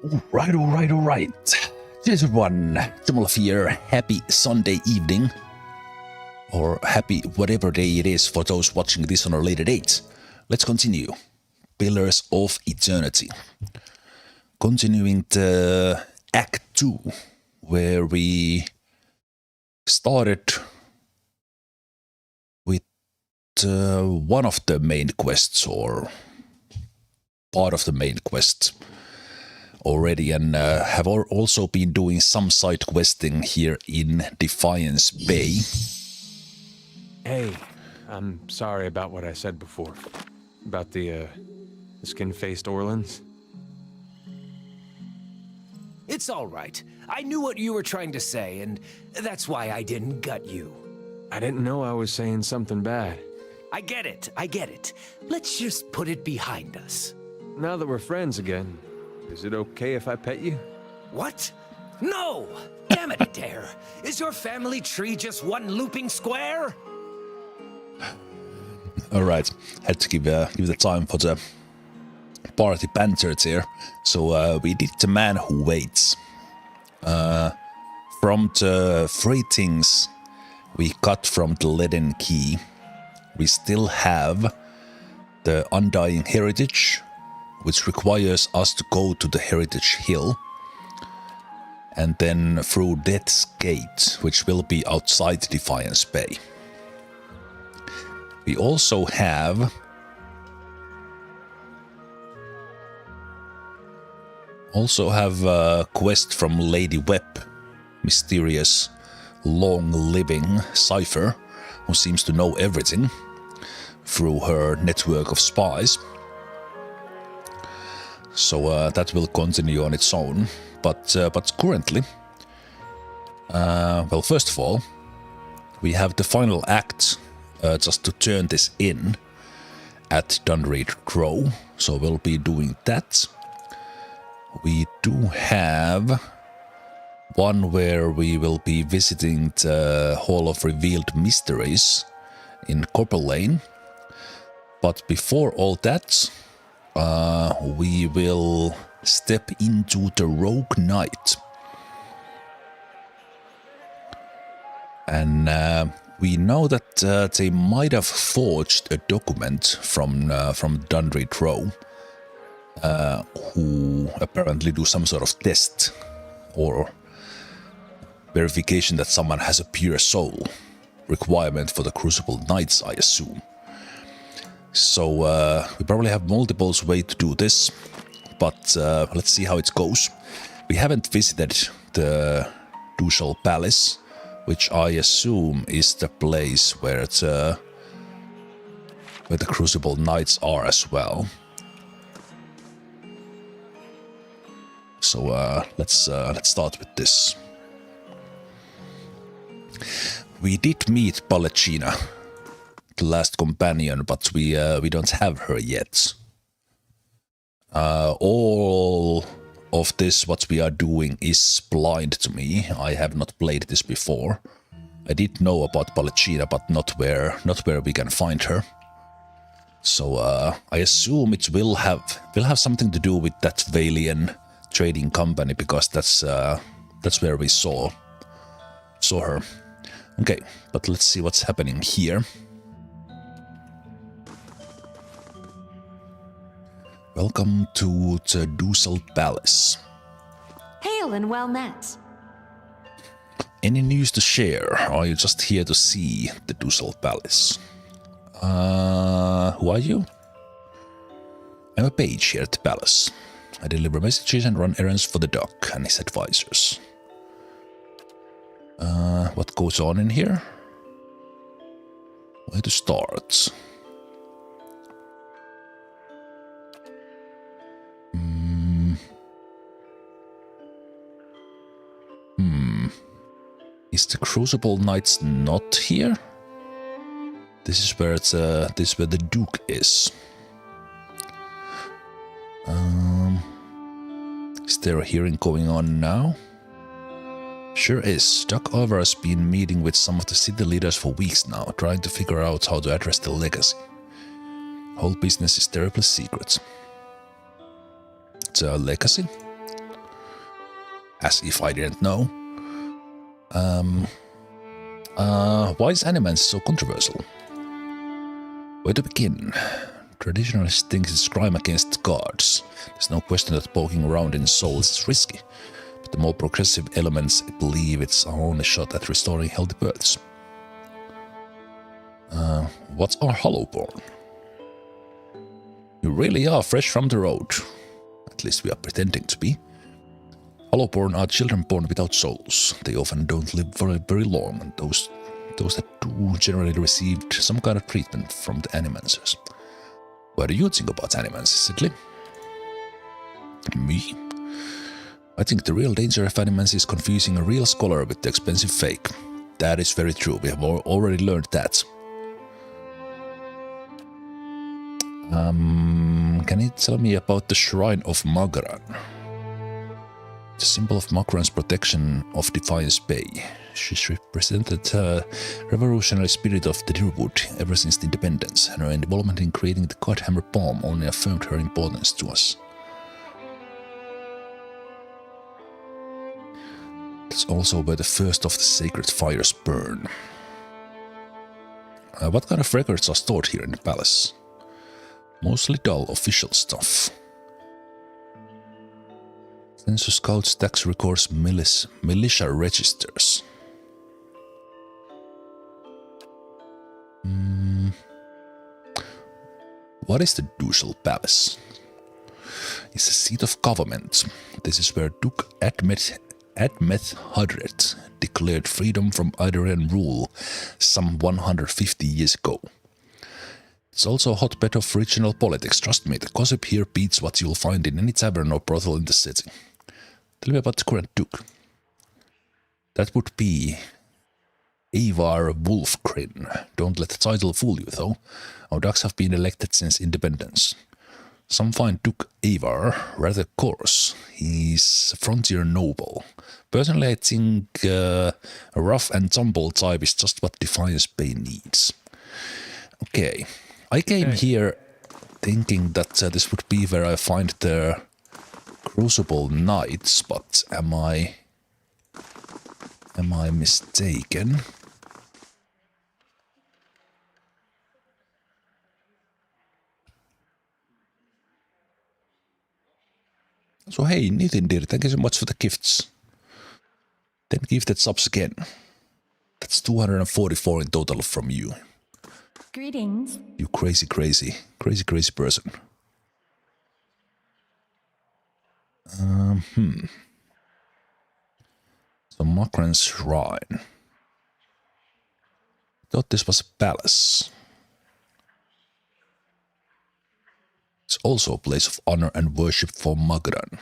All right. Cheers everyone, Zemalf here. Happy Sunday evening. Or happy whatever day it is for those watching this on a later date. Let's continue. Pillars of Eternity. Continuing the Act 2, where we started with one of the main quests, or part of the main quest already, and have also been doing some side questing here in Defiance Bay. Hey, I'm sorry about what I said before. About the skin-faced Orlans. It's all right. I knew what you were trying to say, and that's why I didn't gut you. I didn't know I was saying something bad. I get it. Let's just put it behind us. Now that we're friends again, is it okay if I pet you? What? No! Damn it, Adair. Is your family tree just one looping square? Alright, had to give the time for the party banters here. So we did The Man Who Waits. From the three things we got from the leaden key, we still have the Undying Heritage, which requires us to go to the Heritage Hill, and then through Death's Gate, which will be outside Defiance Bay. We also have a quest from Lady Webb, mysterious, long-living cipher who seems to know everything through her network of spies. So that will continue on its own, but currently, well, first of all, we have the final act just to turn this in at Dunreed Grove, so we'll be doing that. We do have one where we will be visiting the Hall of Revealed Mysteries in Copper Lane, but before all that, we will step into the Rogue Knight. And we know that they might have forged a document from Dunreed Grove, who apparently do some sort of test or verification that someone has a pure soul, requirement for the Crucible Knights, I assume. So we probably have multiple ways to do this, but let's see how it goes. We haven't visited the Ducal Palace, which I assume is the place where the Crucible Knights are as well. So let's start with this. We did meet Pallegina, the last companion, but we don't have her yet. All of this, what we are doing, is blind to me. I have not played this before. I did know about Pallegina, but not where we can find her. So I assume it will have something to do with that Valian trading company, because that's where we saw her. Okay, but let's see what's happening here. Welcome to the Ducal Palace. Hail and well met. Any news to share? Or are you just here to see the Ducal Palace? Who are you? I'm a page here at the palace. I deliver messages and run errands for the doc and his advisors. What goes on in here? Where to start? Is the Crucible Knights not here? This is where the Duke is. Is there a hearing going on now? Sure is. Doc Over has been meeting with some of the city leaders for weeks now, trying to figure out how to address the legacy. Whole business is terribly secret. The legacy? As if I didn't know. Why is Animance so controversial? Where to begin? Traditionalists think it's crime against gods. There's no question that poking around in souls is risky. But the more progressive elements believe it's our only shot at restoring healthy births. What's our Hollowborn? You really are fresh from the road. At least we are pretending to be. Hollowborn are children born without souls. They often don't live very, very long, and those that do generally received some kind of treatment from the Animancers. What do you think about Animancers, Sidley? Me? I think the real danger of Animance is confusing a real scholar with the expensive fake. That is very true, we have already learned that. Can you tell me about the Shrine of Magran? The symbol of Magran's protection of Defiance Bay. She's represented the revolutionary spirit of the Deerwood ever since the independence, and her involvement in creating the Godhammer bomb only affirmed her importance to us. That's also where the first of the sacred fires burn. What kind of records are stored here in the palace? Mostly dull official stuff. Census Scout Stacks records militia registers. What is the Ducal Palace? It's a seat of government. This is where Duke Admeth Hadred declared freedom from Idarian rule some 150 years ago. It's also a hotbed of regional politics. Trust me, the gossip here beats what you'll find in any tavern or brothel in the city. Tell me about the current Duke. That would be Avar Wolfgrin. Don't let the title fool you, though. Our Dukes have been elected since independence. Some find Duke Avar rather coarse. He's a frontier noble. Personally, I think a rough and tumble type is just what Defiance Bay needs. Okay. I came here thinking that this would be where I find the Crucible Knights, but am I mistaken? So hey, Nithindir, thank you so much for the gifts. 10 gifted subs again. That's 244 in total from you. Greetings. You crazy person. So Magran's Shrine. Thought this was a palace. It's also a place of honor and worship for Magran.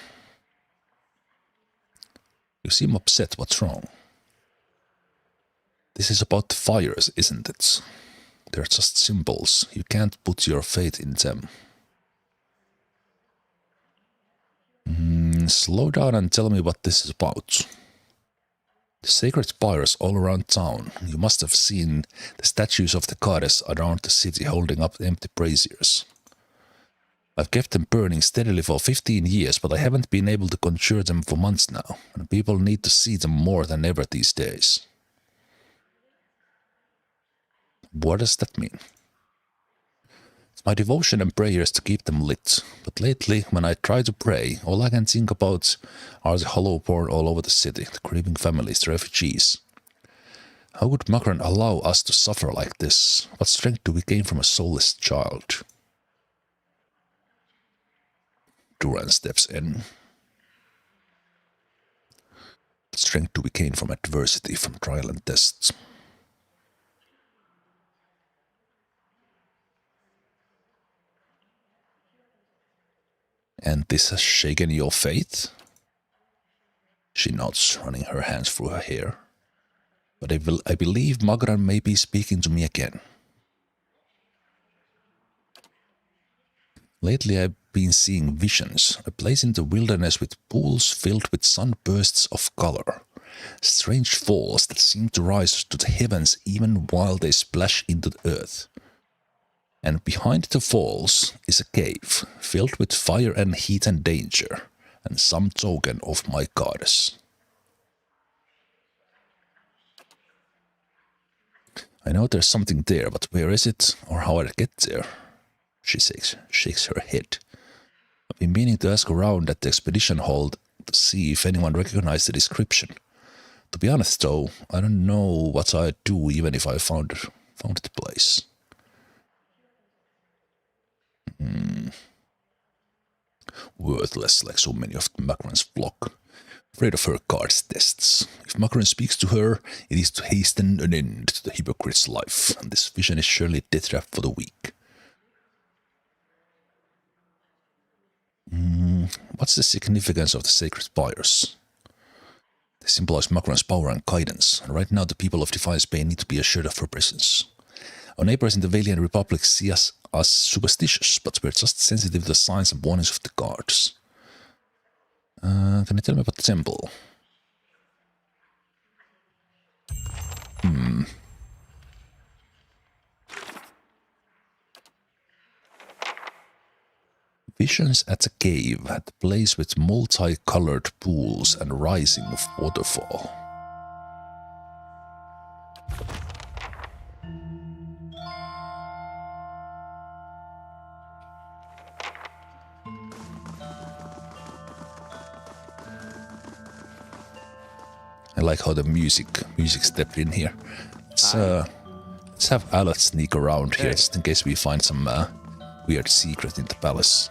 You seem upset, what's wrong? This is about the fires, isn't it? They're just symbols. You can't put your faith in them. Slow down and tell me what this is about. The sacred pyres all around town. You must have seen the statues of the goddess around the city holding up empty braziers. I've kept them burning steadily for 15 years, but I haven't been able to conjure them for months now, and people need to see them more than ever these days. What does that mean? It's my devotion and prayers to keep them lit, but lately, when I try to pray, all I can think about are the Hollowborn all over the city, the grieving families, the refugees. How would Magran allow us to suffer like this? What strength do we gain from a soulless child? Duran steps in. What strength do we gain from adversity, from trial and tests? And this has shaken your faith? She nods, running her hands through her hair. But I believe Magran may be speaking to me again. Lately I've been seeing visions, a place in the wilderness with pools filled with sunbursts of color. Strange falls that seem to rise to the heavens even while they splash into the earth. And behind the falls is a cave, filled with fire and heat and danger, and some token of my goddess. I know there's something there, but where is it, or how I get there? She shakes her head. I've been meaning to ask around at the expedition hall to see if anyone recognized the description. To be honest, though, I don't know what I'd do even if I found the place. Worthless, like so many of Macron's flock. Afraid of her cards tests. If Macron speaks to her, it is to hasten an end to the hypocrite's life, and this vision is surely a death trap for the weak. What's the significance of the sacred fires? They symbolize Macron's power and guidance, and right now the people of Defiance Bay need to be assured of her presence. Our neighbors in the Valiant Republic see us as superstitious, but we're just sensitive to the signs and warnings of the guards. Can you tell me about the temple? Visions at the cave at the place with multi-colored pools and rising of waterfall. I like how the music stepped in here. Let's have Alat sneak around here just in case we find some weird secret in the palace.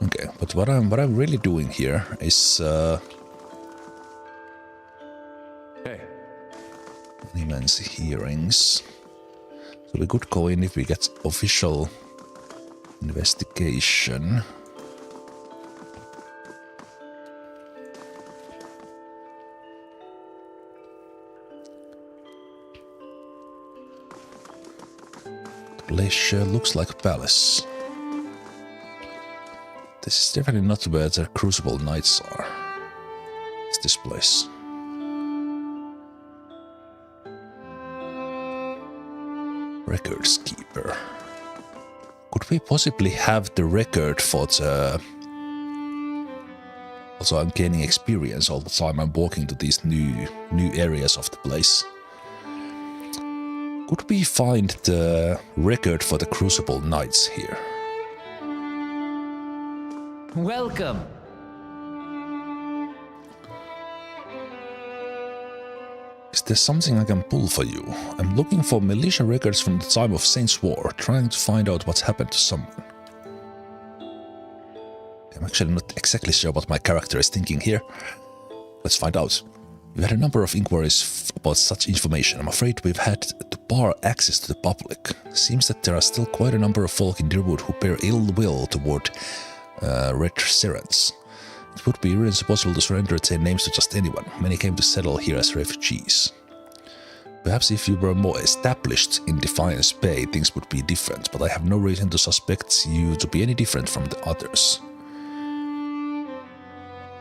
Okay, but what I'm really doing here is immense hearings. So we could go in if we get official investigation. The place looks like a palace. This is definitely not where the Crucible Knights are. It's this place. Records keeper. Could we possibly have the record for the... Also, I'm gaining experience all the time. I'm walking to these new areas of the place. Could we find the record for the Crucible Knights here? Welcome. Is there something I can pull for you? I'm looking for militia records from the time of Saints' War, trying to find out what's happened to someone. I'm actually not exactly sure what my character is thinking here. Let's find out. We've had a number of inquiries about such information. I'm afraid we've had to bar access to the public. Seems that there are still quite a number of folk in Deerwood who bear ill will toward Red Serents. It would be really impossible to surrender their names to just anyone. Many came to settle here as refugees. Perhaps if you were more established in Defiance Bay, things would be different, but I have no reason to suspect you to be any different from the others.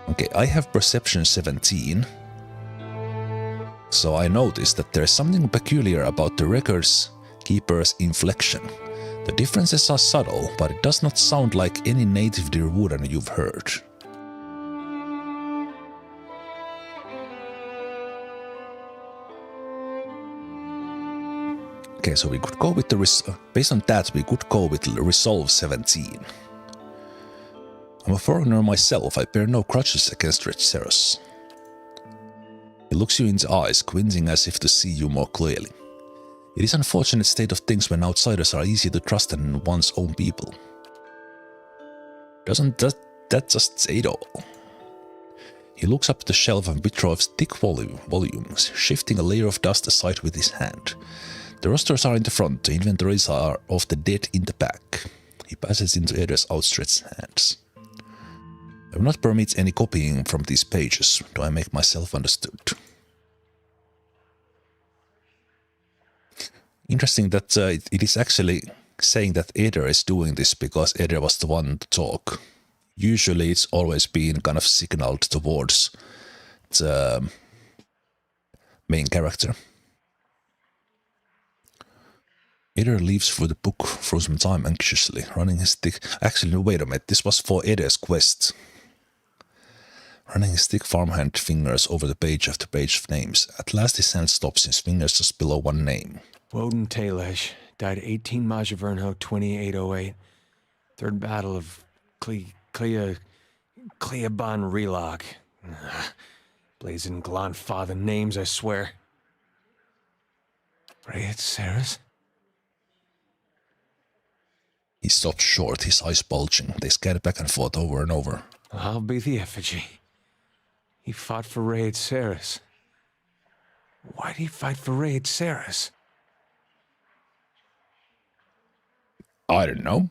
Okay, I have Perception 17. So I noticed that there's something peculiar about the records keeper's inflection. The differences are subtle, but it does not sound like any native Deerwoodan you've heard. Okay, so we could go with the based on that, we could go with Resolve 17. I'm a foreigner myself, I bear no grudges against Red Ceres. He looks you in the eyes, squinting as if to see you more clearly. It is an unfortunate state of things when outsiders are easier to trust than one's own people. Doesn't that just say it all? He looks up at the shelf and withdraws thick volumes, shifting a layer of dust aside with his hand. The rosters are in the front, the inventories are of the dead in the back. He passes into Ada's outstretched hands. I will not permit any copying from these pages. Do I make myself understood? Interesting that it is actually saying that Ada is doing this because Ada was the one to talk. Usually it's always been kind of signaled towards the main character. Eder leaves for the book for some time anxiously, running his stick. Actually, no, wait a minute. This was for Eder's quest. Running his thick farmhand fingers over the page after page of names. At last his hand stops, his fingers just below one name. Woden Talesh, died 18 Majavernho 2808. Third Battle of Cleaban Relog. Blazing Glonfather names, I swear. Rayet Saris? He stopped short, his eyes bulging. They scattered back and forth over and over. I'll be the effigy. He fought for Rayet Saris. Why'd he fight for Rayet Saris? I don't know.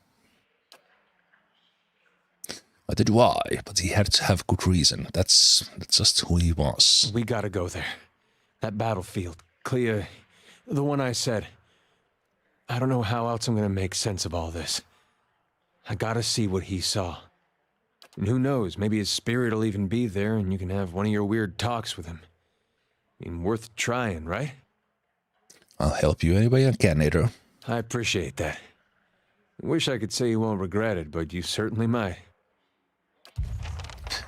Neither do I, but he had to have good reason. That's just who he was. We gotta go there. That battlefield. Clea, the one I said. I don't know how else I'm gonna make sense of all this. I gotta see what he saw. And who knows, maybe his spirit will even be there and you can have one of your weird talks with him. I mean, worth trying, right? I'll help you any way I can, Nader. I appreciate that. I wish I could say you won't regret it, but you certainly might.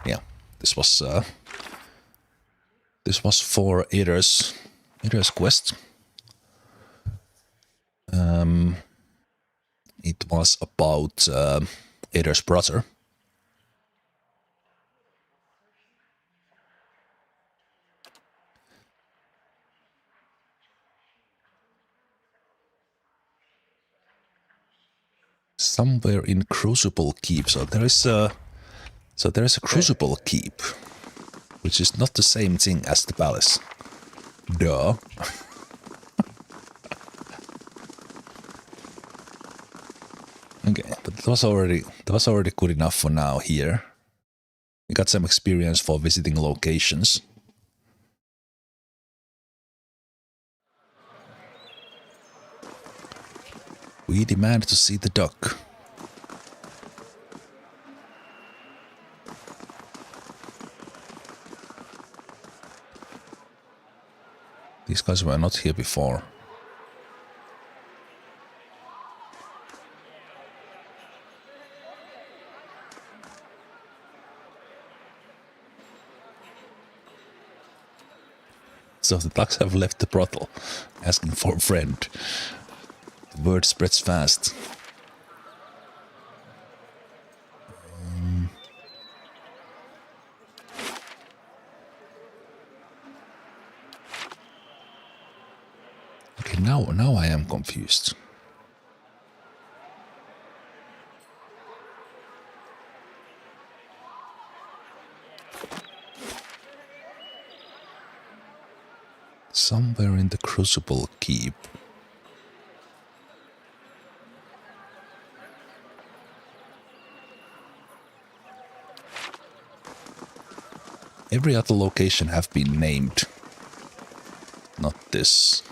Yeah, this was for Ader's quest. It was about Ader's brother. Somewhere in Crucible Keep, so there is a Crucible Keep, which is not the same thing as the palace. Duh. Okay, but that was already good enough for now here. We got some experience for visiting locations. We demand to see the duck. These guys were not here before. So the ducks have left the brothel, asking for a friend. The word spreads fast. Okay, now I am confused. Somewhere in the Crucible Keep. Every other location have been named. Not this.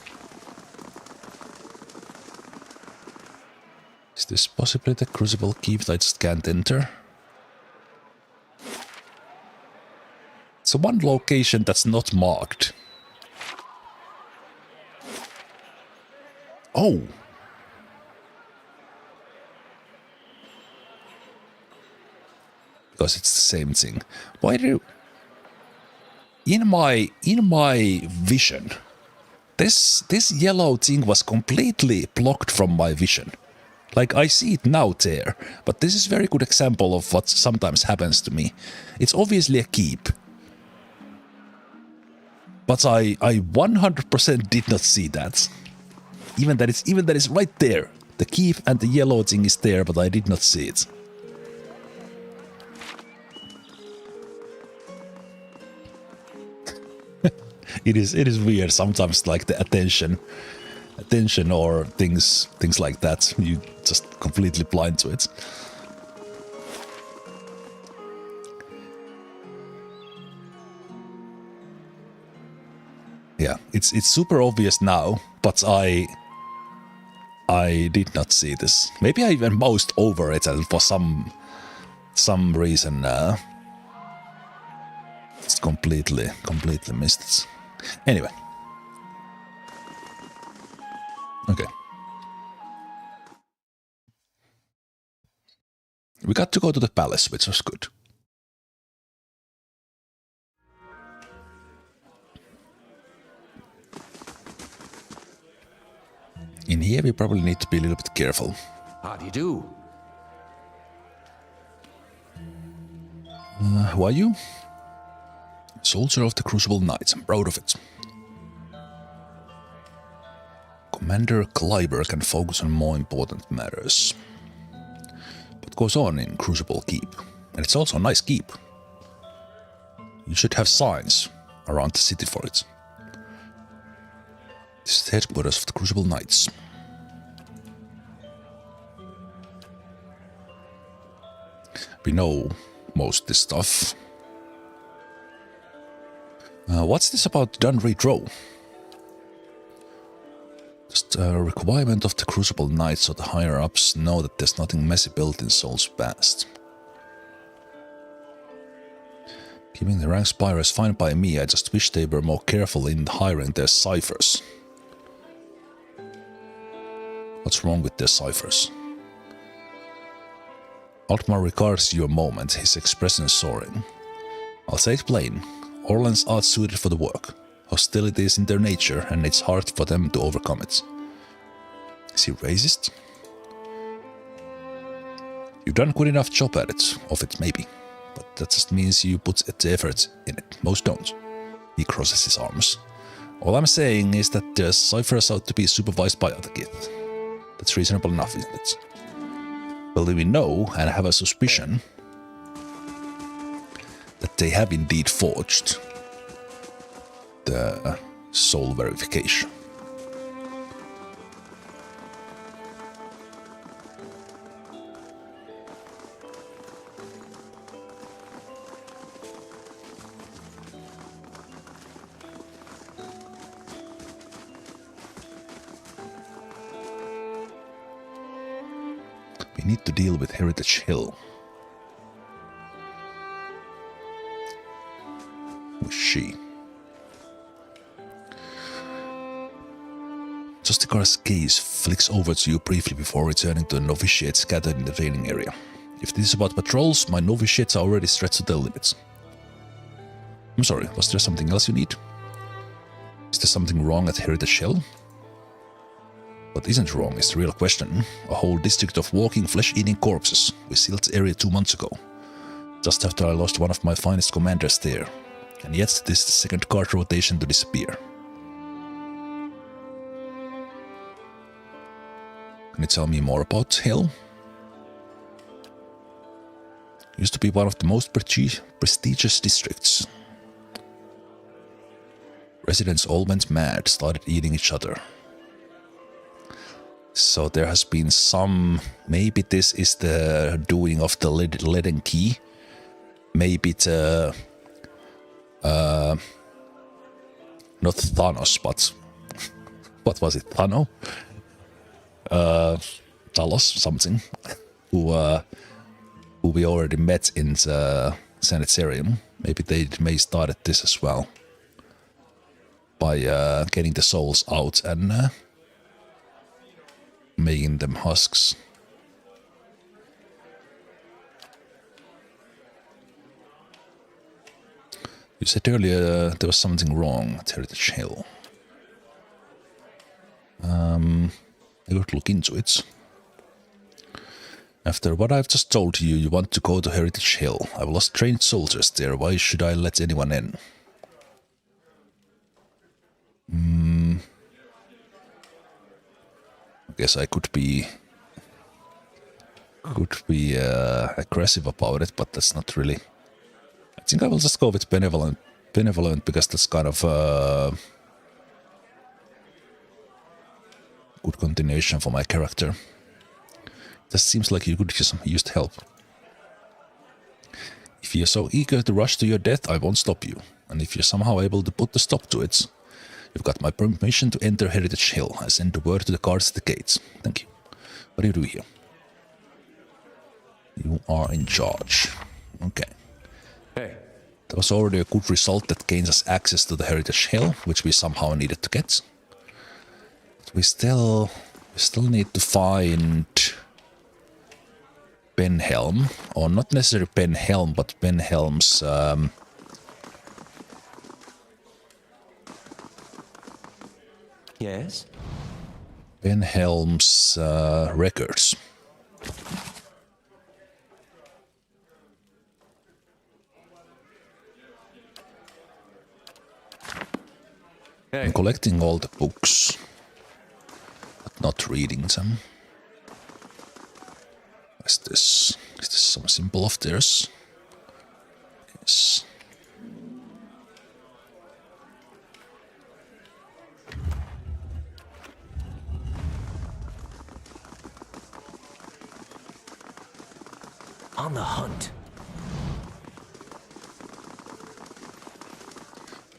Is this possibly the Crucible Keep that I just can't enter? It's one location that's not marked. Oh! Because it's the same thing. Why do... In my vision, this yellow thing was completely blocked from my vision. Like, I see it now there, but this is a very good example of what sometimes happens to me. It's obviously a keep. But I 100% did not see that. Even that is right there. The keep and the yellow thing is there, but I did not see it. It is weird sometimes, like the attention or things like that. You just completely blind to it. Yeah, it's super obvious now, but I did not see this. Maybe I even moused over it and for some reason it's completely missed it. Anyway. Okay. We got to go to the palace, which was good. here we probably need to be a little bit careful. How do you do? Who are you? Soldier of the Crucible Knights. I'm proud of it. Commander Kleiber can focus on more important matters. What goes on in Crucible Keep? And it's also a nice keep. You should have signs around the city for it. This is the headquarters of the Crucible Knights. We know most of this stuff. What's this about Dunreed Row? Just a requirement of the Crucible Knights so the higher-ups know that there's nothing messy built in Soul's past. Keeping the rank spire is fine by me, I just wish they were more careful in hiring their ciphers. What's wrong with their ciphers? Altmar regards you a moment, his expression soaring. I'll say it plain, Orlans aren't suited for the work. Hostility is in their nature, and it's hard for them to overcome it. Is he racist? You've done a good enough job at it, maybe. But that just means you put the effort in it. Most don't. He crosses his arms. All I'm saying is that the ciphers ought to be supervised by other kith. That's reasonable enough, isn't it? Well, we know and have a suspicion that they have indeed forged the soul verification. We need to deal with Heritage Hill. Who's she? Justicar's gaze flicks over to you briefly before returning to the novitiates scattered in the training area. If this is about patrols, my novitiates are already stretched to their limits. I'm sorry, was there something else you need? Is there something wrong at Heritage Hill? What isn't wrong is the real question. A whole district of walking, flesh-eating corpses. We sealed the area 2 months ago, just after I lost one of my finest commanders there. And yet this is the second guard rotation to disappear. Can you tell me more about Hill? Used to be one of the most prestigious districts. Residents all went mad, started eating each other. So there has been some... Maybe this is the doing of the leaden key. Maybe the... not Thanos, but... What was it? Thano? Talos, something. Who we already met in the Sanitarium. Maybe they may started this as well. By getting the souls out and... making them husks. You said earlier there was something wrong at Heritage Hill. I would look into it. After what I've just told you, you want to go to Heritage Hill. I've lost trained soldiers there. Why should I let anyone in? I guess I could be aggressive about it, but that's not really. I think I will just go with benevolent because that's kind of good continuation for my character. This seems like you could use some used help. If you're so eager to rush to your death, I won't stop you. And if you're somehow able to put a stop to it, you've got my permission to enter Heritage Hill. I send the word to the guards at the gates. Thank you. What do you do here? You are in charge. Okay. Hey. That was already a good result that gains us access to the Heritage Hill, which we somehow needed to get. But we still need to find Benhelm, or not necessarily Benhelm, but Benhelm's Yes? Ben Helm's records. Hey. I'm collecting all the books, but not reading them. Is this some symbol of theirs? Yes. On the hunt.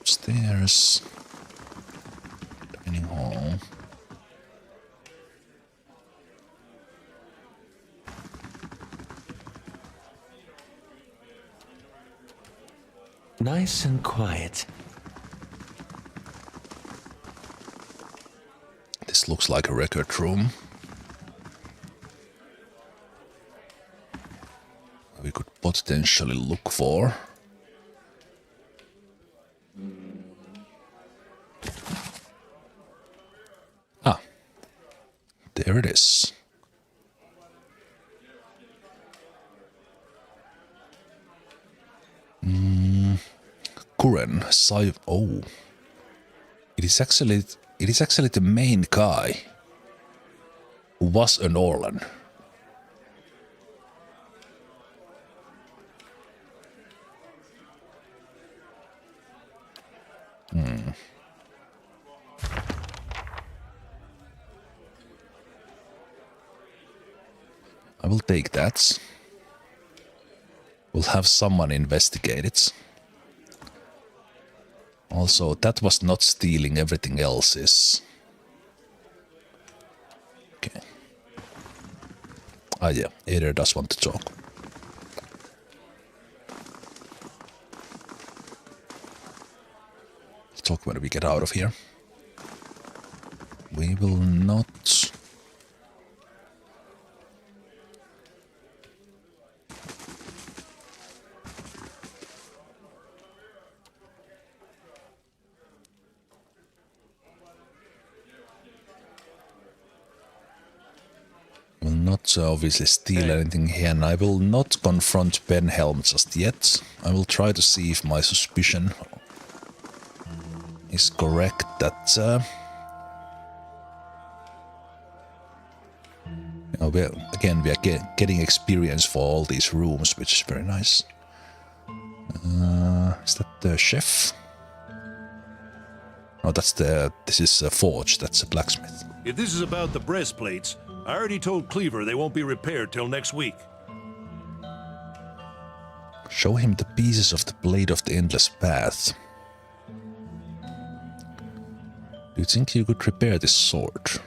Upstairs. Dining hall. Nice and quiet. This looks like a record room. We could potentially look for. Ah, there it is. Kuren, oh, it is actually the main guy who was an Orlan. I will take that. We'll have someone investigate it. Also, that was not stealing, everything else is. Okay. Ah yeah, Eder does want to talk. We'll talk when we get out of here. We will not... obviously steal anything here, and I will not confront Ben Helm just yet. I will try to see if my suspicion is correct that we are getting experience for all these rooms, which is very nice. Is that the chef? No, this is a forge, that's a blacksmith. If this is about the breastplates, I already told Cleaver they won't be repaired till next week. Show him the pieces of the blade of the endless path. Do you think you could repair this sword?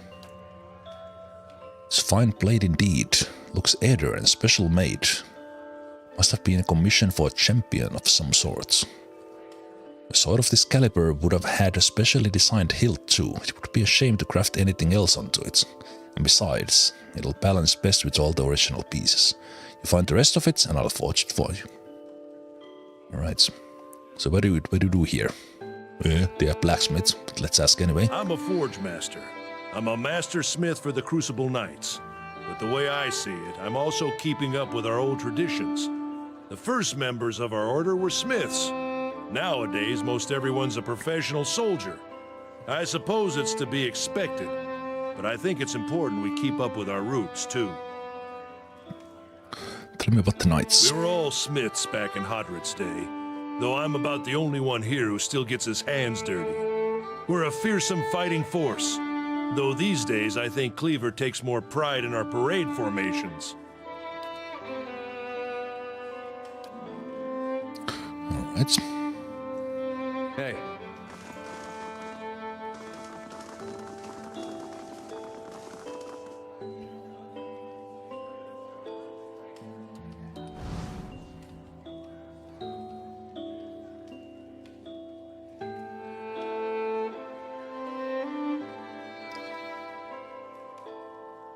It's a fine blade indeed. Looks aider and special made. Must have been a commission for a champion of some sort. A sword of this caliber would have had a specially designed hilt too. It would be a shame to craft anything else onto it. And besides, it'll balance best with all the original pieces. You find the rest of it and I'll forge it for you. Alright. So what do you do here? They are blacksmiths, but let's ask anyway. I'm a forge master. I'm a master smith for the Crucible Knights. But the way I see it, I'm also keeping up with our old traditions. The first members of our order were smiths. Nowadays, most everyone's a professional soldier. I suppose it's to be expected. But I think it's important we keep up with our roots, too. Tell me about the knights. We were all smiths back in Hodred's day, though I'm about the only one here who still gets his hands dirty. We're a fearsome fighting force, though these days I think Cleaver takes more pride in our parade formations. Alright. Hey.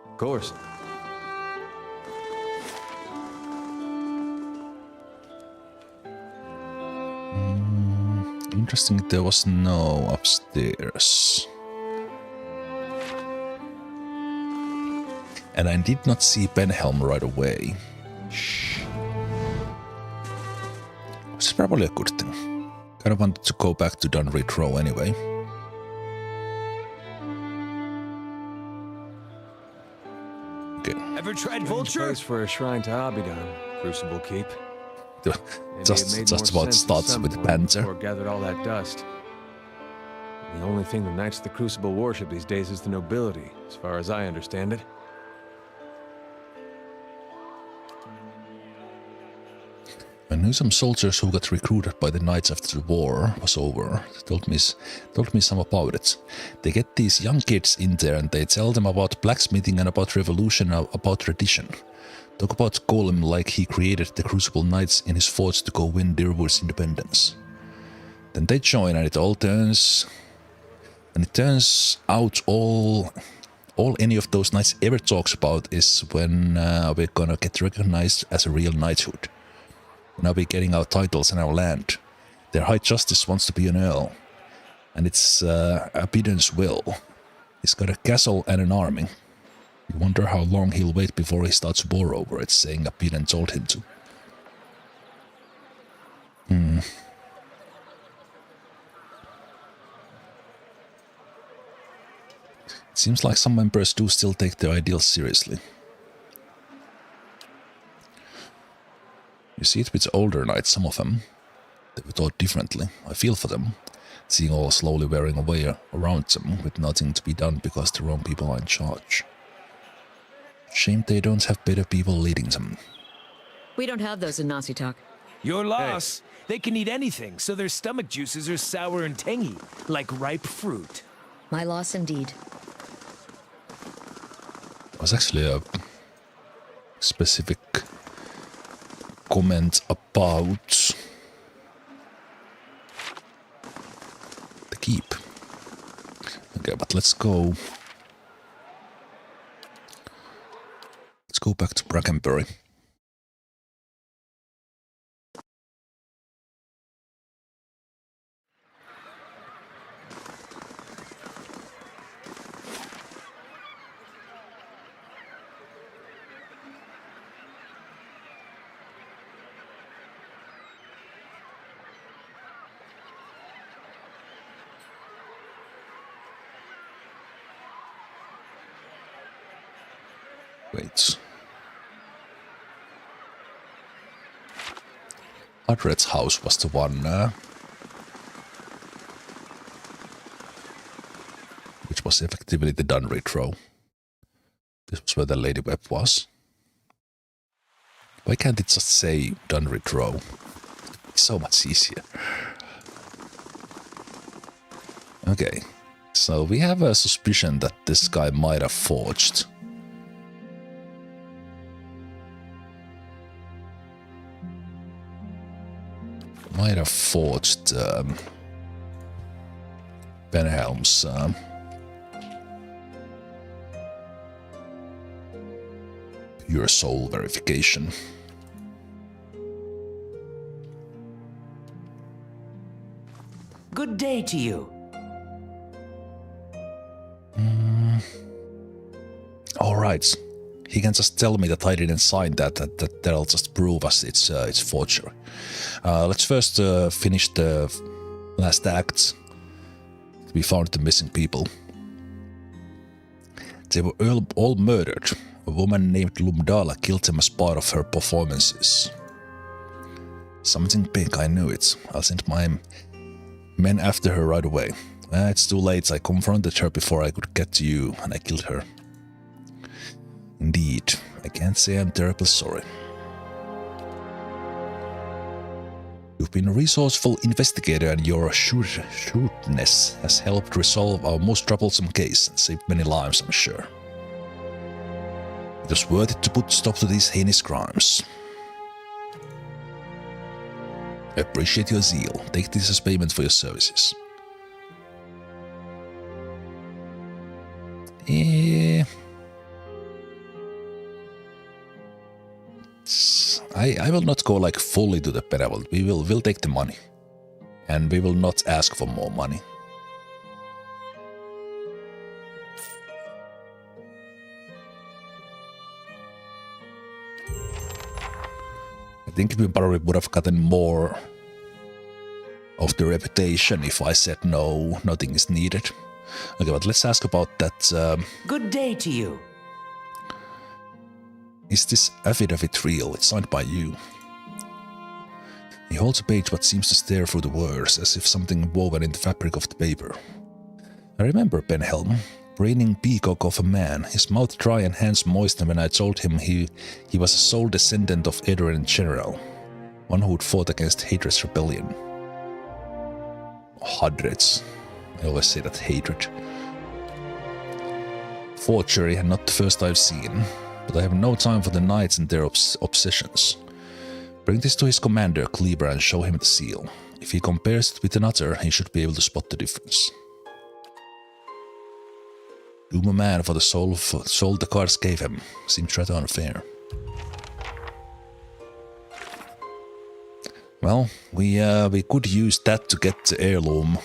Of course. Interesting, there was no upstairs. And I did not see Benhelm right away. Shh. Which is probably a good thing. Kind of wanted to go back to Dunreed Row anyway. Okay. Ever tried Strange Vulture? place for a shrine to Abidan, Crucible Keep. Maybe it just made just more about sense at starts some with the point Panther. before it gathered all that dust. The only thing the Knights of the Crucible worship these days is the nobility, as far as I understand it. I knew some soldiers who got recruited by the knights after the war was over. They told me some about it. They get these young kids in there and they tell them about blacksmithing and about revolution, about tradition. Talk about Golem like he created the Crucible Knights in his forge to go win Dirwood's independence. Then they join and it turns out all any of those knights ever talks about is when we're gonna get recognized as a real knighthood. Now we're getting our titles and our land. Their High Justice wants to be an earl. And it's Abidan's will. He's got a castle and an army. You wonder how long he'll wait before he starts war over it, saying Abidan told him to. It seems like some members do still take their ideals seriously. You see it with older knights, some of them. They were taught differently. I feel for them, seeing all slowly wearing away around them with nothing to be done because the wrong people are in charge. Shame they don't have better people leading them. We don't have those in Nazi talk. Your loss. They can eat anything, so their stomach juices are sour and tangy, like ripe fruit. My loss indeed. It was actually a specific comment about the keep. Okay, but let's go back to Brackenbury. Wait. Adred's house was the one which was effectively the Dunreed Row. This was where the Lady Web was. Why can't it just say Dunreed Row? It's so much easier. Okay, so we have a suspicion that this guy might have forged. Might have forged Benhelm's pure soul verification. Good day to you. All right. He can just tell me that I didn't sign that'll just prove us it's forgery. Let's first finish the last acts. We found the missing people. They were all murdered. A woman named Lumdala killed them as part of her performances. Something big, I knew it. I'll send my men after her right away. It's too late. I confronted her before I could get to you, and I killed her. Indeed, I can't say I'm terribly sorry. You've been a resourceful investigator and your shrewdness has helped resolve our most troublesome case and saved many lives, I'm sure. It was worth it to put a stop to these heinous crimes. I appreciate your zeal. Take this as payment for your services. I will not go like fully to the benevolent. We'll take the money. And we will not ask for more money. I think we probably would have gotten more of the reputation if I said no, nothing is needed. Okay, but let's ask about that. Good day to you. Is this affidavit real? It's signed by you. He holds a page but seems to stare through the words as if something woven in the fabric of the paper. I remember Benhelm, reigning peacock of a man, his mouth dry and hands moistened when I told him he was a sole descendant of Adrian General, one who'd fought against Hadred's rebellion. Hadred's. I always say that hatred. Forgery, and not the first I've seen, but I have no time for the knights and their obsessions. Bring this to his commander, Kleber, and show him the seal. If he compares it with another, he should be able to spot the difference. Doom a man for the soul the cards gave him. Seems rather unfair. Well, we could use that to get the heirloom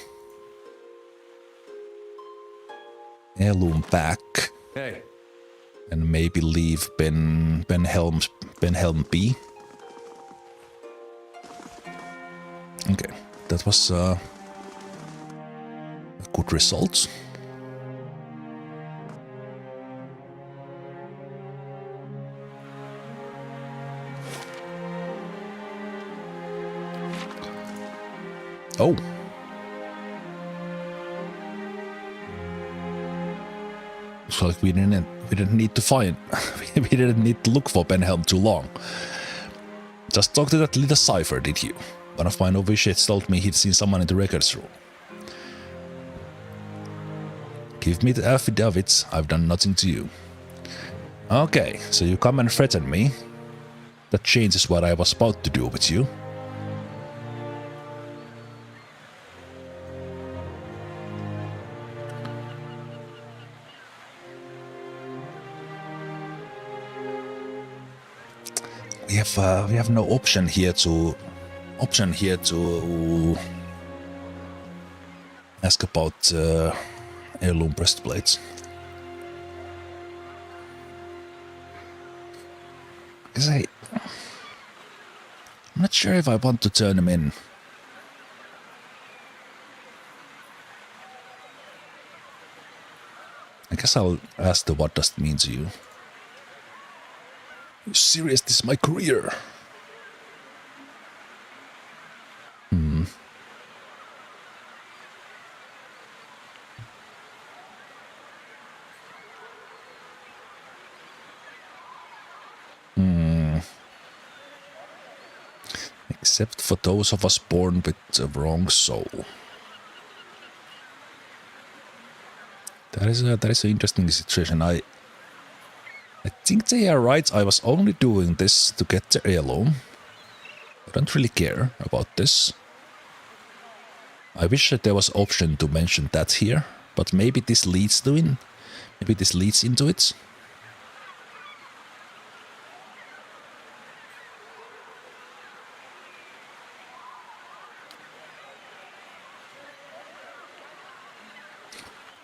back. Hey. And maybe leave Benhelm be. Okay, that was a good result. Oh. Looks like we didn't need to find we didn't need to look for Benhelm too long. Just talk to that little cipher, did you? One of my novitiates told me he'd seen someone in the records room. Give me the affidavits, I've done nothing to you. Okay, so you come and threaten me. That changes what I was about to do with you. We have no option here to ask about heirloom breastplates. Because I'm not sure if I want to turn them in. I guess I'll ask the what does it mean to you. Are you serious? This is my career. Except for those of us born with the wrong soul. That is an interesting situation. I think they are right. I was only doing this to get the heirloom. I don't really care about this. I wish that there was an option to mention that here, but maybe this leads to it. Maybe this leads into it.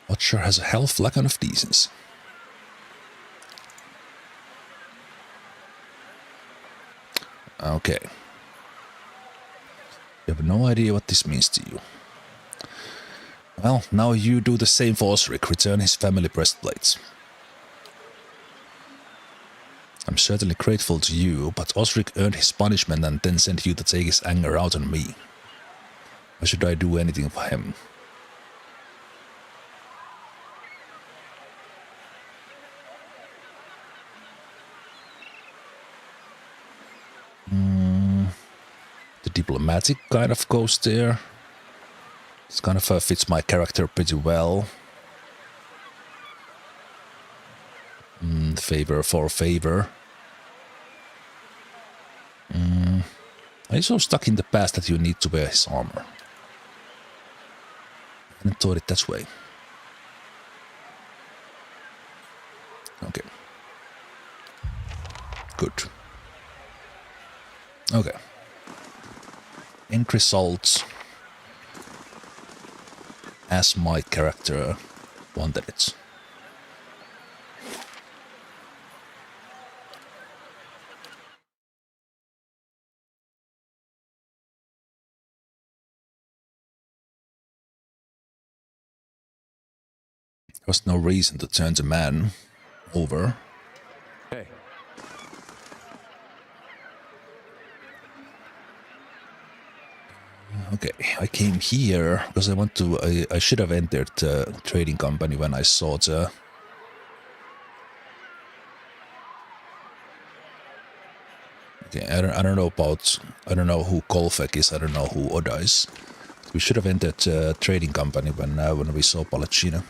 Watcher has a health flagon of decency. Okay. You have no idea what this means to you. Well, now you do the same for Osric. Return his family breastplates. I'm certainly grateful to you, but Osric earned his punishment and then sent you to take his anger out on me. Why should I do anything for him? The diplomatic kind of goes there. This kind of fits my character pretty well. Favor for favor. Are you so stuck in the past that you need to wear his armor? I hadn't thought it that way. Okay. Good. Okay. End results as my character wanted it. There was no reason to turn the man over. Hey. Okay, I came here because I want to. I should have entered the trading company when I saw the. Okay, I don't know about. I don't know who Kolfek is. I don't know who Oda is. We should have entered the trading company when we saw Pallegina.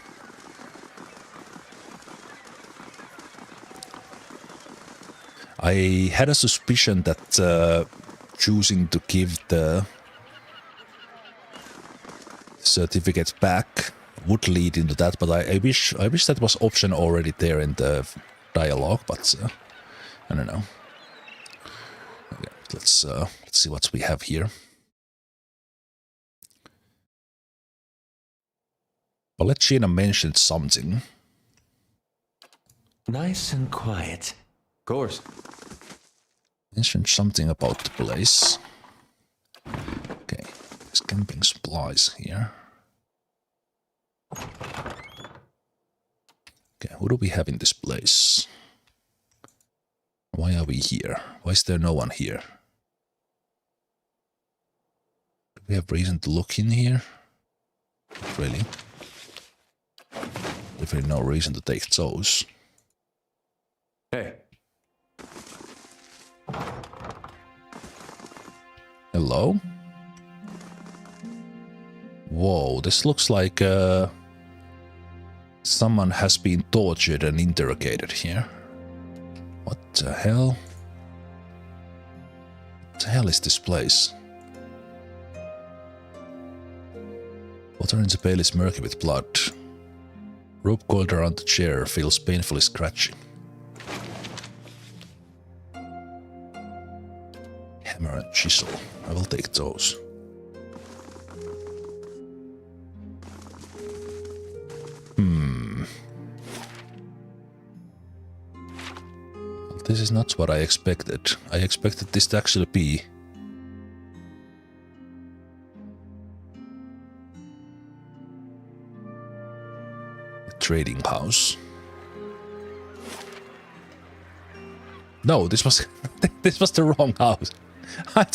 I had a suspicion that choosing to give the certificate back would lead into that, but I wish that was option already there in the dialogue, but I don't know. Okay, let's see what we have here. Pallegina mentioned something. Nice and quiet. Of course. Mentioned something about the place. Okay, there's camping supplies here. Okay, who do we have in this place? Why are we here? Why is there no one here? Do we have reason to look in here? Not really. Definitely no reason to take those. Hey. Hello? Whoa, this looks like someone has been tortured and interrogated here. What the hell? What the hell is this place? Water in the pail is murky with blood. Rope coiled around the chair feels painfully scratchy. Hammer and chisel. I will take those. This is not what I expected. I expected this to actually be a trading house. No, this was this was the wrong house. I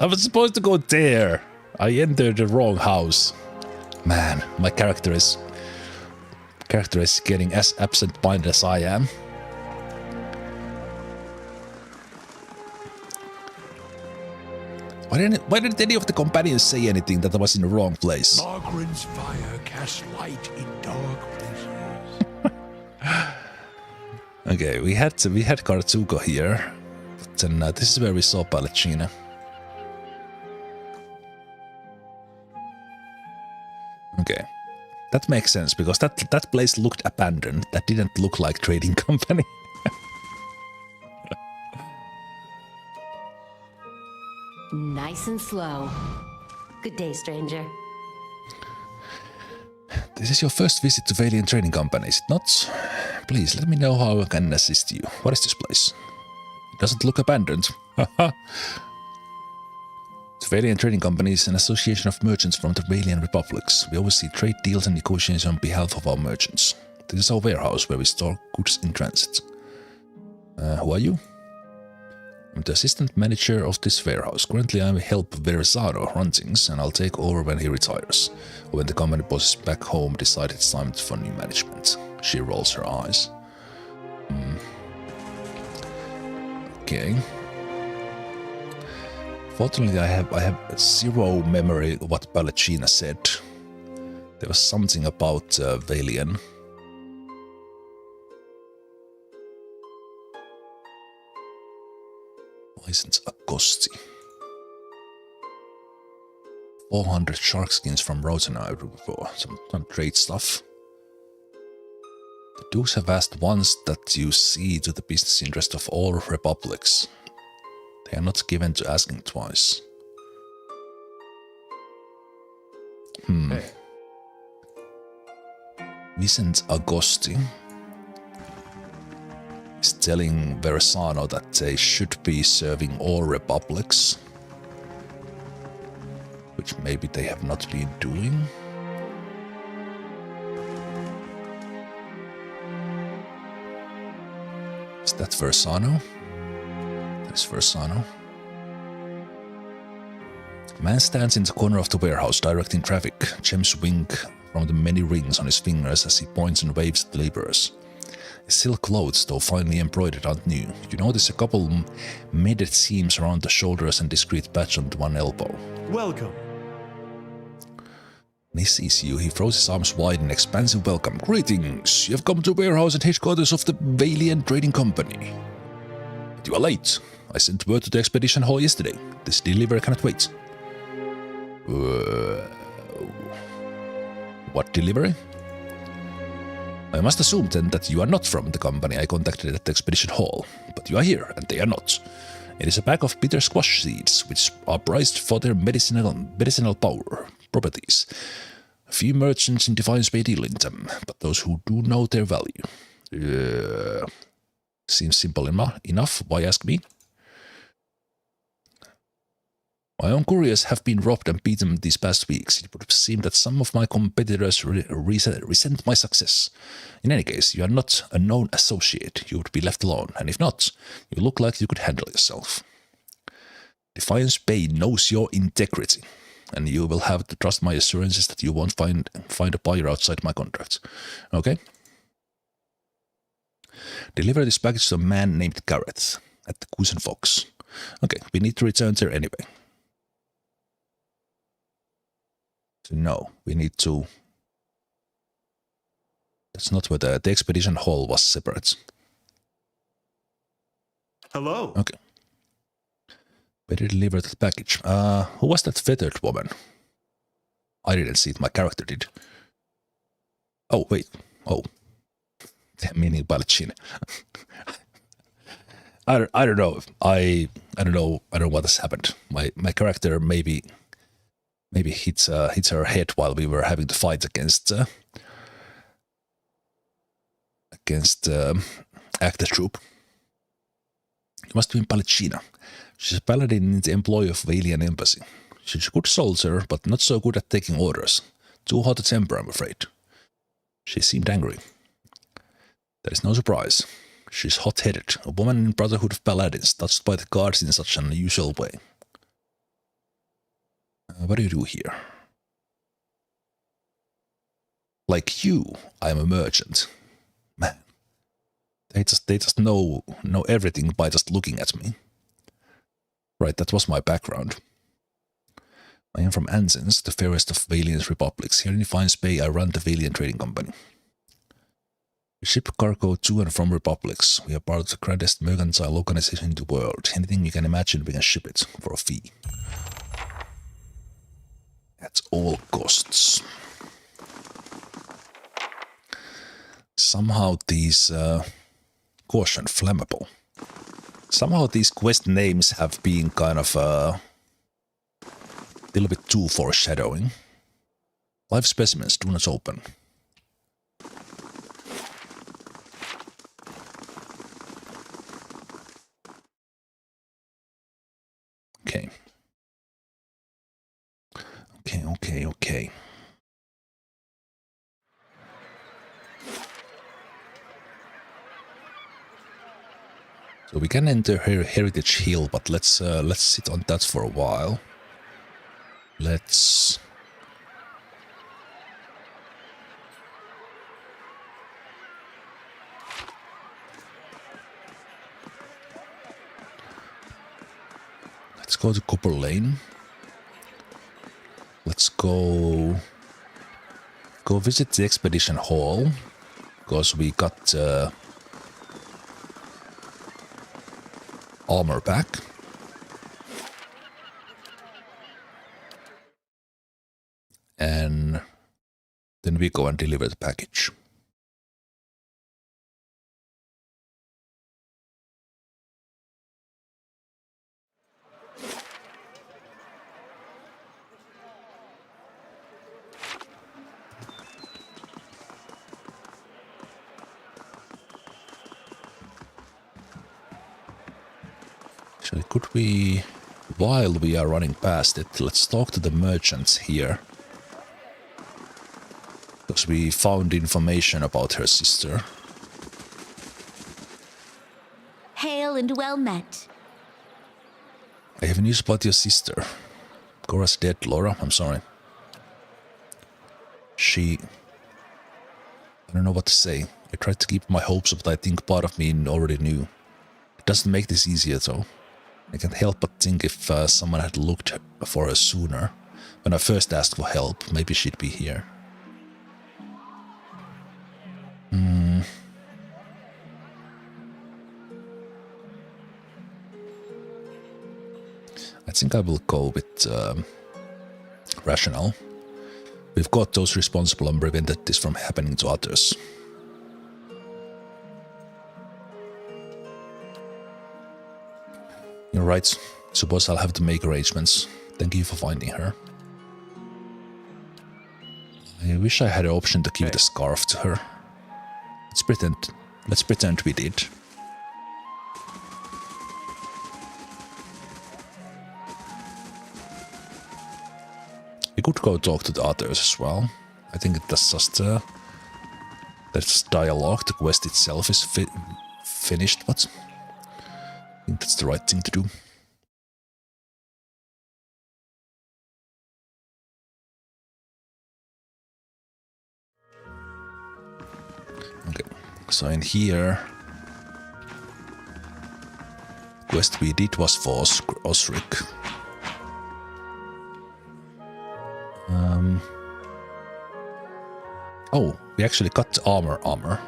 was supposed to go there. I entered the wrong house. Man, my character is getting as absent-minded as I am. Why didn't any of the companions say anything that I was in the wrong place? Margaret's fire casts light in dark places. Okay, we had Kartsuko here, but then this is where we saw Pallegina. Okay, that makes sense because that place looked abandoned. That didn't look like trading company. Nice and slow. Good day, stranger. This is your first visit to Valiant Trading Company, is it not? Please let me know how I can assist you. What is this place? It doesn't look abandoned. The Valiant Trading Company is an association of merchants from the Valiant Republics. We oversee trade deals and negotiations on behalf of our merchants. This is our warehouse where we store goods in transit. Who are you? I'm the assistant manager of this warehouse. Currently I help Versado run things and I'll take over when he retires. Or when the company bosses back home decide it's time for new management. She rolls her eyes. Okay. Fortunately I have zero memory of what Pallegina said. There was something about Valiant. License Agosti. 400 shark skins from Rotana for some trade stuff. The Dukes have asked once that you see to the business interest of all republics. They are not given to asking twice. Hey. Vicent Agosti is telling Versano that they should be serving all republics, which maybe they have not been doing. Is that Versano? That is Versano. Man stands in the corner of the warehouse, directing traffic. Gems wink from the many rings on his fingers as he points and waves at the laborers. His silk clothes, though finely embroidered, aren't new. You notice a couple matted seams around the shoulders and discreet patch on one elbow. Welcome. When he sees you, he throws his arms wide in expansive welcome. Greetings! You have come to the warehouse and headquarters of the Valiant Trading Company. But you are late. I sent word to the expedition hall yesterday. This delivery cannot wait. What delivery? I must assume then that you are not from the company I contacted at the expedition hall, but you are here, and they are not. It is a bag of bitter squash seeds, which are prized for their medicinal properties. A few merchants in Defiance Bay deal in them, but those who do know their value. Seems simple enough, why ask me? My own couriers have been robbed and beaten these past weeks. It would seem that some of my competitors resent my success. In any case, you are not a known associate. You would be left alone, and if not, you look like you could handle yourself. Defiance Bay knows your integrity, and you will have to trust my assurances that you won't find a buyer outside my contract. Okay? Deliver this package to a man named Gareth at the Goose and Fox. Okay, we need to return there anyway. So no, we need to... That's not where the expedition hall was separate. Hello. Okay. Better deliver that package. Who was that feathered woman? I didn't see it, my character did. Oh, wait. Oh. Meaning Pallegina. I don't know. I don't know what has happened. My character maybe hits her head while we were having to fight against Actor Troop. It must have been Pallegina. She's a paladin in the employ of Valiant Embassy. She's a good soldier, but not so good at taking orders. Too hot a temper, I'm afraid. She seemed angry. That is no surprise. She's hot-headed, a woman in Brotherhood of Paladins, touched by the gods in such an unusual way. What do you do here? Like you, I'm a merchant. Man, they just know everything by just looking at me. Right, that was my background. I am from Ansens, the fairest of Valiant republics. Here in Defiance Bay, I run the Valiant Trading Company. We ship cargo to and from republics. We are part of the grandest mercantile organization in the world. Anything you can imagine, we can ship it for a fee. At all costs. Somehow these... caution, flammable. Somehow these quest names have been kind of a little bit too foreshadowing. Live specimens do not open. Okay. Okay. So we can enter Heritage Hill, but let's sit on that for a while. Let's go to Copper Lane. Let's go visit the expedition hall, because we got armor back. And then we go and deliver the package. Actually, could we, while we are running past it, let's talk to the merchants here. Because we found information about her sister. hail and well met. I have news about your sister. Cora's dead, Laura. I'm sorry. I don't know what to say. I tried to keep my hopes up, but I think part of me already knew. It doesn't make this easier, though. I can't help but think if someone had looked for her sooner. When I first asked for help, maybe she'd be here. I think I will go with rational. We've got those responsible and prevented this from happening to others. You're right. Suppose I'll have to make arrangements. Thank you for finding her. I wish I had an option to give the scarf to her. Let's pretend we did. We could go talk to the others as well. I think that's just that's dialogue. The quest itself is finished, but I think that's the right thing to do. Okay, so in here, the quest we did was for Osric. Oh, we actually got armor.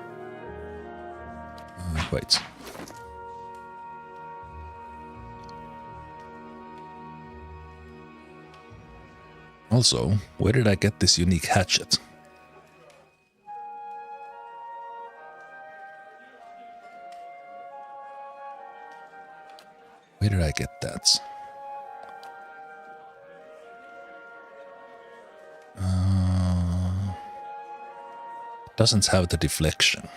Wait. Also, where did I get this unique hatchet? Where did I get that? Doesn't have the deflection.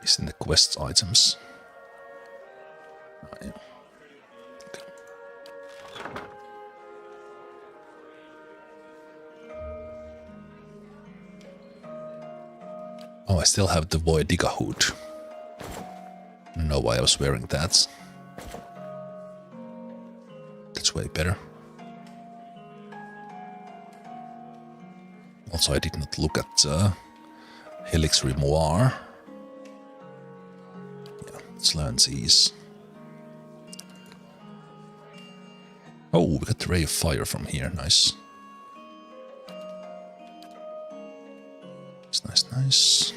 It's in the quest items. Oh, yeah. Okay. Oh, I still have the Voidiga hood. I don't know why I was wearing that. That's way better. Also, I did not look at Helix Grimoire. Yeah, let's learn these. Oh, we got the Ray of Fire from here. Nice. Nice.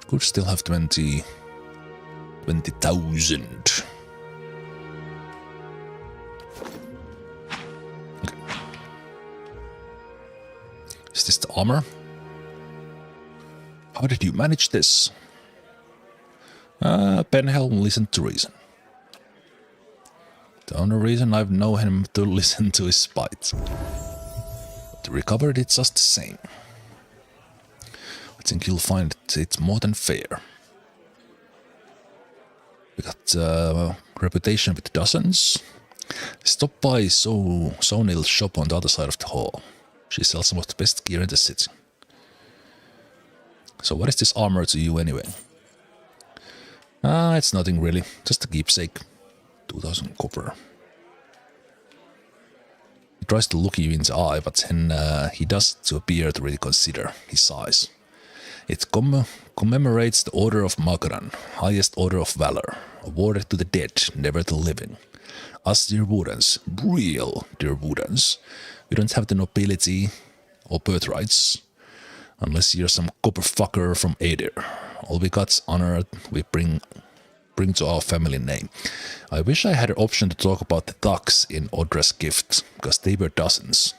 Good. Still have 20,000. Okay. Is this the armor? How did you manage this? Penhelm listened to reason. The only reason I've known him to listen to his spite. But recovered it just the same. I think you'll find it's more than fair. We got reputation with dozens. Stop by Sonil's shop on the other side of the hall. She sells some of the best gear in the city. So what is this armor to you anyway? It's nothing really, just a keepsake. 2,000 copper. He tries to look you in the eye, but then he does to appear to really consider his size. It commemorates the Order of Magaran, highest order of valor, awarded to the dead, never the living. Us dear Woodens, real dear Woodens, we don't have the nobility or birthrights, unless you're some copper fucker from Adir. All we got's honor we bring to our family name. I wish I had an option to talk about the thugs in Odra's gift, because they were dozens.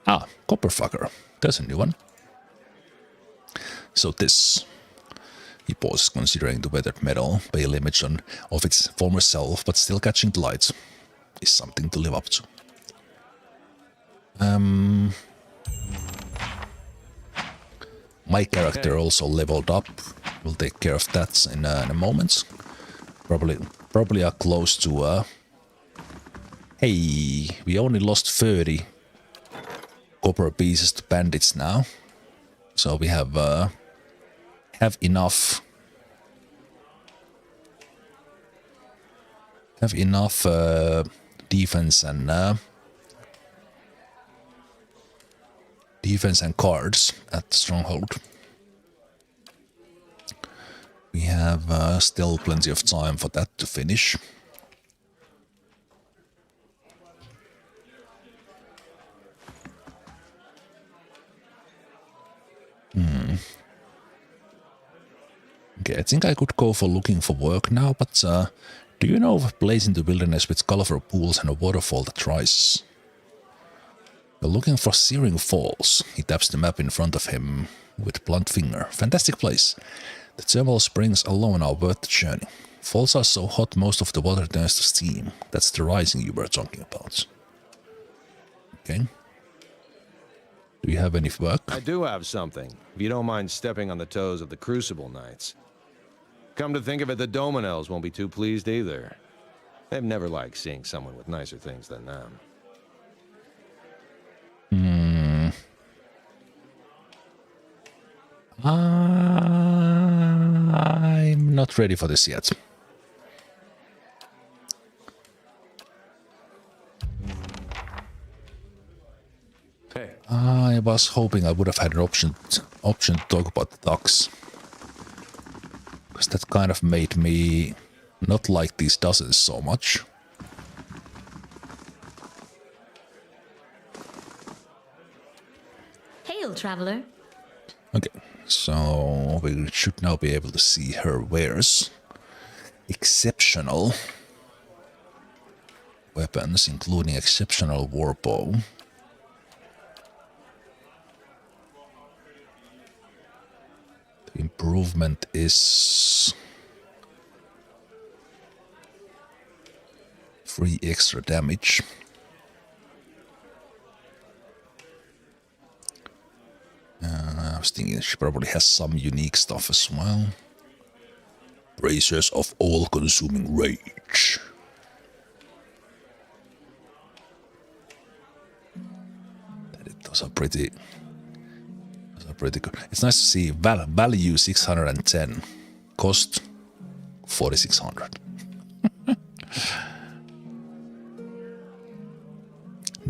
Ah, copper fucker. There's a new one. So this, he pauses considering the weathered metal, pale image of its former self, but still catching the light, is something to live up to. My character also leveled up. We'll take care of that in a moment. Probably are close to... Hey, we only lost 30. copper pieces to bandits now. So we have enough defense and cards at the stronghold. We have still plenty of time for that to finish. Okay, I think I could go for looking for work now, but do you know of a place in the wilderness with colorful pools and a waterfall that rises? You're looking for Searing Falls. He taps the map in front of him with blunt finger. Fantastic place. The thermal springs alone are worth the journey. Falls are so hot most of the water turns to steam. That's the rising you were talking about. Okay. Do you have any work? I do have something, if you don't mind stepping on the toes of the Crucible Knights. Come to think of it, the Dominels won't be too pleased either. They've never liked seeing someone with nicer things than them. I'm not ready for this yet. Hey. I was hoping I would have had an option to talk about the ducks. Because that kind of made me not like these dozens so much. Hail, traveler. Okay, so we should now be able to see her wares. Exceptional weapons, including exceptional warbow. The improvement is 3 extra damage. I was thinking she probably has some unique stuff as well. Bracers of all-consuming rage. Those are pretty good. It's nice to see value 610, cost 4,600.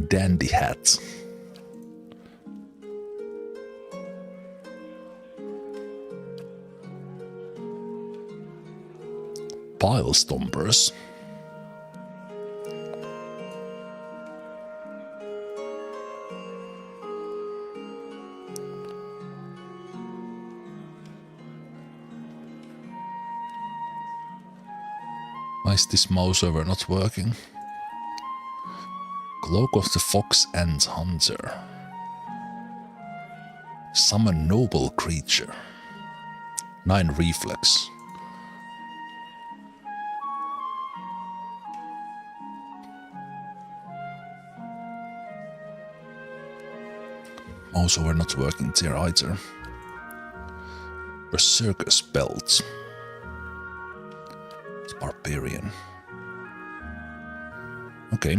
Dandy hat. Pile stompers. Why is this mouse over not working? Cloak of the Fox and Hunter. Summon noble creature. 9 reflex. Also, we're not working there either. Berserker's belt. It's barbarian. Okay.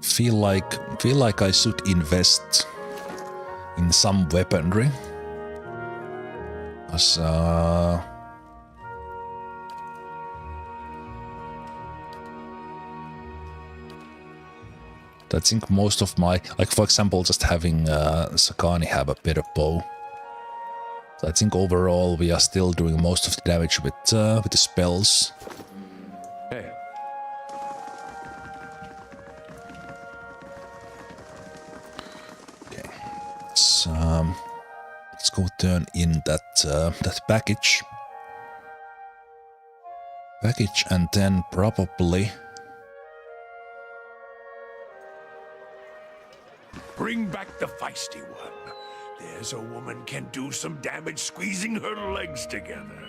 Feel like I should invest in some weaponry. As I think most of my, like for example, just having Sakani have a better bow. So I think overall we are still doing most of the damage with the spells. Hey. Okay, let's go turn in that package, and then probably. Bring back the feisty one. There's a woman can do some damage squeezing her legs together.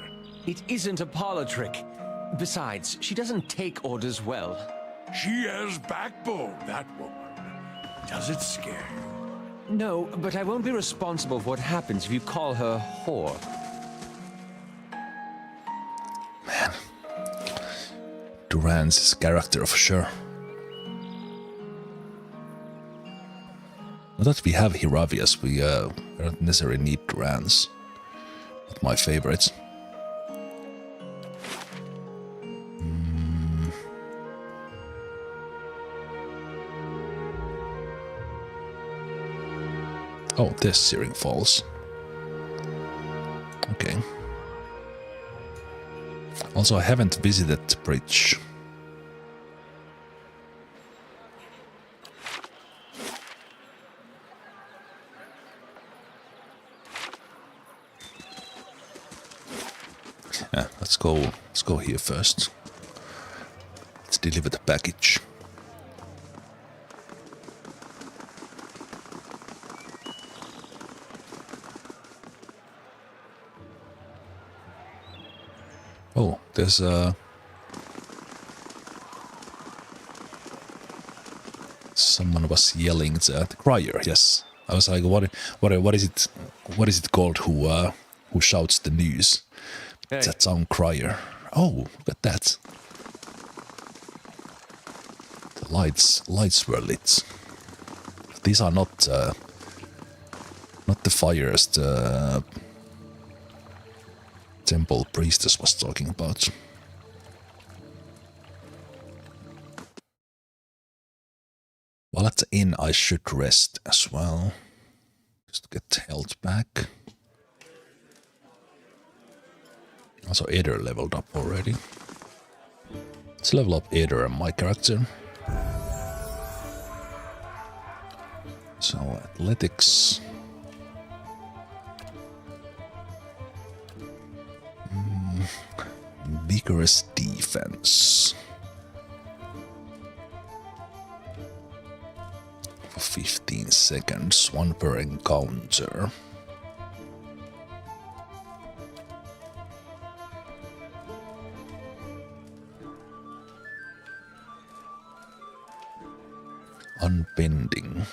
It isn't a parlor trick. Besides, she doesn't take orders well. She has backbone, that woman. Does it scare you? No, but I won't be responsible for what happens if you call her whore. Man. Duran's character for sure. Not that we have Hiravias, we don't necessarily need Durans. Not my favorites. Oh, there's Searing Falls. Okay. Also, I haven't visited the bridge. Yeah, let's go here first. Let's deliver the package. Oh, there's someone was yelling the crier. Yes, I was like, what is it? What is it called? Who shouts the news? Hey. It's a town crier. Oh, look at that! The lights were lit. These are not the fires the temple priestess was talking about. While at the inn, I should rest as well. Just get health back. Also, Eder leveled up already. Let's level up Eder and my character. So, athletics. Vigorous defense. For 15 seconds, one per encounter. Unbending.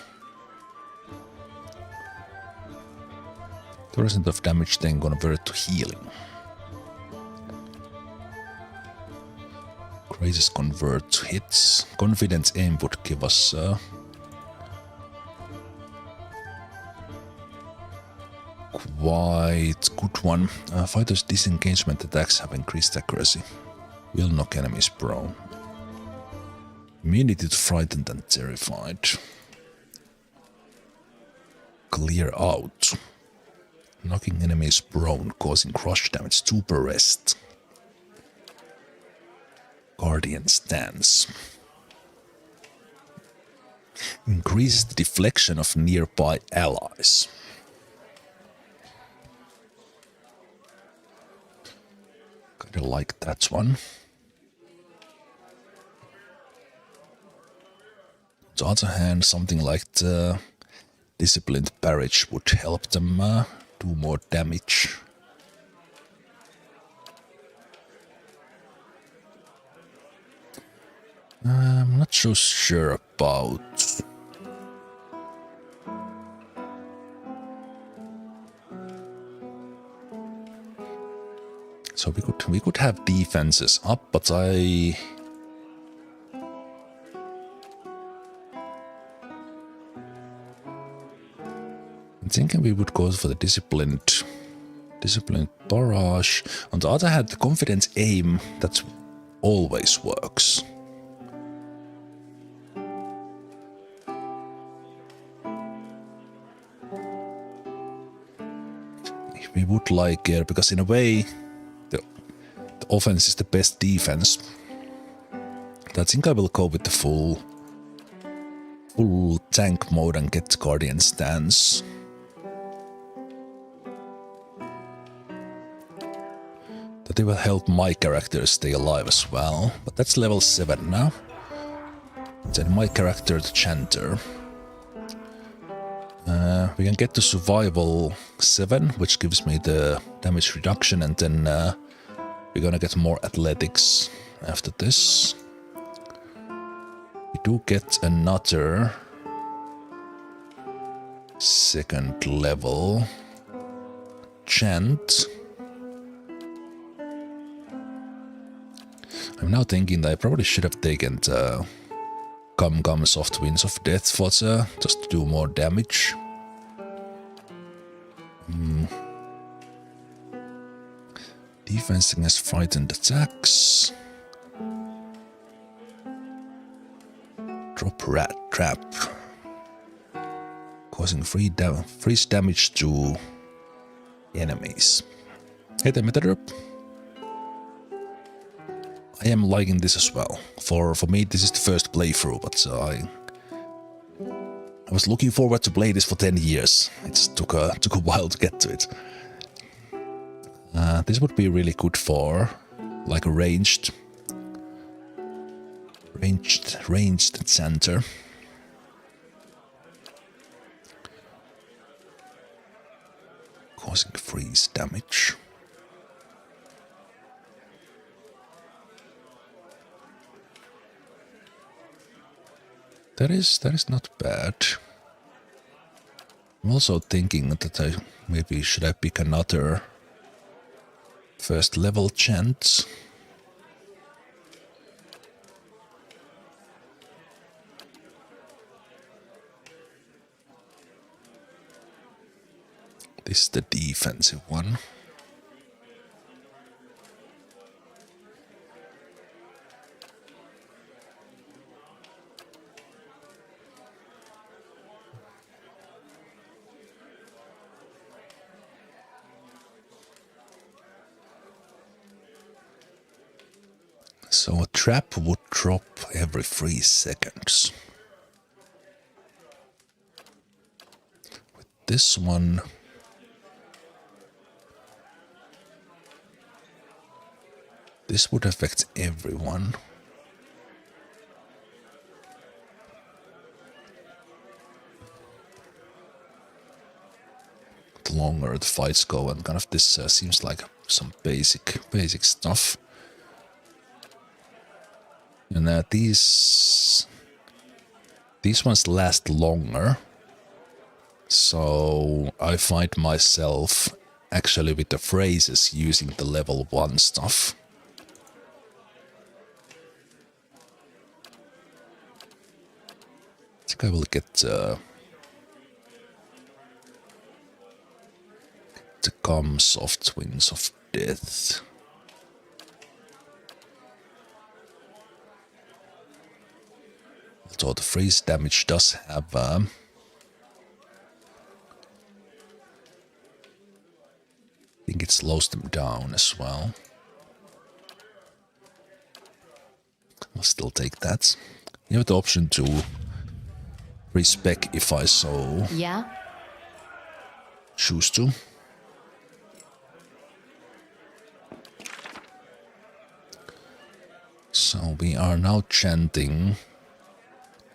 2% of damage then convert to healing. Raises convert to hits. Confidence aim would give us quite good one. Fighters' disengagement attacks have increased accuracy. Will knock enemies prone. Immunity to frightened and terrified. Clear out. Knocking enemies prone, causing crush damage 2 per rest. Guardian Stance. Increases the deflection of nearby allies. Kinda like that one. On the other hand, something like the Disciplined Barrage would help them do more damage. I'm not so sure about. So we could have defenses up, but I'm thinking we would go for the disciplined barrage. On the other hand, the confidence aim that always works. We would like because in a way the offense is the best defense. I think I will go with the full tank mode and get Guardian Stance. That it will help my character stay alive as well, but that's level 7 now. Then my character, the Chanter. We can get to survival 7, which gives me the damage reduction, and then we're gonna get more athletics after this. We do get another 2nd level chant. I'm now thinking that I probably should have taken the Come Soft Winds of Death for the, just to do more damage. Defense against frightened attacks. Drop Rat Trap. Causing freeze damage to enemies. Hey there, Metaderp. I am liking this as well. For me, this is the first playthrough, but I was looking forward to play this for 10 years. It just took a while to get to it. This would be really good for like a ranged Chanter. Causing freeze damage. That is not bad. I'm also thinking that maybe should I pick another first level chant. This is the defensive one. So a trap would drop every 3 seconds. With this one, this would affect everyone. The longer the fights go, and kind of this seems like some basic stuff. And these ones last longer, so I find myself actually with the phrases using the level 1 stuff. I think I will get the Come Soft Winds of Death. So the freeze damage does have I think it slows them down as well. I'll still take that. You have the option to respec if I so choose to. So we are now chanting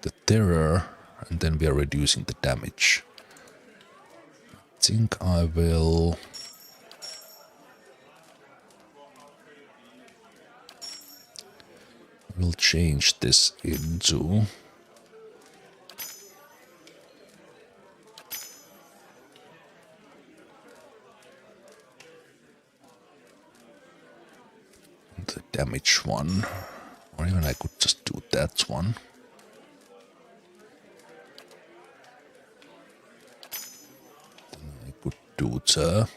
the terror, and then we are reducing the damage. I think I will change this into the damage one, or even I could just do that one. Do the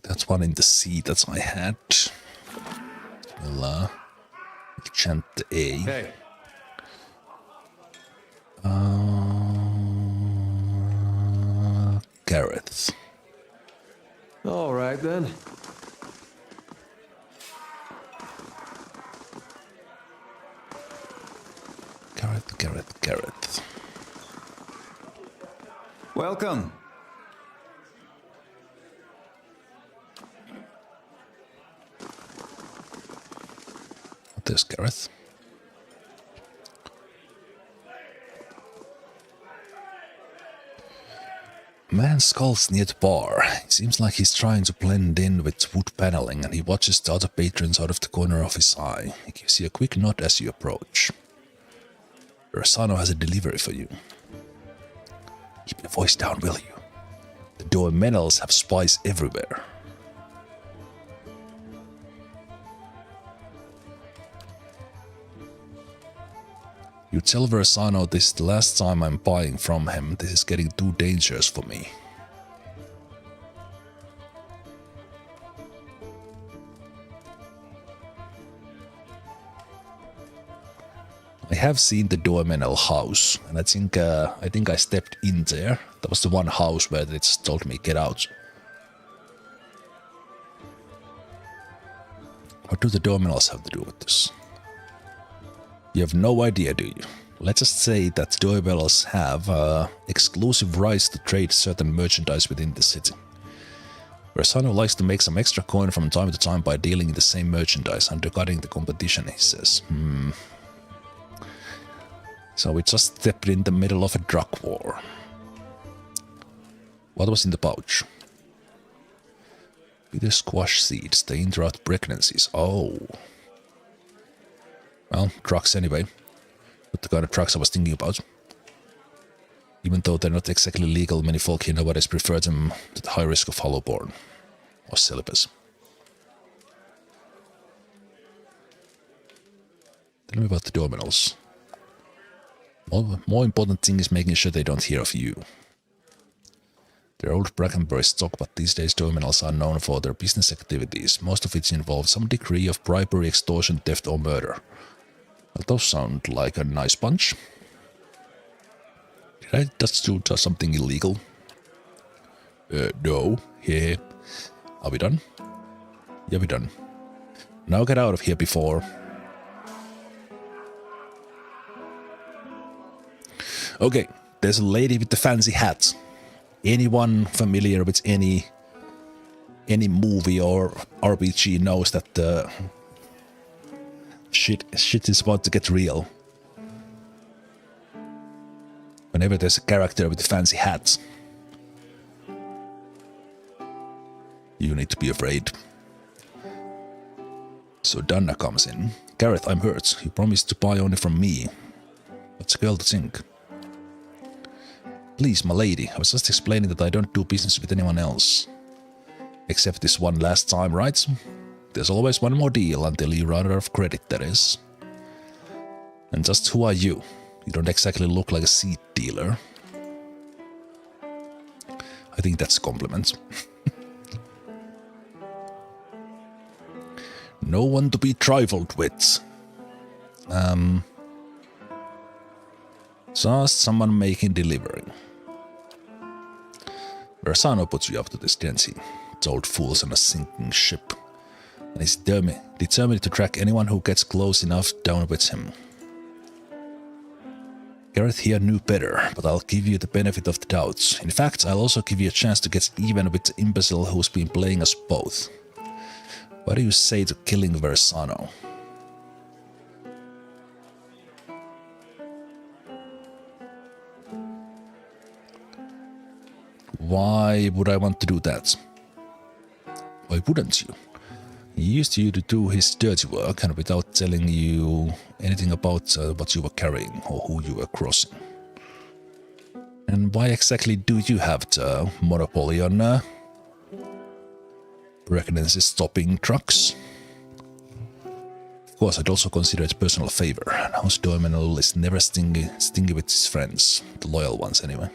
that's one in the sea that I had. We'll chant the A. Hey. Gareth. All right then. Gareth. Welcome. There's Gareth. Man skulks near the bar. It seems like he's trying to blend in with wood paneling, and he watches the other patrons out of the corner of his eye. He gives you a quick nod as you approach. Rosano has a delivery for you. Keep your voice down, will you? The Dominals have spies everywhere. You tell Versano this is the last time I'm buying from him. This is getting too dangerous for me. I have seen the Dominal house, and I think I stepped in there. That was the one house where they just told me get out. What do the Dominals have to do with this? You have no idea, do you? Let's just say that Dominals have exclusive rights to trade certain merchandise within the city. Versano likes to make some extra coin from time to time by dealing in the same merchandise, undercutting the competition, he says. So we just stepped in the middle of a drug war. What was in the pouch? Bitter squash seeds, they interrupt pregnancies. Oh. Well, drugs anyway. But the kind of drugs I was thinking about. Even though they're not exactly legal, many folk here nowadays prefer them to the high risk of hollowborn or celibate. Tell me about the Dominals. More important thing is making sure they don't hear of you. They're old Brackenbury stock, but these days Dominals are known for their business activities, most of which involve some degree of bribery, extortion, theft or murder. Well, those sound like a nice bunch. Did I just do something illegal? No. Yeah. Are we done? Yeah, we're done. Now get out of here before... Okay, there's a lady with the fancy hat. Anyone familiar with any movie or RPG knows that shit is about to get real. Whenever there's a character with fancy hats, you need to be afraid. So Donna comes in. Gareth, I'm hurt. You promised to buy only from me. What's a girl to think? Please, my lady, I was just explaining that I don't do business with anyone else. Except this one last time, right? There's always one more deal until you run out of credit, that is. And just who are you? You don't exactly look like a seed dealer. I think that's a compliment. No one to be trifled with. Just someone making delivery. Versano puts you up to this, didn't he? It's old fools on a sinking ship. And he's determined to track anyone who gets close enough down with him. Gareth here knew better, but I'll give you the benefit of the doubt. In fact, I'll also give you a chance to get even with the imbecile who's been playing us both. What do you say to killing Versano? Why would I want to do that? Why wouldn't you? He used you to do his dirty work and without telling you anything about what you were carrying or who you were crossing. And why exactly do you have the monopoly on pregnancy stopping trucks? Of course, I'd also consider it a personal favor. House Dominal is never stingy with his friends, the loyal ones anyway.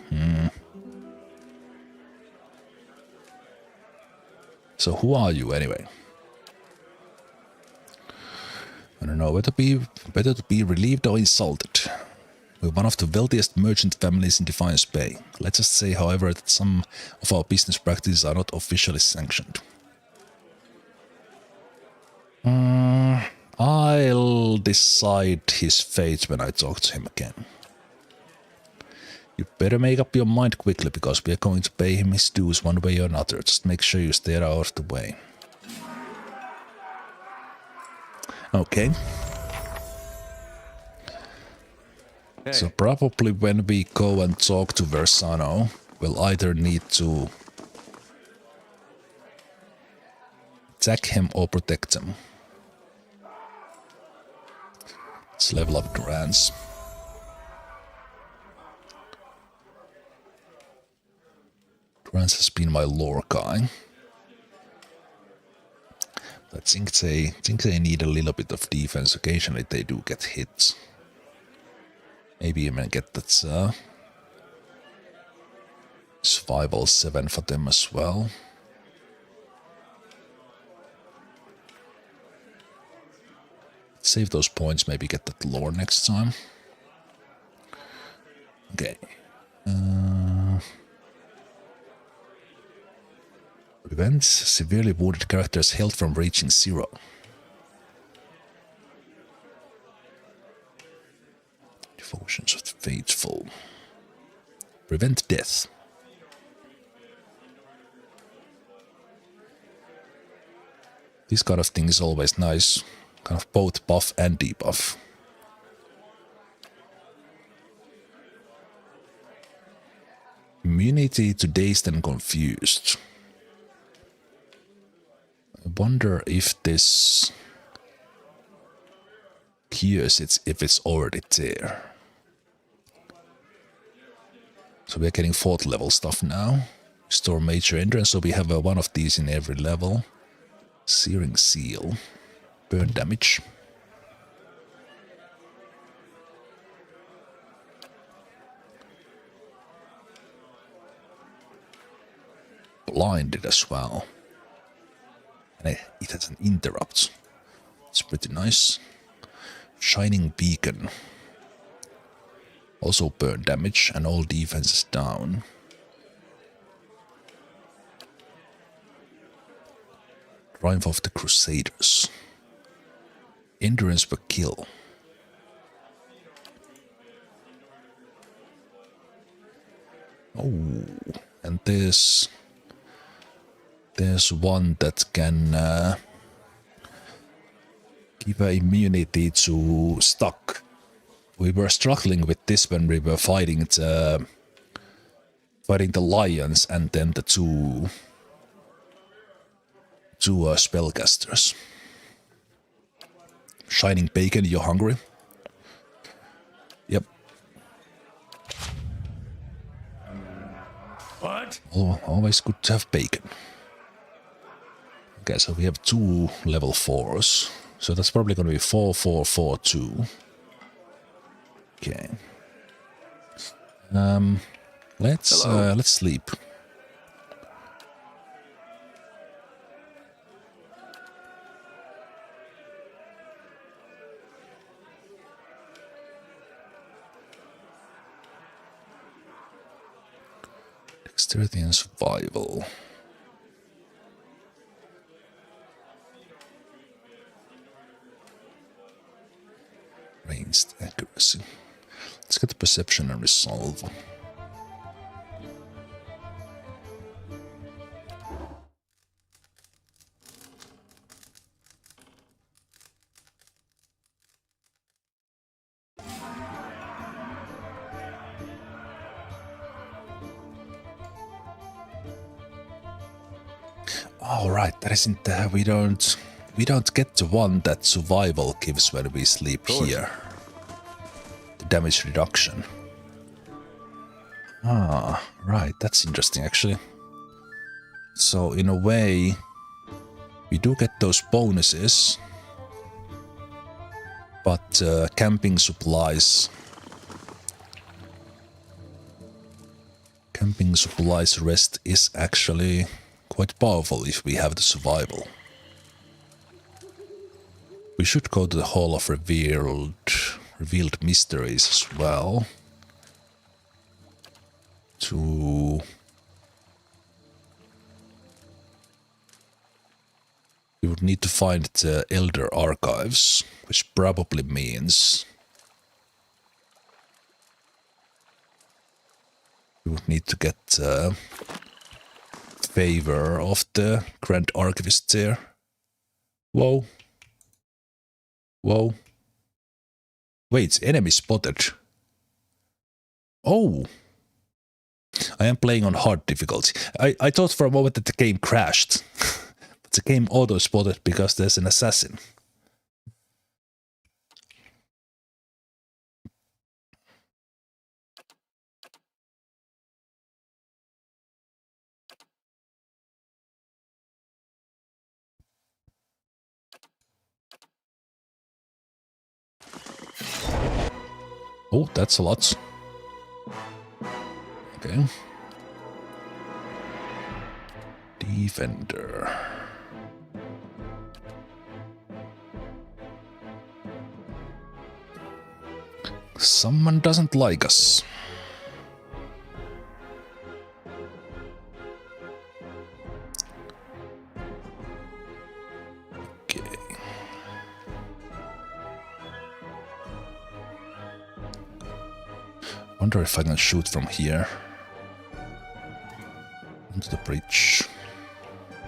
So who are you anyway? I don't know whether to be relieved or insulted. We're one of the wealthiest merchant families in Defiance Bay. Let's just say, however, that some of our business practices are not officially sanctioned. I'll decide his fate when I talk to him again. You better make up your mind quickly, because we are going to pay him his dues one way or another. Just make sure you stay out of the way. Okay. Hey. So probably when we go and talk to Versano, we'll either need to attack him or protect him. Let's level up Durance. Grants has been my lore guy. I think they need a little bit of defense. Occasionally they do get hit. Maybe even get that survival 7 for them as well. Save those points, maybe get that lore next time. Okay. Prevents severely wounded characters' health from reaching 0. Devotions of the Faithful. Prevent death. This kind of thing is always nice. Kind of both buff and debuff. Immunity to dazed and confused. I wonder if this cures it if it's already there. So we're getting 4th level stuff now. Restore major endurance, so we have one of these in every level. Searing Seal. Burn damage. Blinded as well. And it has an interrupt. It's pretty nice. Shining Beacon. Also burn damage and all defenses down. Triumph of the Crusaders. Endurance per kill. Oh, and there's one that can give immunity to stuck. We were struggling with this when we were fighting the lions and then the two spellcasters. Shining Bacon, you're hungry? Yep. What? Oh, always good to have bacon. Okay, so we have 2 level 4s. So that's probably going to be 4, 4, 4, 2. Okay. Let's sleep. Dexterity and survival. Ranged accuracy. Let's get the perception and resolve. All right, that isn't. We don't get the one that survival gives when we sleep here. The damage reduction. Ah, right. That's interesting, actually. So in a way, we do get those bonuses, but camping supplies. Camping supplies rest is actually quite powerful if we have the survival. We should go to the Hall of Revealed Mysteries as well. We would need to find the Elder Archives, which probably means we would need to get favor of the Grand Archivist there. Whoa. Whoa. Wait, enemy spotted. Oh. I am playing on hard difficulty. I thought for a moment that the game crashed. But the game auto-spotted because there's an assassin. Oh, that's a lot. Okay. Defender. Someone doesn't like us. Okay. Wonder if I can shoot from here. Onto the bridge.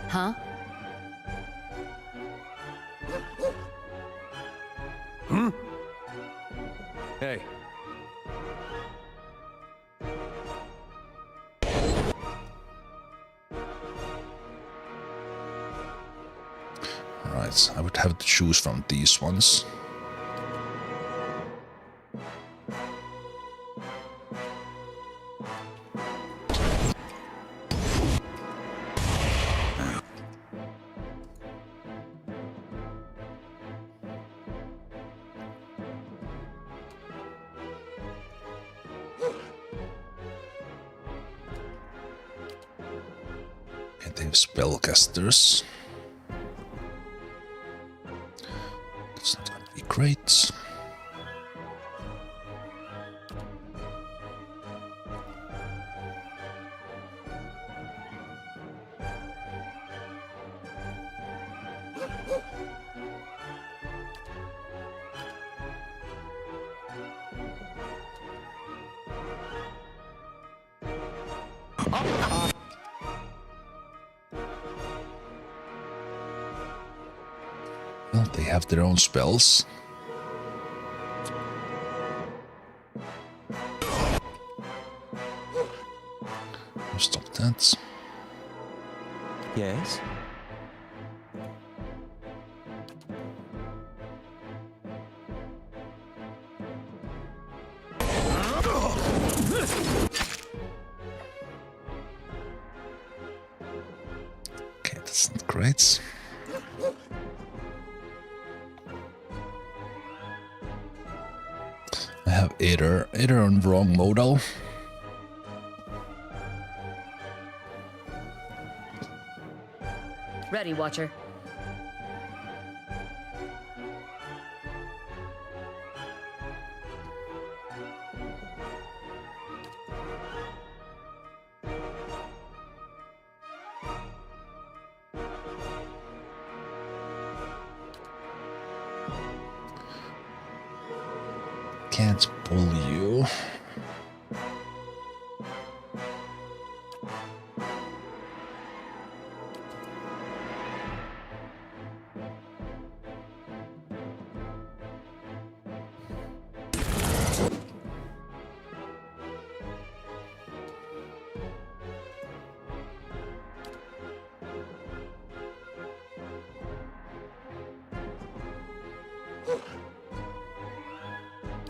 Huh? Hey. Alright, I would have to choose from these ones. And they have spellcasters. That's not gonna be great. Well, they have their own spells. Stop that. Yes? Okay, that's not great. I have either on wrong modal. Ready, Watcher. Can't pull you.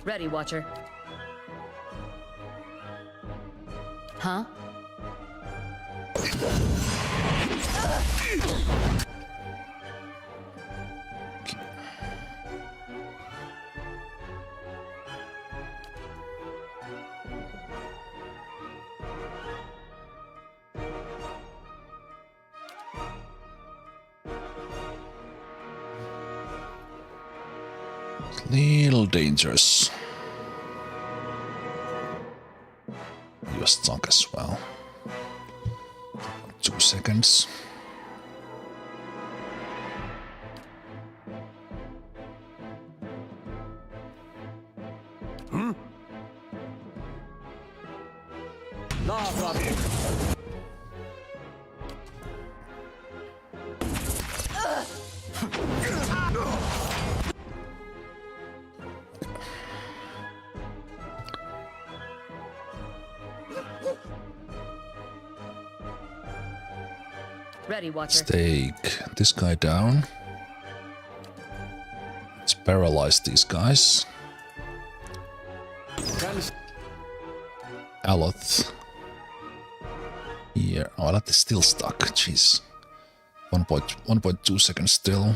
Ready, Watcher. Huh? Little dangerous. He was stuck as well. 2 seconds. Ready, Watcher. Take this guy down. Let's paralyze these guys. Aloth. Here. Oh, Aloth is still stuck. Jeez. 1.2 seconds still.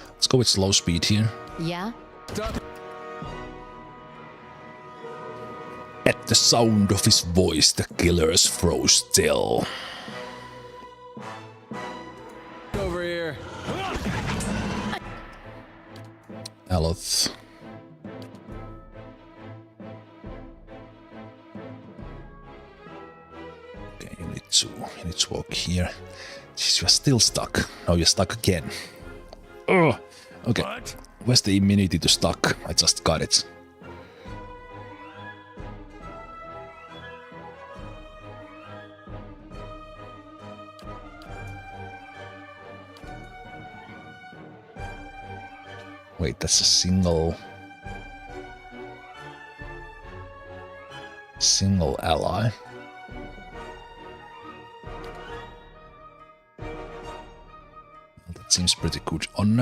Let's go with slow speed here. Yeah? At the sound of his voice, the killers froze still. Over here. Aloth. Okay, you need to walk here. Jeez, you're still stuck. Now you're stuck again. Ugh. Okay. What? Where's the immunity to stuck? I just got it. Wait, that's a single ally. Well, that seems pretty good on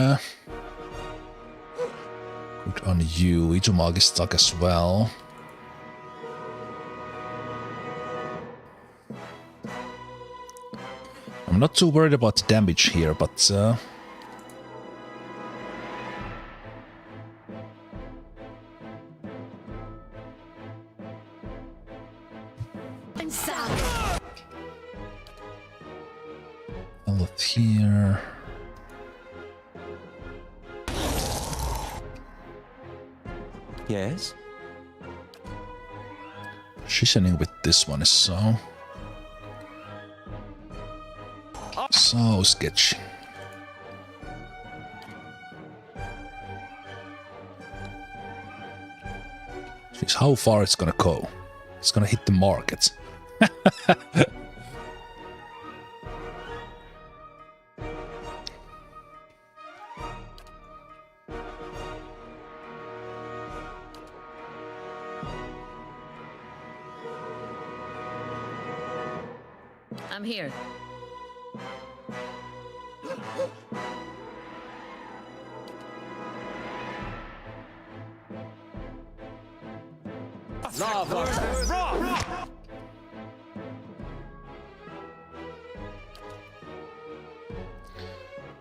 you. Ichumag is stuck as well. I'm not too worried about the damage here, but Aloth here. Yes? Positioning with this one is so sketchy. Jeez, how far it's gonna go? It's gonna hit the market. I'm here.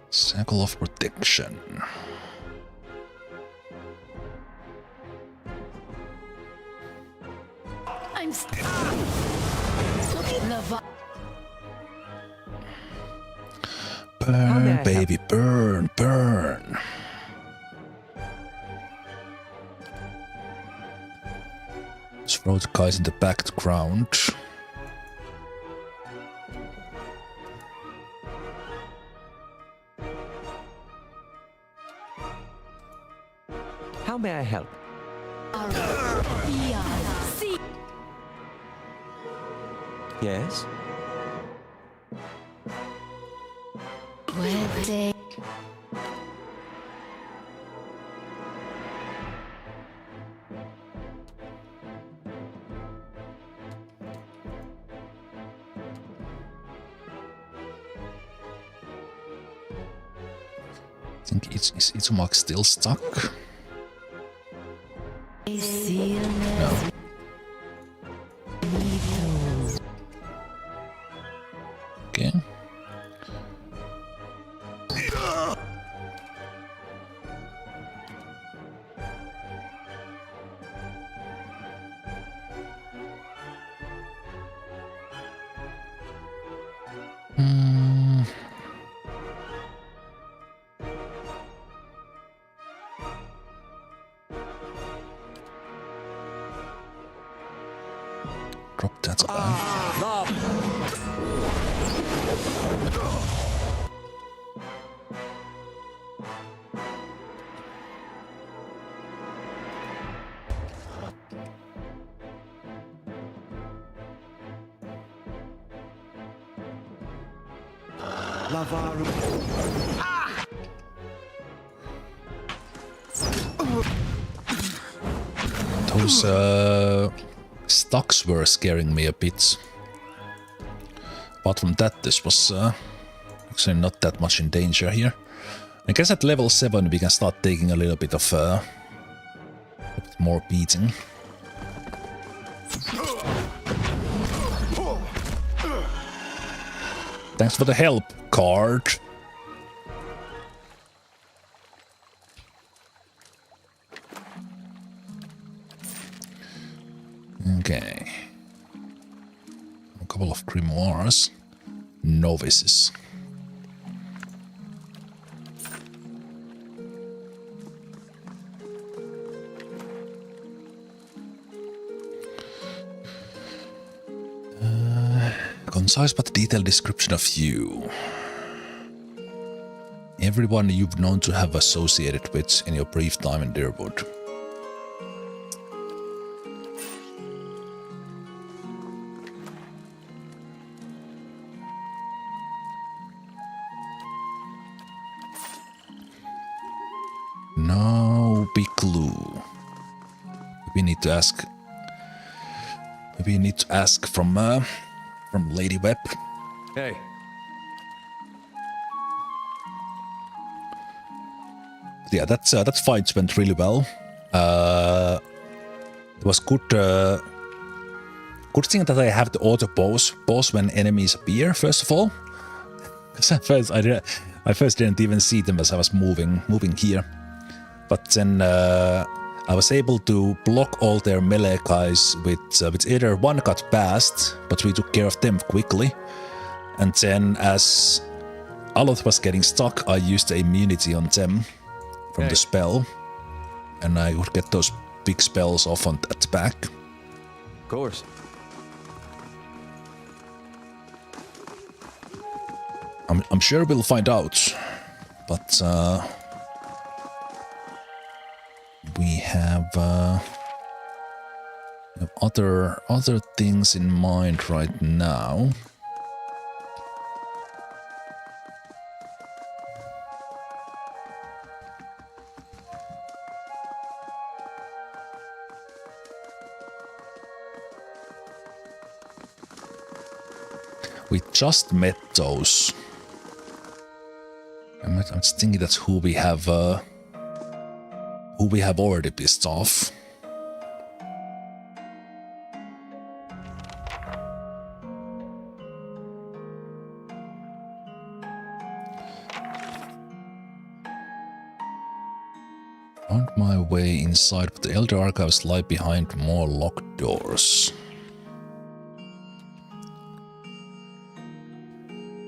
Circle of protection. I'm Burn, baby, burn, burn. Let's throw the guys in the background. How may I help? Yes? I think is Izumak still stuck? No. Okay. Drop that Those stocks were scaring me a bit. Apart from that, this was actually not that much in danger here. I guess at level 7 we can start taking a little bit of a bit more beating. Thanks for the help, card. Okay. grimoires. Novices. Concise but detailed description of you. Everyone you've known to have associated with in your brief time in Deerwood. No big clue. We need to ask. Maybe you need to ask from Lady Web. Hey. Yeah, that fight went really well. It was good. Good thing that I have the auto pause when enemies appear. First of all, because I first didn't even see them as I was moving here. But then I was able to block all their melee guys with either one got past, but we took care of them quickly. And then as Aloth was getting stuck, I used the immunity on them from the spell, and I would get those big spells off on that back. Of course. I'm sure we'll find out, but we have other things in mind right now. We just met those. I'm just thinking that's who we have already pissed off. Found my way inside, but the Elder Archives lie behind more locked doors.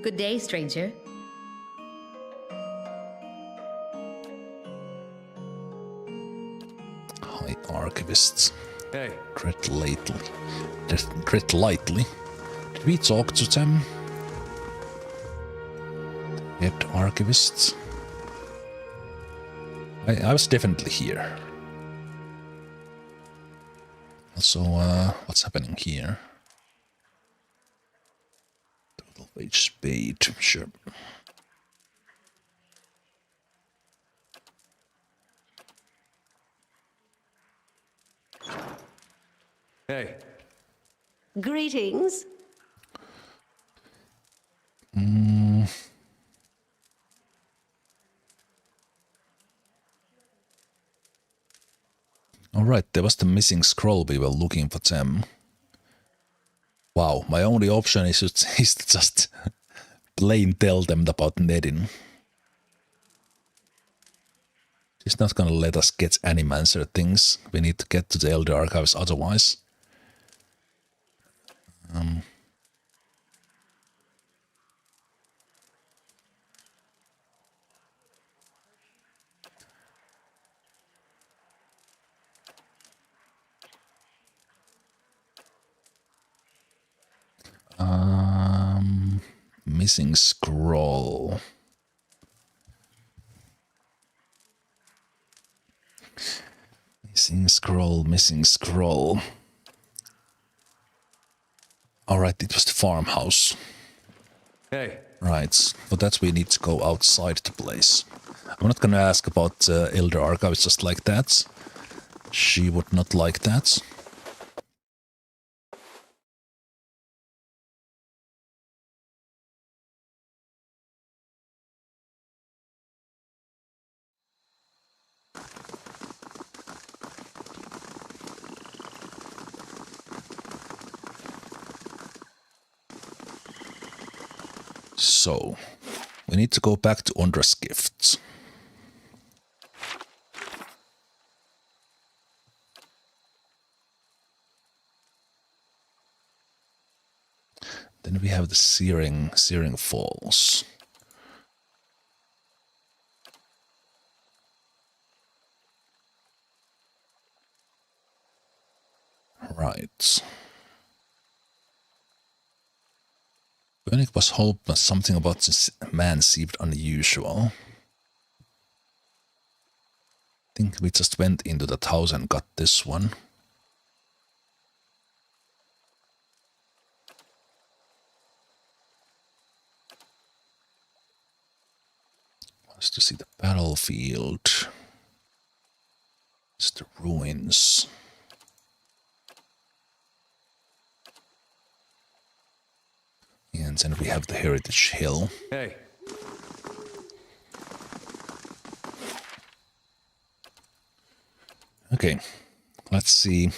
Good day, stranger. High Archivists. Hey. Tread lightly. Tread lightly. Did we talk to them? Head Archivists. I was definitely here. Also, what's happening here? Total wage spade, sure. Hey. Greetings. Alright, there was the missing scroll, we were looking for them. Wow, my only option is to just plain tell them about Nedin. She's not gonna let us get Animancer things. We need to get to the Elder Archives otherwise. Missing scroll. Missing scroll. Alright, it was the farmhouse. Hey. Right, for that we need to go outside the place. I'm not gonna ask about Elder Archives just like that. She would not like that. So, we need to go back to Ondra's gifts. Then we have the Searing Falls. Right. Koenig was hoping that something about this man seemed unusual. I think we just went into that house and got this one. Just to see the battlefield. It's the ruins. And then we have the Heritage Hill. Hey. Okay, let's see.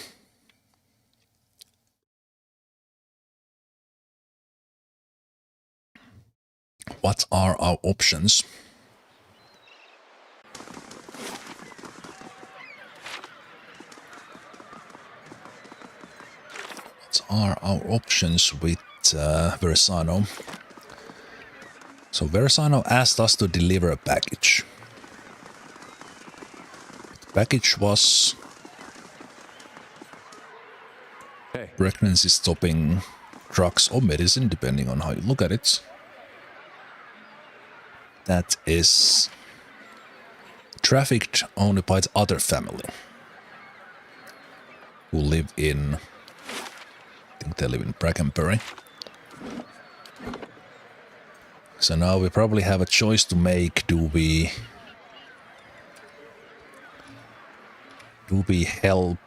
What are our options? What are our options with Versano? So Versano asked us to deliver a package. The package was pregnancy stopping drugs or medicine, depending on how you look at it. That is trafficked only by the other family who live in, I think they live in Brackenbury. So now we probably have a choice to make. Do we help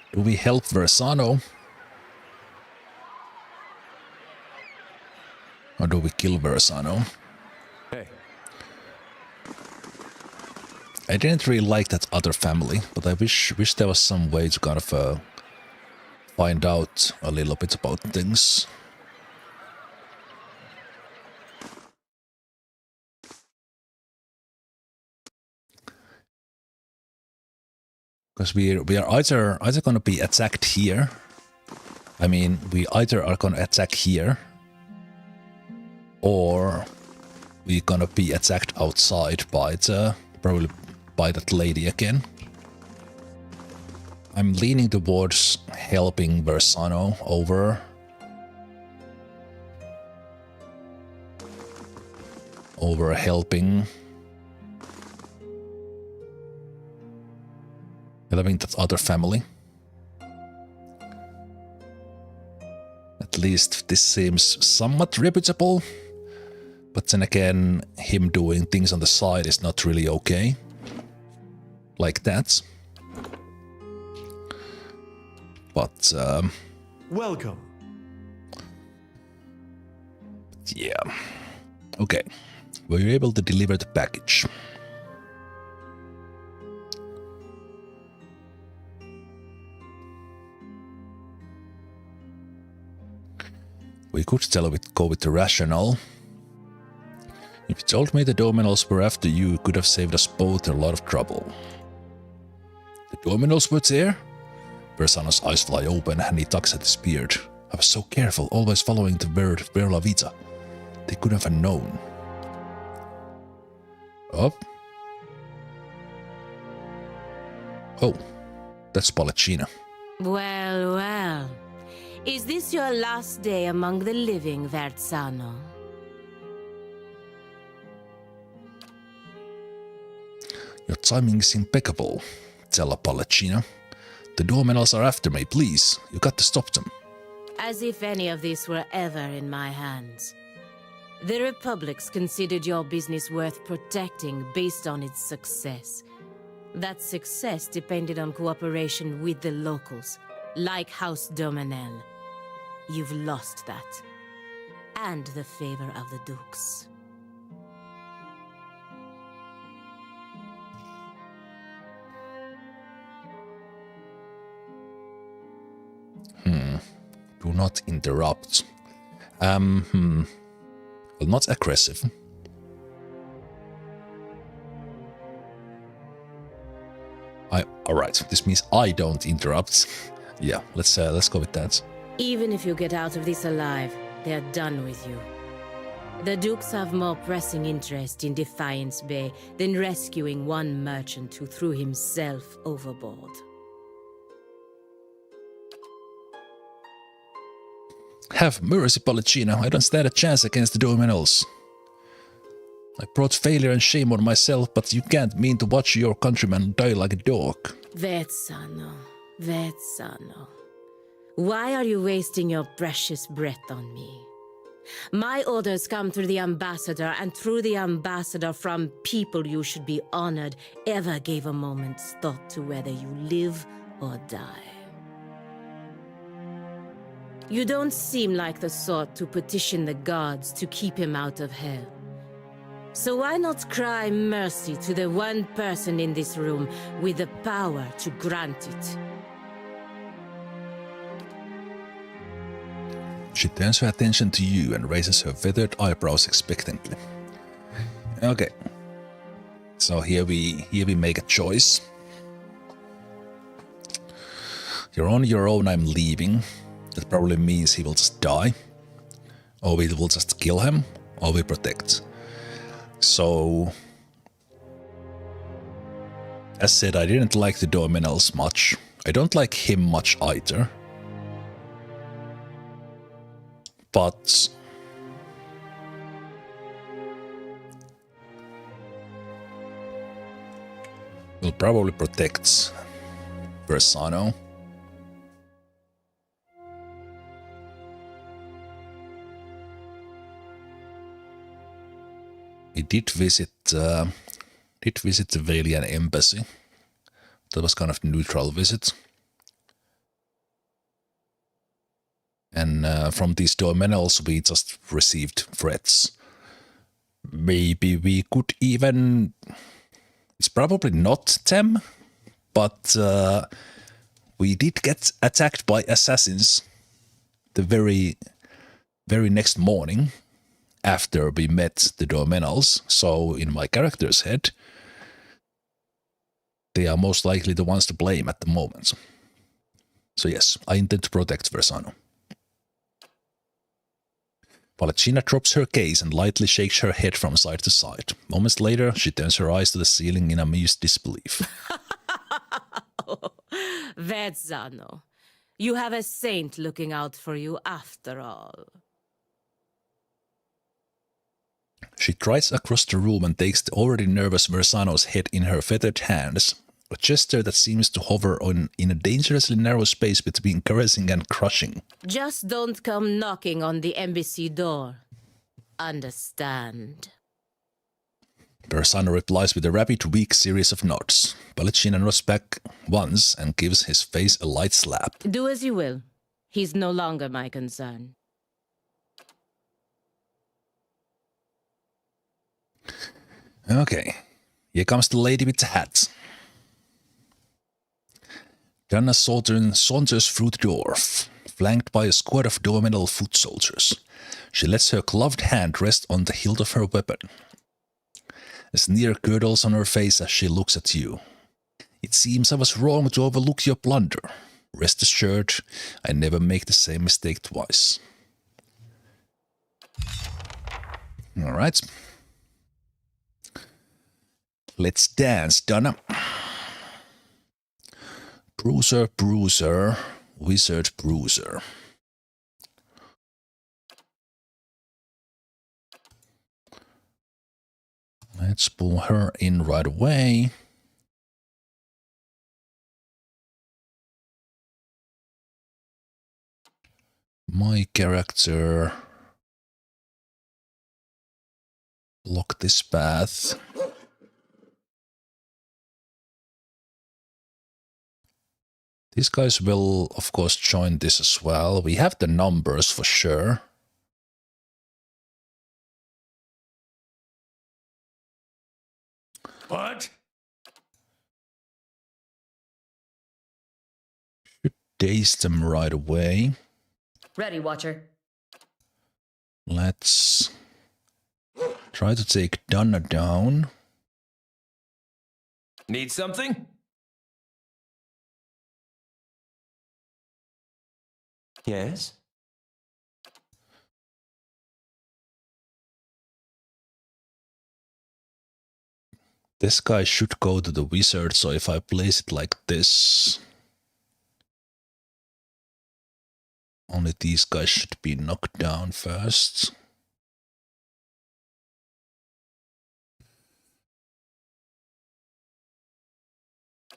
Versano? Or do we kill Versano? Hey. I didn't really like that other family, but I wish there was some way to kind of find out a little bit about things. Because we are either going to be attacked here. I mean, we either are going to attack here, or we're going to be attacked outside by probably by that lady again. I'm leaning towards helping Versano over helping that other family. At least this seems somewhat reputable, but then again, him doing things on the side is not really okay. Like that. But welcome. Yeah. Okay. Were you able to deliver the package? We could go with the rational. If you told me the Dominals were after you, it could have saved us both a lot of trouble. The Dominals were there? Versano's eyes fly open and he tugs at his beard. I was so careful, always following the word Verla Vita. They couldn't have known. Oh. Oh, that's Pallegina. Well, well. Is this your last day among the living, Versano? Your timing is impeccable, tell Pallegina. The Dominals are after me, please. You got to stop them. As if any of this were ever in my hands. The Republics considered your business worth protecting based on its success. That success depended on cooperation with the locals, like House Dominel. You've lost that. And the favor of the Dukes. Do not interrupt. Well, not aggressive. Alright, this means I don't interrupt. Yeah, let's go with that. Even if you get out of this alive, they're done with you. The Dukes have more pressing interest in Defiance Bay than rescuing one merchant who threw himself overboard. Have mercy, Pallegina. I don't stand a chance against the Dominals. I brought failure and shame on myself, but you can't mean to watch your countryman die like a dog. Vetsano, Vetsano. Why are you wasting your precious breath on me? My orders come through the ambassador, and through the ambassador from people you should be honored ever gave a moment's thought to whether you live or die. You don't seem like the sort to petition the gods to keep him out of hell. So why not cry mercy to the one person in this room with the power to grant it? She turns her attention to you and raises her feathered eyebrows expectantly. Okay. So here we make a choice. You're on your own, I'm leaving. That probably means he will just die. Or we will just kill him, or we protect. So, as said, I didn't like the Dominals much. I don't like him much either. But we'll probably protect Versano. He did visit the Valian embassy. That was kind of a neutral visit. And from these Dominals we just received threats. Maybe we could even... It's probably not them, but we did get attacked by assassins the very next morning after we met the Dominals. So in my character's head, they are most likely the ones to blame at the moment. So yes, I intend to protect Versano. Pallegina drops her gaze and lightly shakes her head from side to side. Moments later, she turns her eyes to the ceiling in amused disbelief. Vetzano, you have a saint looking out for you after all. She strides across the room and takes the already nervous Versano's head in her feathered hands, a gesture that seems to hover in a dangerously narrow space between caressing and crushing. Just don't come knocking on the embassy door. Understand? Versano replies with a rapid, weak series of nods. Pallegina nods back once and gives his face a light slap. Do as you will. He's no longer my concern. Okay, here comes the lady with the hat. Donna saunters through the door, flanked by a squad of Dominal foot soldiers. She lets her gloved hand rest on the hilt of her weapon. A sneer curdles on her face as she looks at you. It seems I was wrong to overlook your blunder. Rest assured, I never make the same mistake twice. Alright. Let's dance, Donna. Bruiser, bruiser, wizard bruiser. Let's pull her in right away. My character. Block this path. These guys will, of course, join this as well. We have the numbers for sure. What? Should daze them right away. Ready, Watcher. Let's try to take Donna down. Need something? Yes? This guy should go to the wizard, so if I place it like this, only these guys should be knocked down first.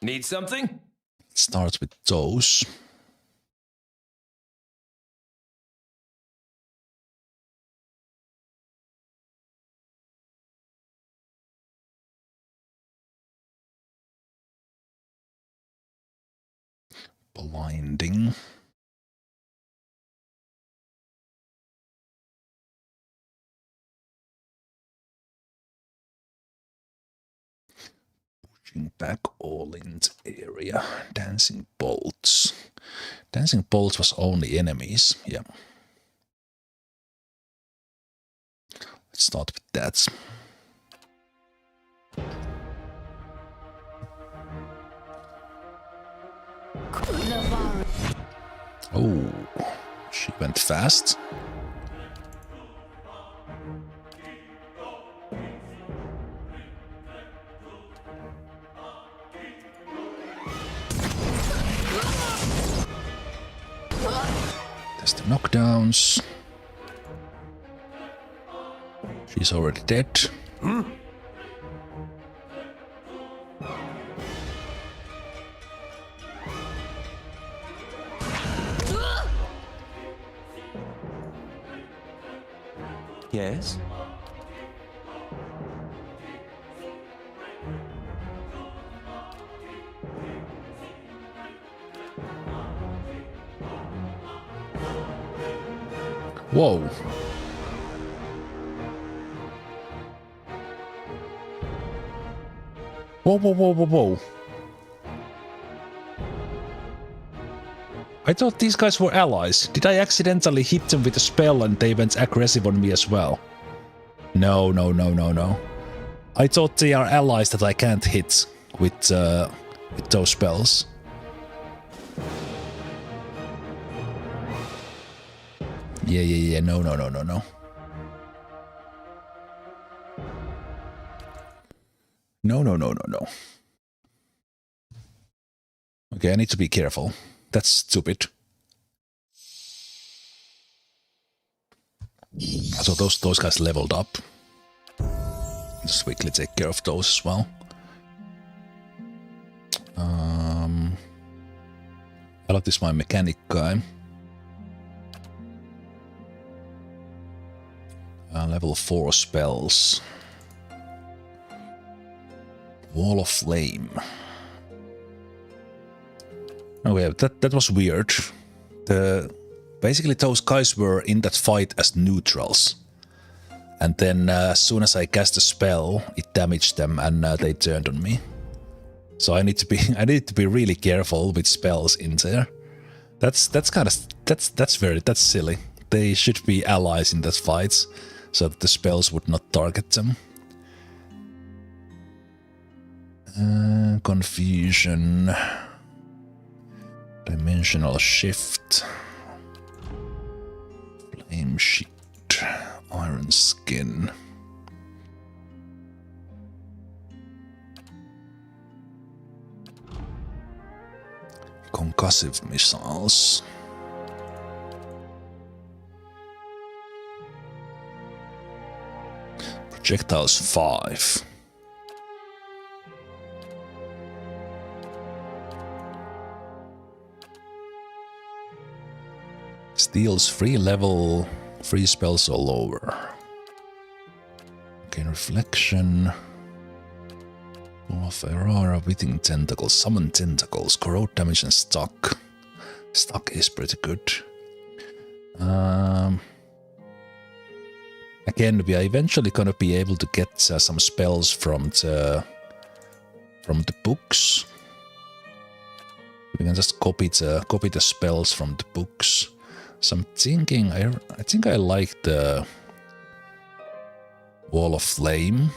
Need something? It starts with those. Blinding. Pushing back Orlan's area. Dancing bolts. Dancing bolts was only enemies. Yeah. Let's start with that. Oh, she went fast. There's the knockdowns. She's already dead. Yes? Whoa. Whoa, whoa, whoa, whoa, whoa. I thought these guys were allies. Did I accidentally hit them with a spell and they went aggressive on me as well? No, no, no, no, no. I thought they are allies that I can't hit with those spells. Yeah, no, no, no, no, no. No, no, no, no, no. Okay, I need to be careful. That's stupid. So those guys leveled up. Let's quickly take care of those as well. I like this my mechanic guy. Level 4 spells. Wall of Flame. Okay, that was weird. Basically those guys were in that fight as neutrals. And then as soon as I cast a spell, it damaged them and they turned on me. So I need to be really careful with spells in there. That's silly. They should be allies in that fight, so that the spells would not target them. Confusion. Dimensional shift. Flame sheet. Iron skin. Concussive missiles. Projectiles 5. Steals 3 level 3 spells or lower. Okay, reflection. Of Aurora, Withing Tentacles, Summon Tentacles, Corrode Damage and Stock. Stock is pretty good. Again, we are eventually gonna be able to get some spells from the books. We can just copy the spells from the books. So I'm thinking, I think I like the Wall of Flame.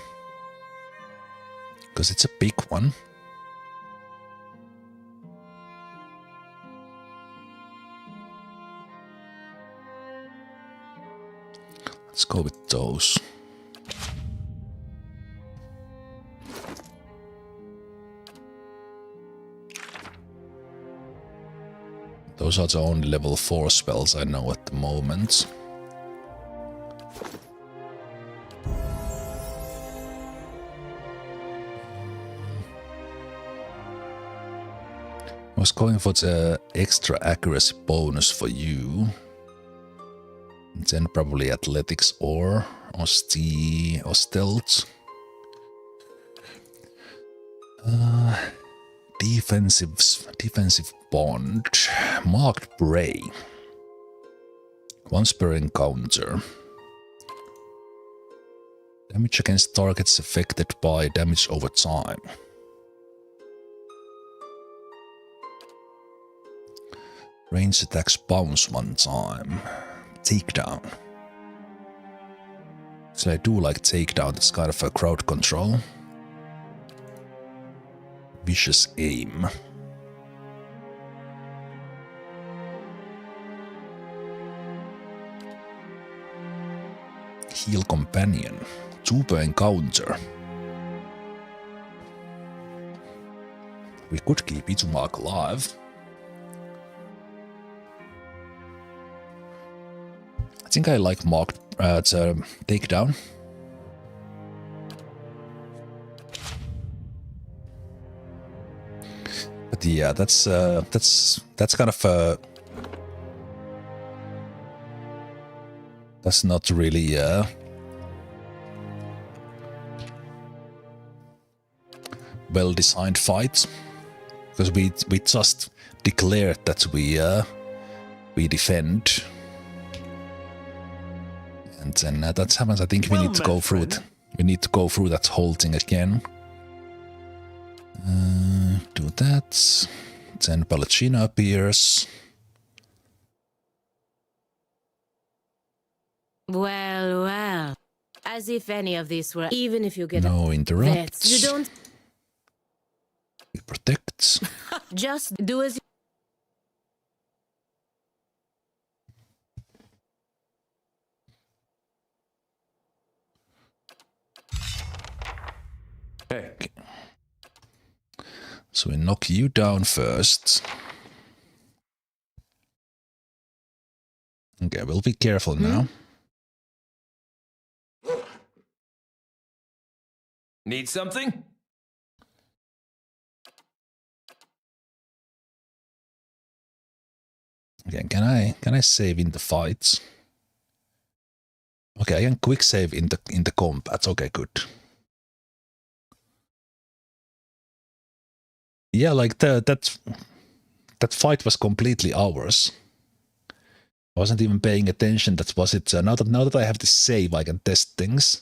Because it's a big one. Let's go with those. Those are the only level 4 spells I know at the moment. I was going for the extra accuracy bonus for you. Then probably athletics or stealth. Defensive bond. Marked prey. Once per encounter. Damage against targets affected by damage over time. Range attacks bounce 1 time. Takedown. So I do like takedown, it's kind of a crowd control. Vicious aim. Heal companion. 2 per encounter. We could keep Izumark alive. I think I like marked takedown. But yeah, that's kind of that's not really well-designed fight, because we just declared that we defend. And then that happens. I think we need to go through it. We need to go through that whole thing again. Do that. Then Pallegina appears. Well, well. As if any of this were... Even if you get... No interrupts. Vets, you don't... He protects. Just do as... Hey. So we knock you down first. Okay, we'll be careful now. Need something? Okay, can I save in the fights? Okay, I can quick save in the combat. Okay, good. Yeah, like that fight was completely ours. I wasn't even paying attention. That was it. Now that I have this save, I can test things.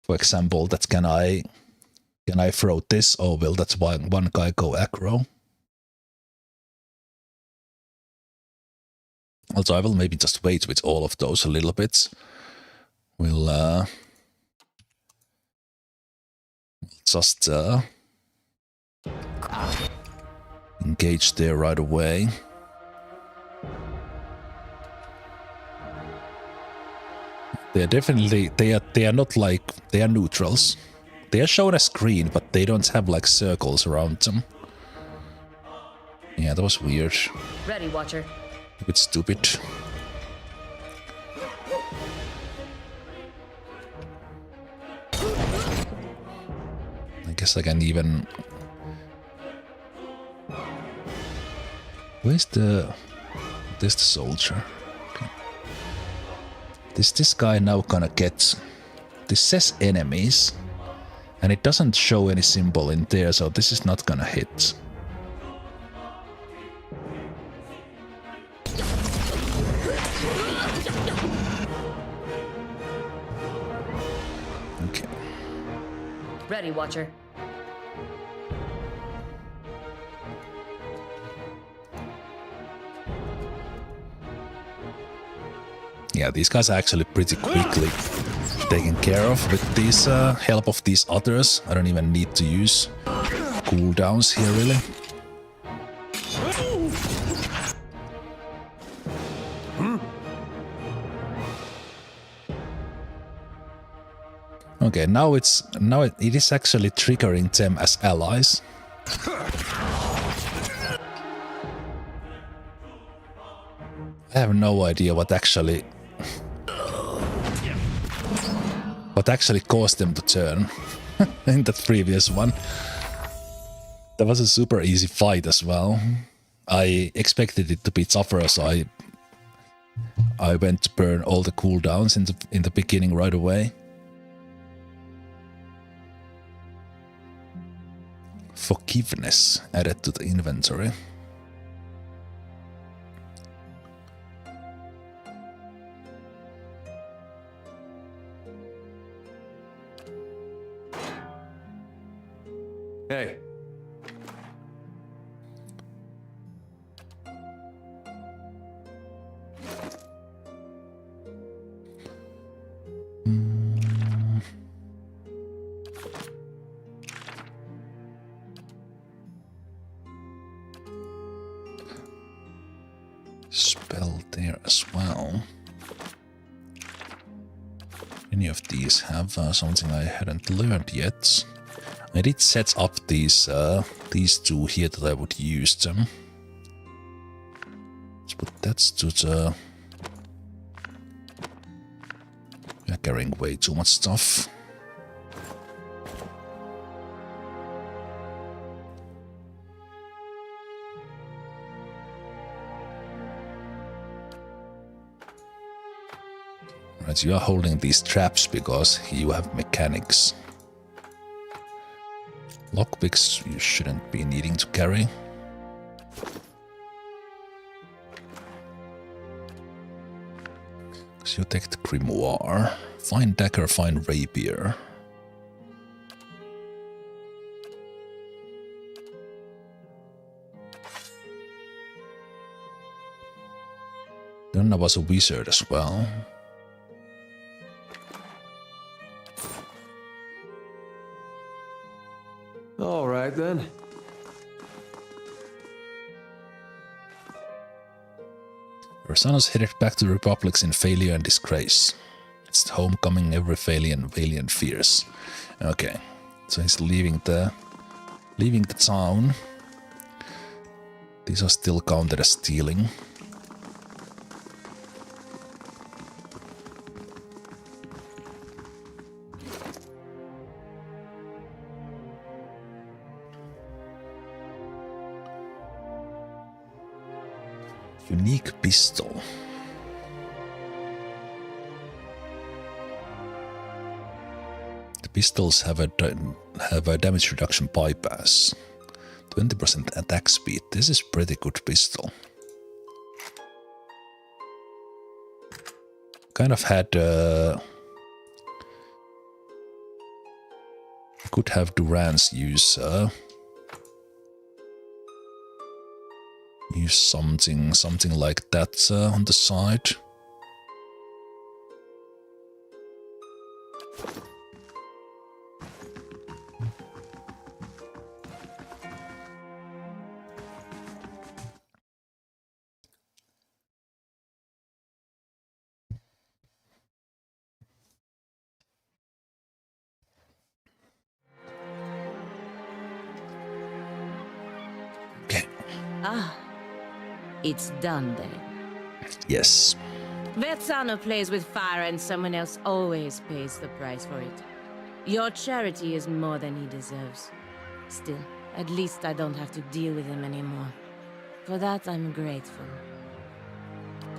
For example, that can I throw this? Oh, will that's one guy go aggro? Also, I will maybe just wait with all of those a little bit. We'll just engage there right away. They are definitely they are not like they are neutrals. They are shown as green, but they don't have like circles around them. Yeah, that was weird. Ready, Watcher. A bit stupid. I guess I can even... Where's the soldier? Okay. This guy now gonna get... This says enemies, and it doesn't show any symbol in there, so this is not gonna hit. Okay. Ready, Watcher. Yeah, these guys are actually pretty quickly taken care of with this help of these others. I don't even need to use cooldowns here, really. Okay, now it is actually triggering them as allies. I have no idea what actually caused them to turn in the previous one. That was a super easy fight as well. I expected it to be tougher, so I went to burn all the cooldowns in the beginning right away. Forgiveness added to the inventory. Hey. Spell there as well. Any of these have something I hadn't learned yet. I did set up these two here that I would use them. But that's to the... We are carrying way too much stuff. Right, you are holding these traps because you have mechanics. Lockpicks you shouldn't be needing to carry. So you take the grimoire. Find dagger, find rapier. Then I was a wizard as well. All right, then. Rosanos headed back to the Republics in failure and disgrace. It's the homecoming every Valiant fears. Okay, so he's leaving the town. These are still counted as stealing. Unique pistol. The pistols have a damage reduction bypass. 20% attack speed. This is pretty good pistol. Kind of had... could have Durance use something like that on the side. Okay. Ah. It's done then. Yes. Vetsano plays with fire and someone else always pays the price for it. Your charity is more than he deserves. Still, at least I don't have to deal with him anymore. For that, I'm grateful.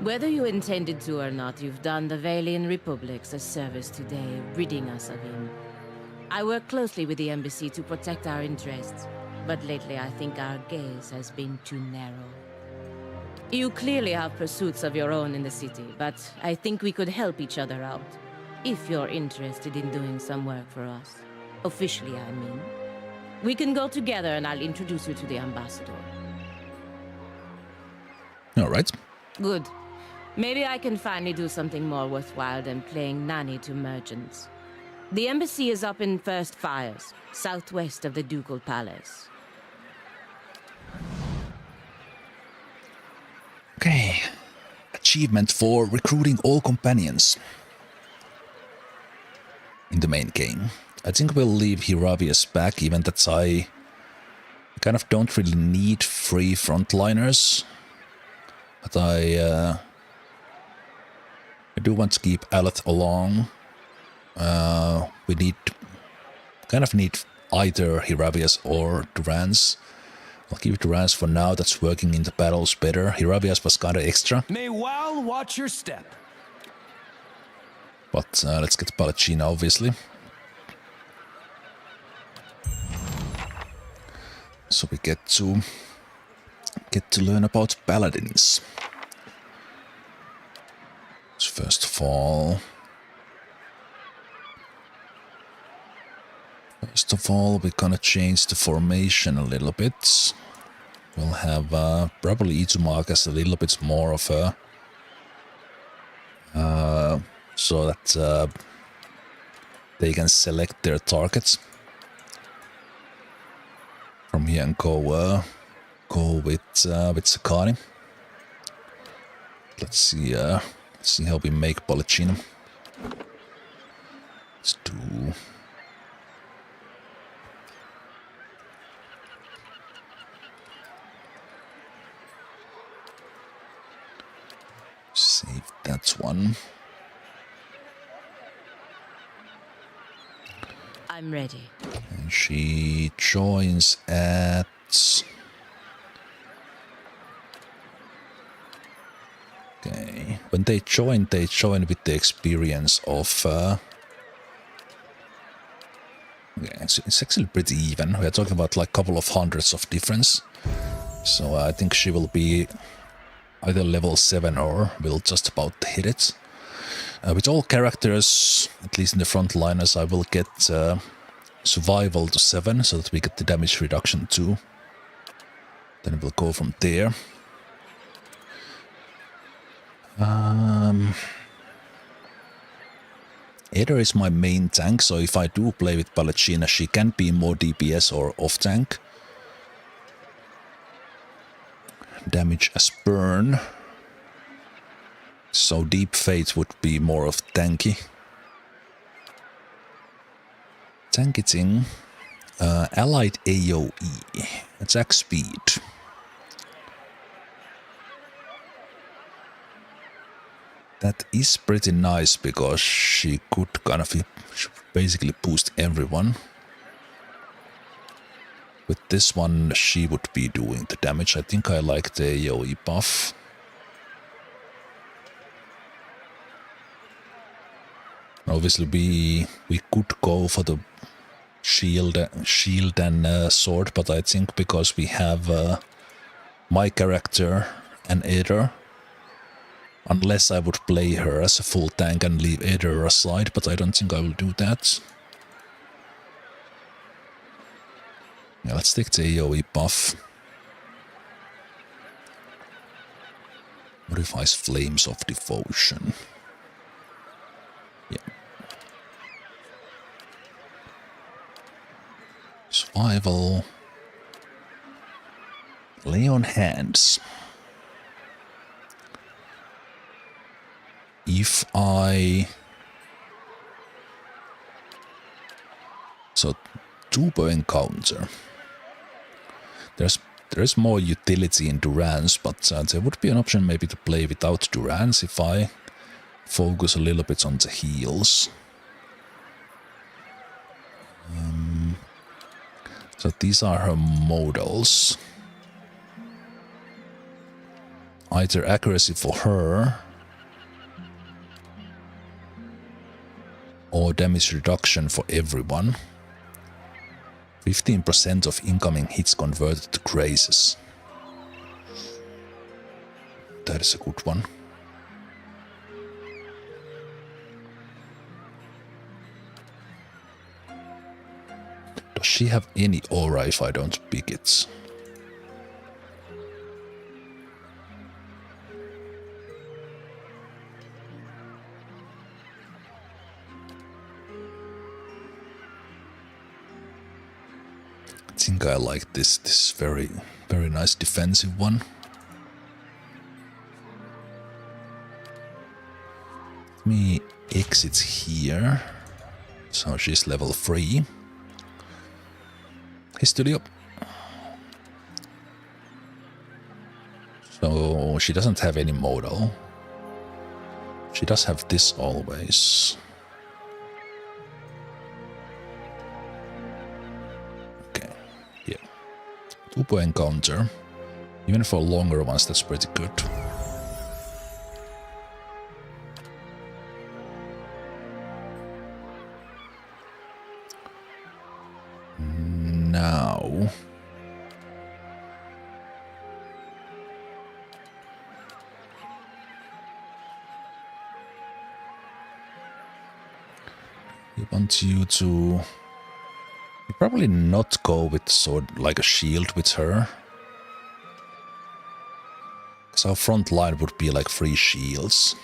Whether you intended to or not, you've done the Valiant Republics a service today, ridding us of him. I work closely with the embassy to protect our interests, but lately I think our gaze has been too narrow. You clearly have pursuits of your own in the city, but I think we could help each other out. If you're interested in doing some work for us. Officially, I mean. We can go together and I'll introduce you to the ambassador. Alright. Good. Maybe I can finally do something more worthwhile than playing nanny to merchants. The embassy is up in First Fires, southwest of the Ducal Palace. Okay. Achievement for recruiting all companions. In the main game. I think we'll leave Hiravius back, even that I kind of don't really need 3 frontliners. But I do want to keep Aleth along. We kind of need either Hiravius or Durance. I'll keep Durance for now, that's working in the battles better. Hiravius was kinda extra. May Wal watch your step. But let's get Pallegina, obviously. So we get to learn about paladins. So first of all, we're gonna change the formation a little bit. We'll have probably Izumak as a little bit more of a so that they can select their targets from here and go with Sakani. Let's see how we make Pallegina. Let's do save that one. I'm ready. And she joins at... Okay. When they join with the experience of... Okay, it's actually pretty even. We are talking about like a couple of hundreds of difference. So I think she will be either level 7 or will just about hit it. With all characters, at least in the frontliners, I will get survival to 7 so that we get the damage reduction too. Then we'll go from there. Eder is my main tank, so if I do play with Pallegina, she can be more DPS or off tank. Damage as burn. So Deep Fate would be more of tanky. Tanking. Allied AoE. Attack speed. That is pretty nice because she could kind of basically boost everyone. With this one, she would be doing the damage. I think I like the AoE buff. Obviously, we could go for the shield and sword, but I think because we have my character and Eder, unless I would play her as a full tank and leave Eder aside, but I don't think I will do that. Yeah, let's take the AoE buff. Modifies Flames of Devotion. Yeah. Survival. Lay on hands. If I... So, Tuber encounter. There's more utility in Durance, but there would be an option maybe to play without Durance if I focus a little bit on the heals. So these are her modals. Either accuracy for her or damage reduction for everyone. 15% of incoming hits converted to grazes. That is a good one. Does she have any aura if I don't pick it? I think I like this very nice defensive one. Let me exit here. So she's level 3. History up. So she doesn't have any modal. She does have this always. Okay, yeah. 2-point encounter. Even for longer ones, that's pretty good. Now... we want you to... probably not go with sword like a shield with her. Because our front line would be like 3 shields.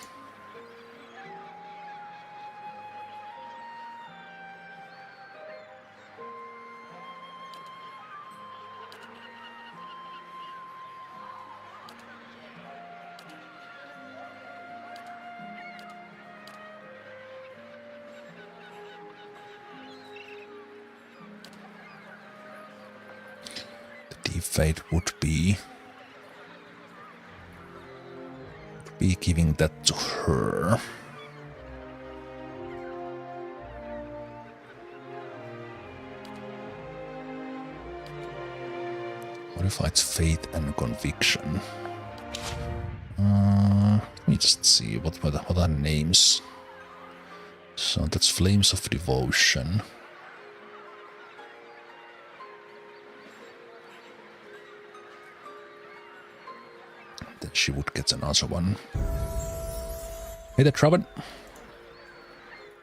Fate would be giving that to her. What if it's faith and conviction? Let me just see what are names. So that's flames of devotion. Then she would get another one. Hey there, Robin.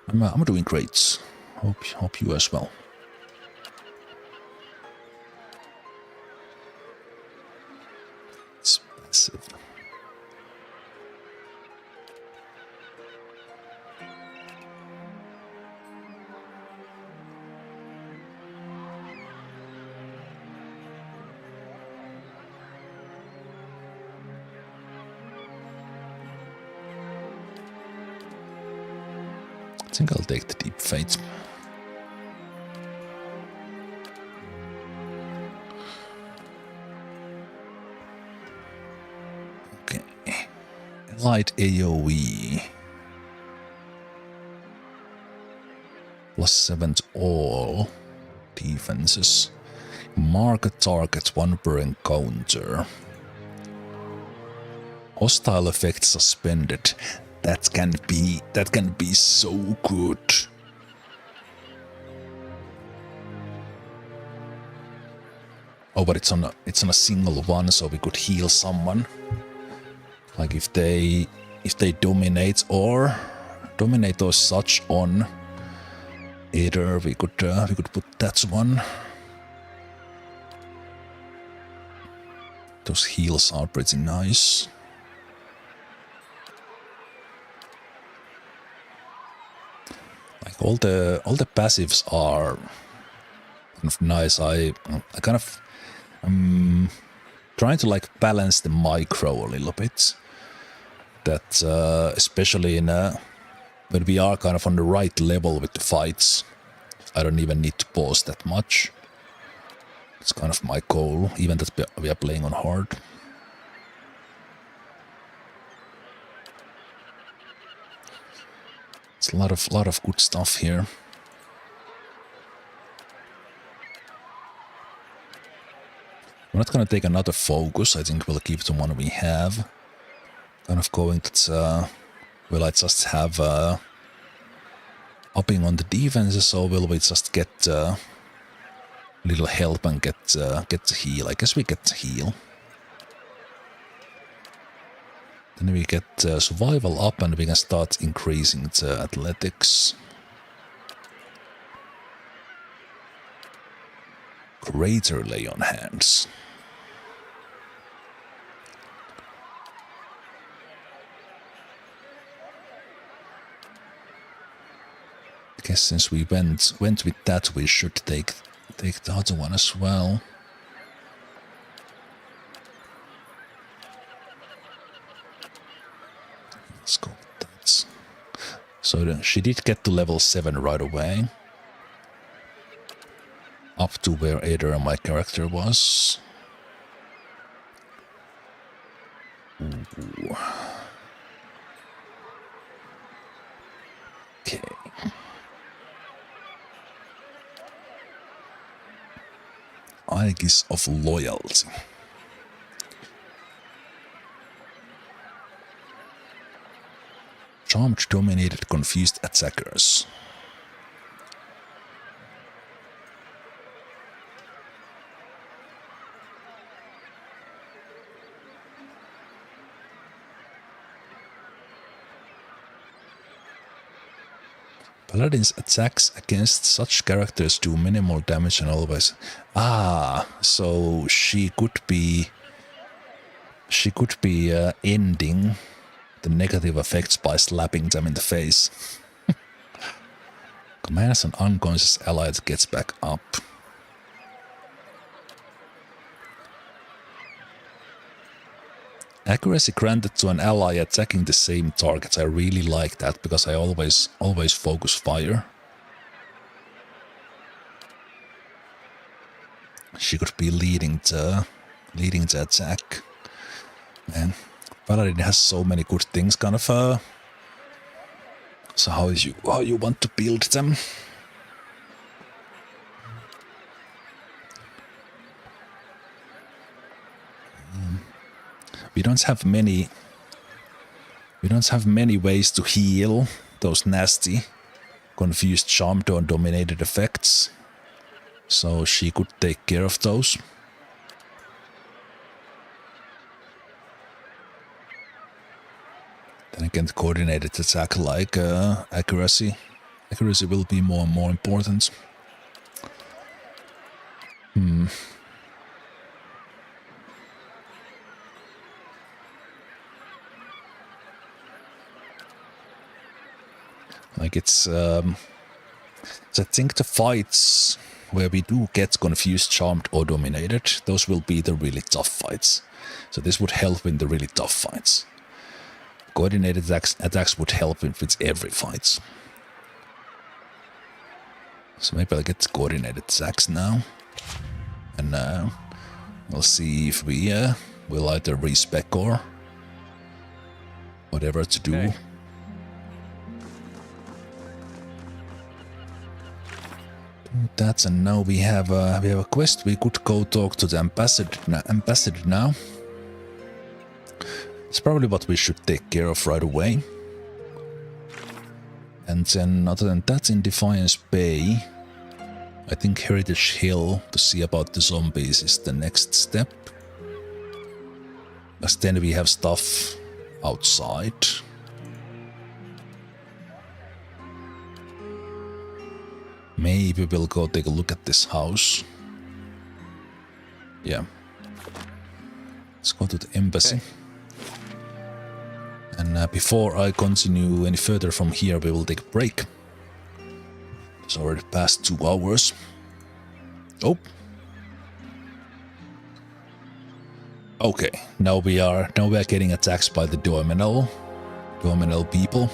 I'm doing great. Hope you as well. It's passive. I think I'll take the deep fate. Okay. Light AoE. +7 to all defenses. Mark a target 1 per encounter. Hostile effect suspended. That can be so good. Oh, but it's on a single one, so we could heal someone. Like if they dominate or such on either, we could put that one. Those heals are pretty nice. Like all the passives are kind of nice. I kind of trying to like balance the micro a little bit. That especially in when we are kind of on the right level with the fights, I don't even need to pause that much. It's kind of my goal, even that we are playing on hard. It's a lot of good stuff here. We're not gonna take another focus. I think we'll keep the one we have. Kind of going that will I just have upping on the defenses, or will we just get little help and get the heal? I guess we get the heal. Then we get survival up and we can start increasing the athletics. Greater lay on hands. I guess since we went with that, we should take the other one as well. Let's go with that. So she did get to level 7 right away. up to where either my character was. Ooh. Okay. Aegis of Loyalty. Charmed dominated confused attackers. Paladin's attacks against such characters do minimal damage and always... Ah, so she could be ending the negative effects by slapping them in the face. Commands an unconscious ally that gets back up. Accuracy granted to an ally attacking the same target. I really like that because I always focus fire. She could be leading the attack. Man, Paladin has so many good things, kind of. So how you want to build them? We don't have many ways to heal those nasty, confused, charmed or dominated effects. So she could take care of those. Then again, the coordinated attack like accuracy. Accuracy will be more and more important. Like it's I think the fights where we do get confused, charmed or dominated, those will be the really tough fights. So this would help in the really tough fights. Coordinated attacks would help with every fight. So maybe I'll get coordinated attacks now. And we'll see if we will either respec or whatever to do. Hey. That's, and now we have a quest. We could go talk to the ambassador now. It's probably what we should take care of right away. And then, other than that, in Defiance Bay, I think Heritage Hill to see about the zombies is the next step. As then we have stuff outside. Maybe we'll go take a look at this house. Yeah. Let's go to the embassy. Hey. And before I continue any further from here, we will take a break. It's already past 2 hours. Oh. Okay, now we are getting attacked by the Dominal people.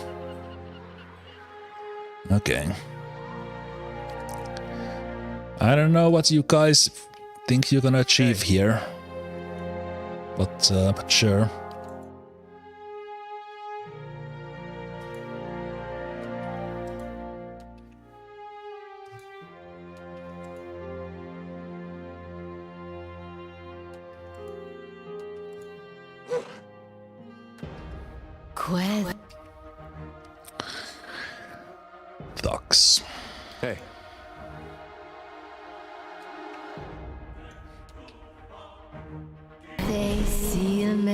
Okay. I don't know what you guys think you're gonna achieve here, but sure. Thugs. Hey. They see him.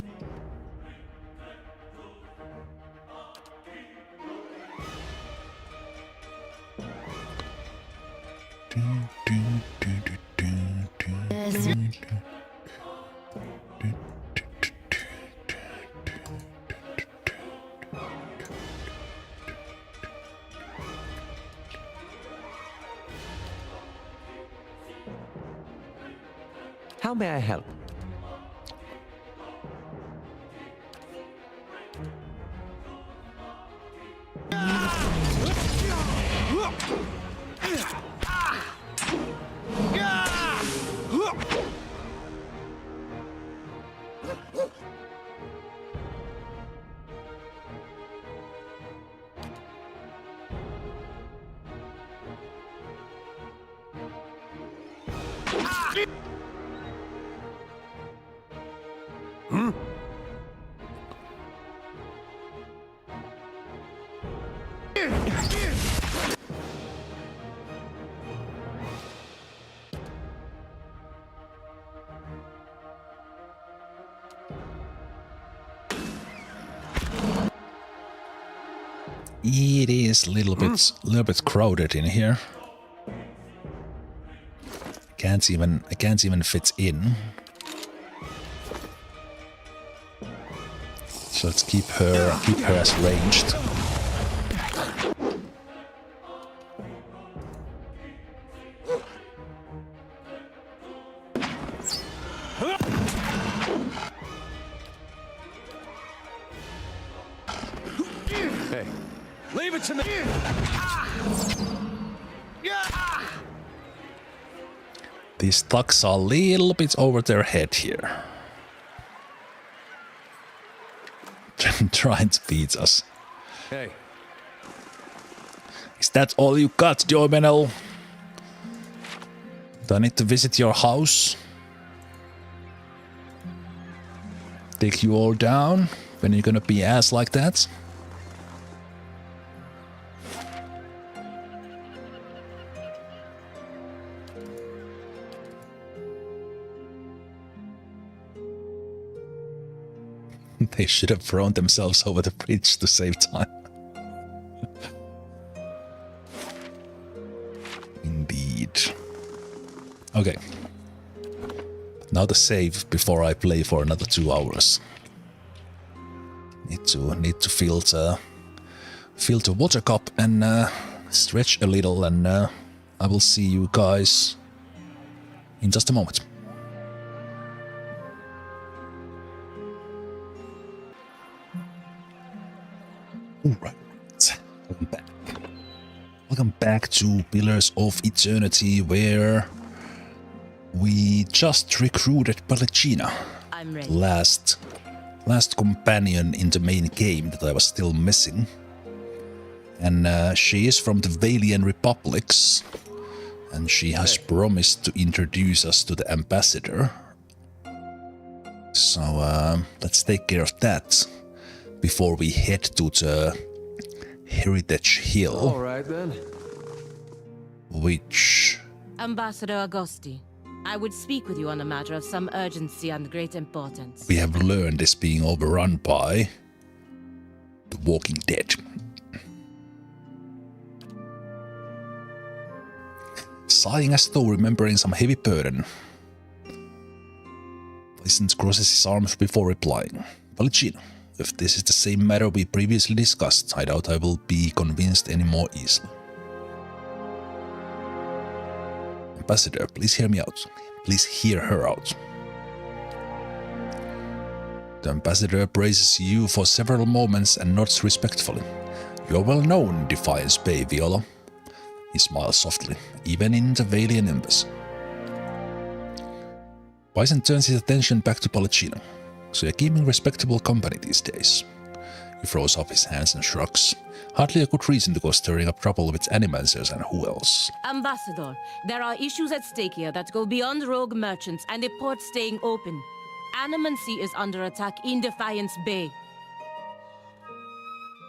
How may I help? It is a little bit crowded in here. I can't even fit in. So let's keep her as ranged. Hey, leave it to me! These thugs are a little bit over their head here. Trying to beat us. Hey. Is that all you got, Dominal? Do I need to visit your house? Take you all down when you're gonna be ass like that? They should have thrown themselves over the bridge to save time. Indeed. Okay. Now the save before I play for another 2 hours. Need to fill the water cup and stretch a little, and I will see you guys in just a moment. Alright, welcome back. Welcome back to Pillars of Eternity, where we just recruited Pallegina. I'm ready. Last companion in the main game that I was still missing. And she is from the Valian Republics. And she has promised to introduce us to the ambassador. So let's take care of that before we head to the Heritage Hill. All right then. Which... Ambassador Agosti, I would speak with you on a matter of some urgency and great importance. we have learned is being overrun by the Walking Dead. Sighing as though remembering some heavy burden. Listen crosses his arms before replying. Pallegina, if this is the same matter we previously discussed, I doubt I will be convinced any more easily. Ambassador, please hear me out. Please hear her out. The ambassador praises you for several moments and nods respectfully. You are well known in Defiance Bay, Viola. He smiles softly, even in the Valian embassy. Bison turns his attention back to Pallegina. So you're keeping respectable company these days. He throws up his hands and shrugs. Hardly a good reason to go stirring up trouble with animancers and who else. Ambassador, there are issues at stake here that go beyond rogue merchants and the port staying open. Animancy is under attack in Defiance Bay.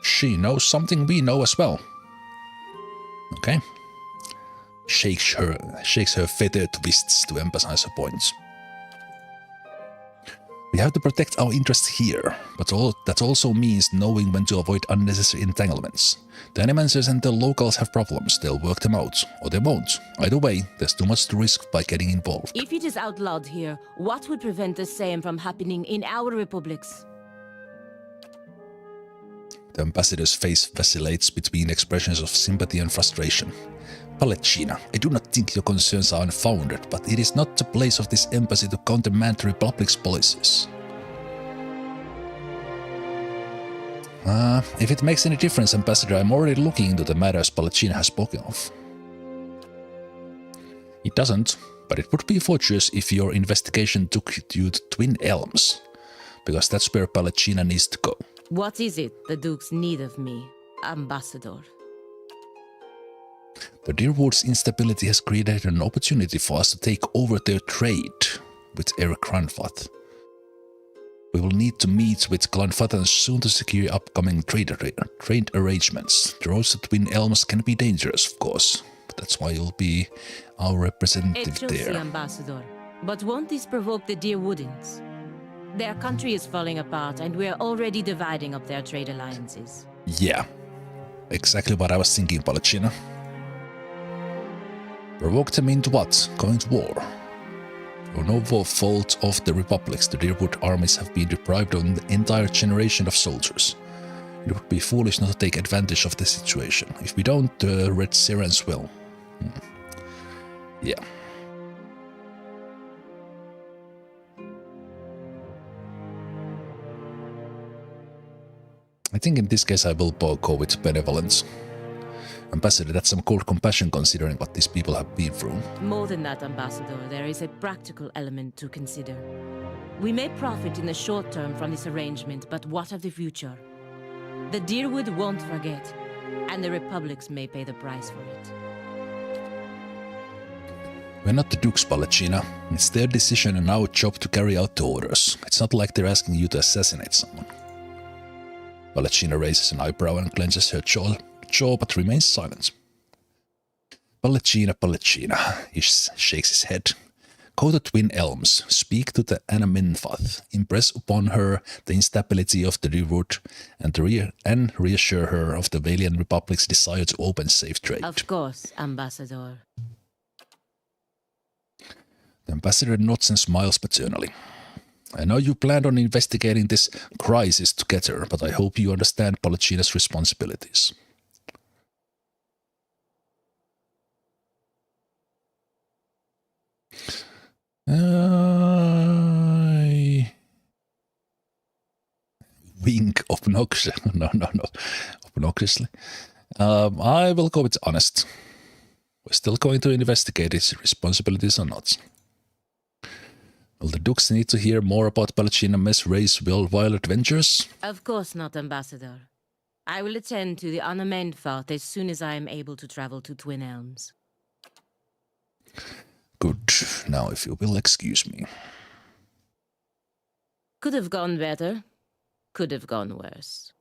She knows something we know as well. Okay. Shakes her feathered fists to emphasize her points. We have to protect our interests here, but that also means knowing when to avoid unnecessary entanglements. The animancers and the locals have problems, they'll work them out, or they won't. Either way, there's too much to risk by getting involved. If it is outlawed here, what would prevent the same from happening in our republics? The ambassador's face vacillates between expressions of sympathy and frustration. Pallegina, I do not think your concerns are unfounded, but it is not the place of this embassy to countermand the Republic's policies. If it makes any difference, Ambassador, I'm already looking into the matters Pallegina has spoken of. It doesn't, but it would be fortuitous if your investigation took you to Twin Elms, because that's where Pallegina needs to go. What is it the Dukes need of me, Ambassador? The Deerwood's instability has created an opportunity for us to take over their trade with Eric Granfath. We will need to meet with Glenfather soon to secure upcoming trade arrangements. The roads to Twin Elms can be dangerous, of course, but that's why you'll be our representative there. Ambassador. But won't this provoke the Deerwoodins? Their country is falling apart, and we're already dividing up their trade alliances. Yeah, exactly what I was thinking, Pallegina. Provoke them into what? Going to war? For no fault of the Republics, the Deerwood armies have been deprived of an entire generation of soldiers. It would be foolish not to take advantage of the situation. If we don't, the Red Sirens will. Yeah. I think in this case I will go with benevolence. Ambassador, that's some cold compassion considering what these people have been through. More than that, Ambassador, there is a practical element to consider. We may profit in the short term from this arrangement, but what of the future? The Deerwood won't forget, and the Republics may pay the price for it. We're not the Dukes, Pallegina. It's their decision and our job to carry out the orders. It's not like they're asking you to assassinate someone. Pallegina raises an eyebrow and clenches her jaw but remains silent. Pallegina, he shakes his head. Go to Twin Elms, speak to the Anaminfath, impress upon her the instability of the Deerwood, and reassure her of the Valiant Republic's desire to open safe trade. Of course, Ambassador. The ambassador nods and smiles paternally. I know you planned on investigating this crisis together, but I hope you understand Pallegina's responsibilities. Wink obnoxiously. No. Obnoxiously. I will go with honest. We're still going to investigate his responsibilities or not. Will the Dukes need to hear more about Pallegina Mess Ray's wild adventures? Of course not, Ambassador. I will attend to the Anaminfath as soon as I am able to travel to Twin Elms. Good. Now, if you will excuse me. Could have gone better. Could have gone worse.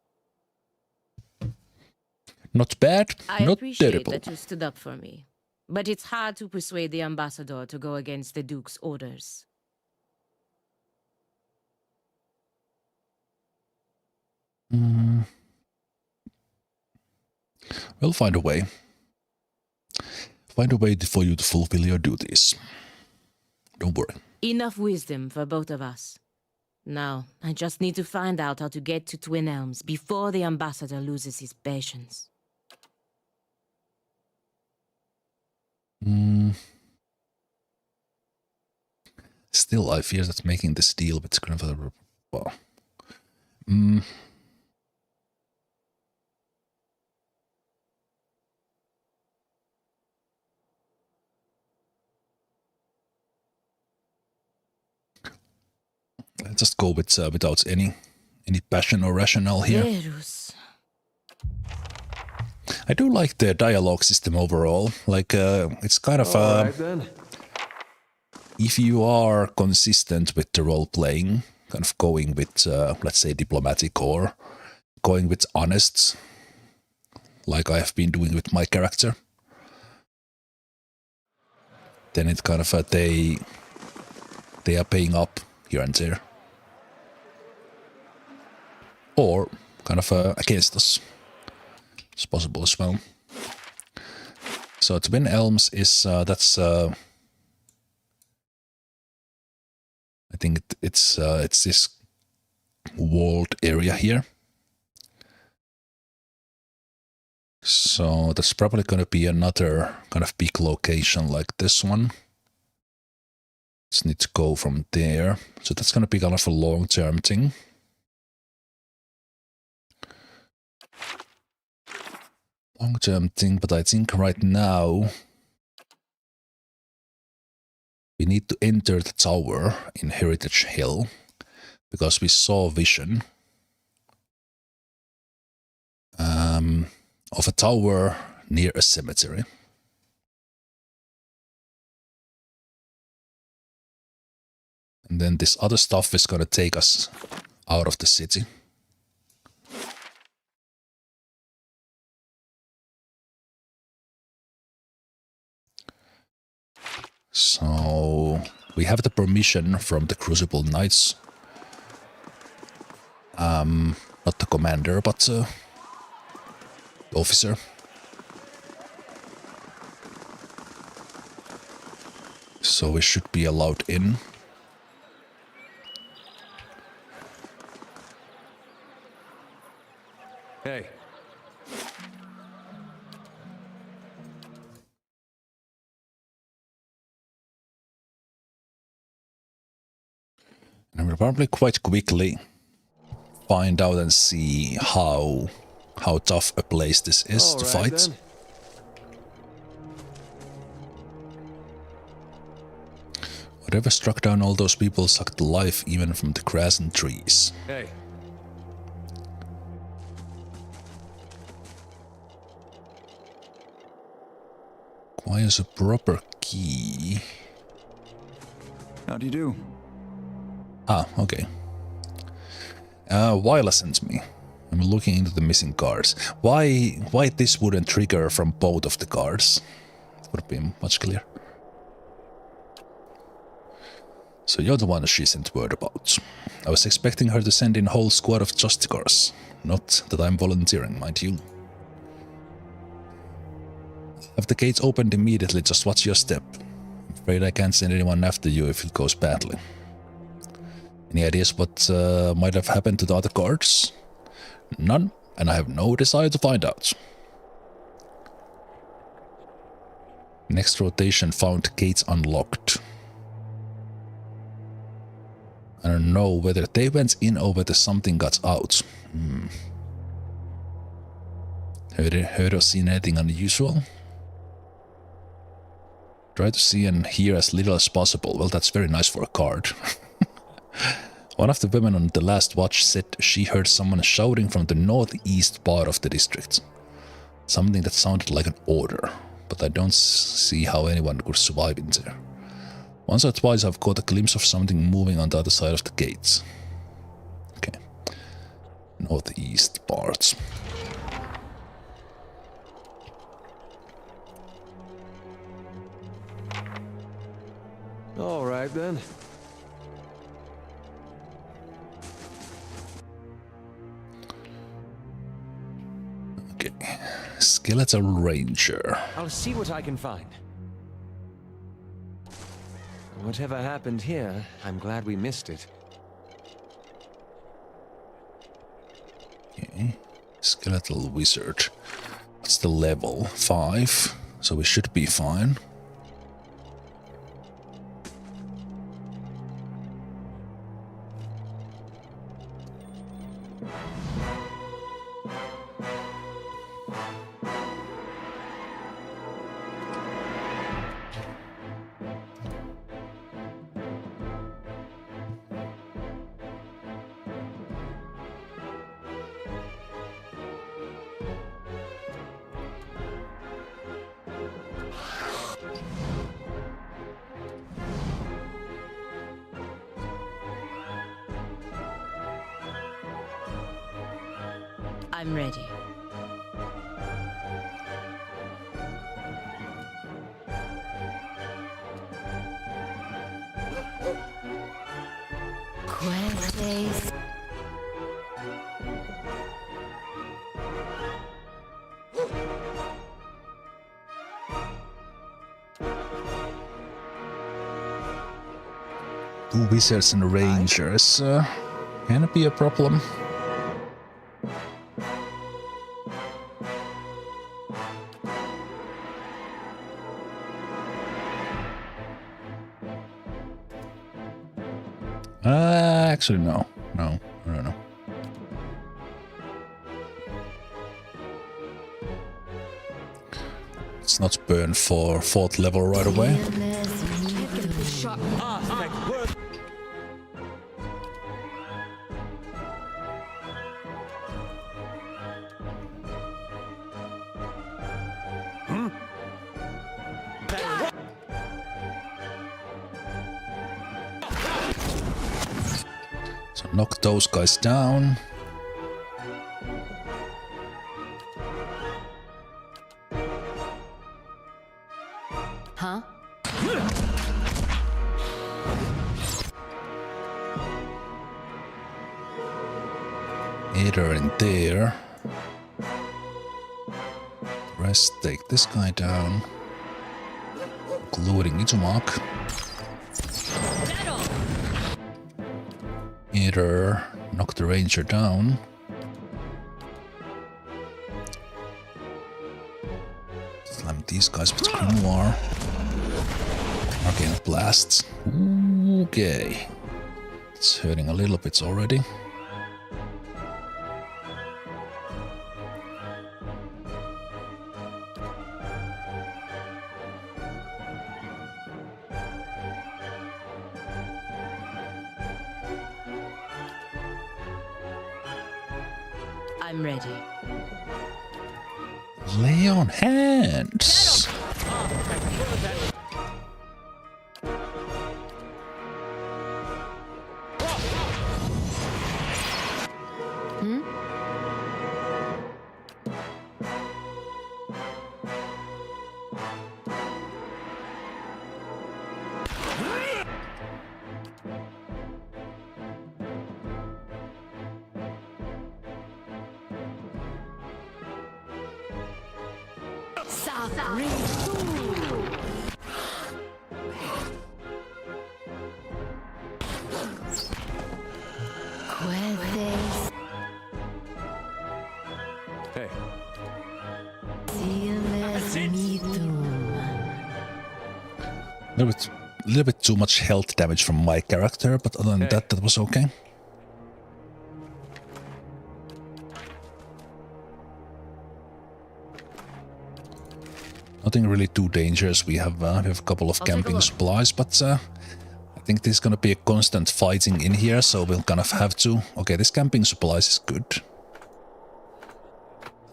Not bad, I not appreciate terrible. that you stood up for me, but it's hard to persuade the Ambassador to go against the Duke's orders. We'll find a way. Find a way for you to fulfill your duties. Don't worry. Enough wisdom for both of us. Now, I just need to find out how to get to Twin Elms before the Ambassador loses his patience. Still, I fear that making this deal with Grandfather... Well... Let's just go with without any passion or rationale here. Verus. I do like the dialogue system overall. Like, it's kind of... Alright then. If you are consistent with the role-playing, kind of going with, let's say, diplomatic or going with honest, like I have been doing with my character, then it kind of, they are paying up here and there. Or kind of against us. It's possible as well. So Twin Elms is, that's... I think it's this walled area here. So that's probably going to be another kind of big location like this one. Just need to go from there. So that's going to be kind of a long-term thing. Long-term thing, but I think right now we need to enter the tower in Heritage Hill, because we saw a vision of a tower near a cemetery. And then this other stuff is gonna take us out of the city. So we have the permission from the Crucible Knights. Not the commander, but the officer. So we should be allowed in. Hey. And we'll probably quite quickly find out and see how tough a place this is to fight. Then. Whatever struck down all those people sucked the life even from the grass and trees. Hey. Requires a proper key. How do you do? Ah, okay. Wyla sends me. I'm looking into the missing cards. Why this wouldn't trigger from both of the cards? Would be much clearer. So you're the one she sent word about. I was expecting her to send in a whole squad of Justicars. Not that I'm volunteering, mind you. Have the gates opened immediately, just watch your step. I'm afraid I can't send anyone after you if it goes badly. Any ideas what might have happened to the other guards? None, and I have no desire to find out. Next rotation found gates unlocked. I don't know whether they went in or whether something got out. Heard or seen anything unusual? Try to see and hear as little as possible. Well, that's very nice for a card. One of the women on the last watch said she heard someone shouting from the northeast part of the district. Something that sounded like an order, but I don't see how anyone could survive in there. Once or twice I've caught a glimpse of something moving on the other side of the gates. Okay. Northeast parts. All right then. Okay. Skeletal Ranger. I'll see what I can find. Whatever happened here, I'm glad we missed it. Okay. Skeletal Wizard. What's the level? 5. So we should be fine. I'm ready. Questies. Two wizards and rangers. Can it be a problem? Actually, no. No, I don't know. Let's not burn for 4th level right away. Knock those guys down. Huh? Either in there. The rest take this guy down. Including Izumak. Either knock the ranger down. Slam these guys with Grimoire. Arcane blasts. Okay. It's hurting a little bit already. I'm ready. Lay on hands. Hey, A little bit too much health damage from my character, but other than that was okay. Nothing really too dangerous. We have a couple of camping supplies, but I think there's gonna be a constant fighting in here, so we'll kind of have to. Okay, this camping supplies is good.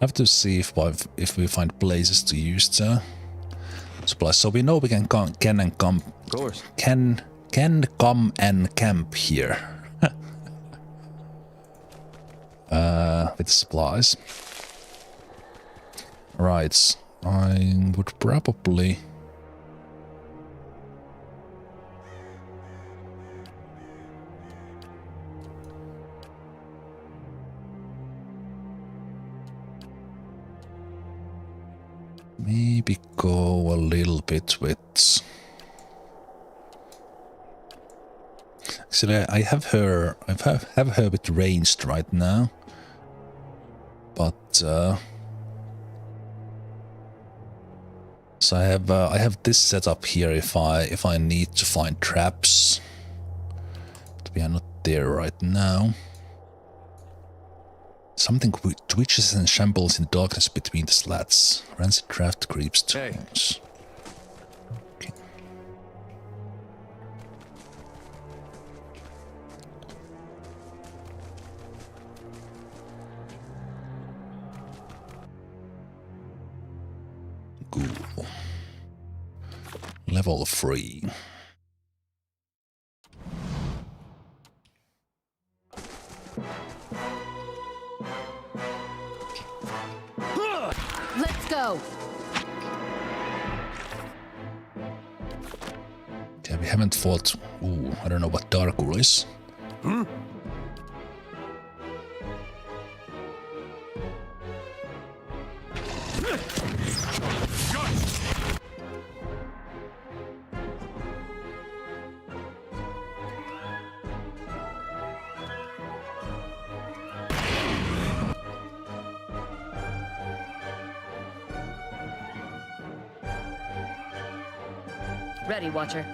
Have to see if we find places to use the supplies, so we know we can come of course. can come and camp here. With supplies. Right, I would probably maybe go a little bit with. Actually, I have her with ranged right now, but so I have this set up here if I need to find traps, but we are not there right now. Something twitches and shambles in the darkness between the slats. Rancid draft creeps tones. Okay. Cool. Level 3. Let's go. Yeah, we haven't fought. Ooh, I don't know what Darkul is. Ready, Watcher.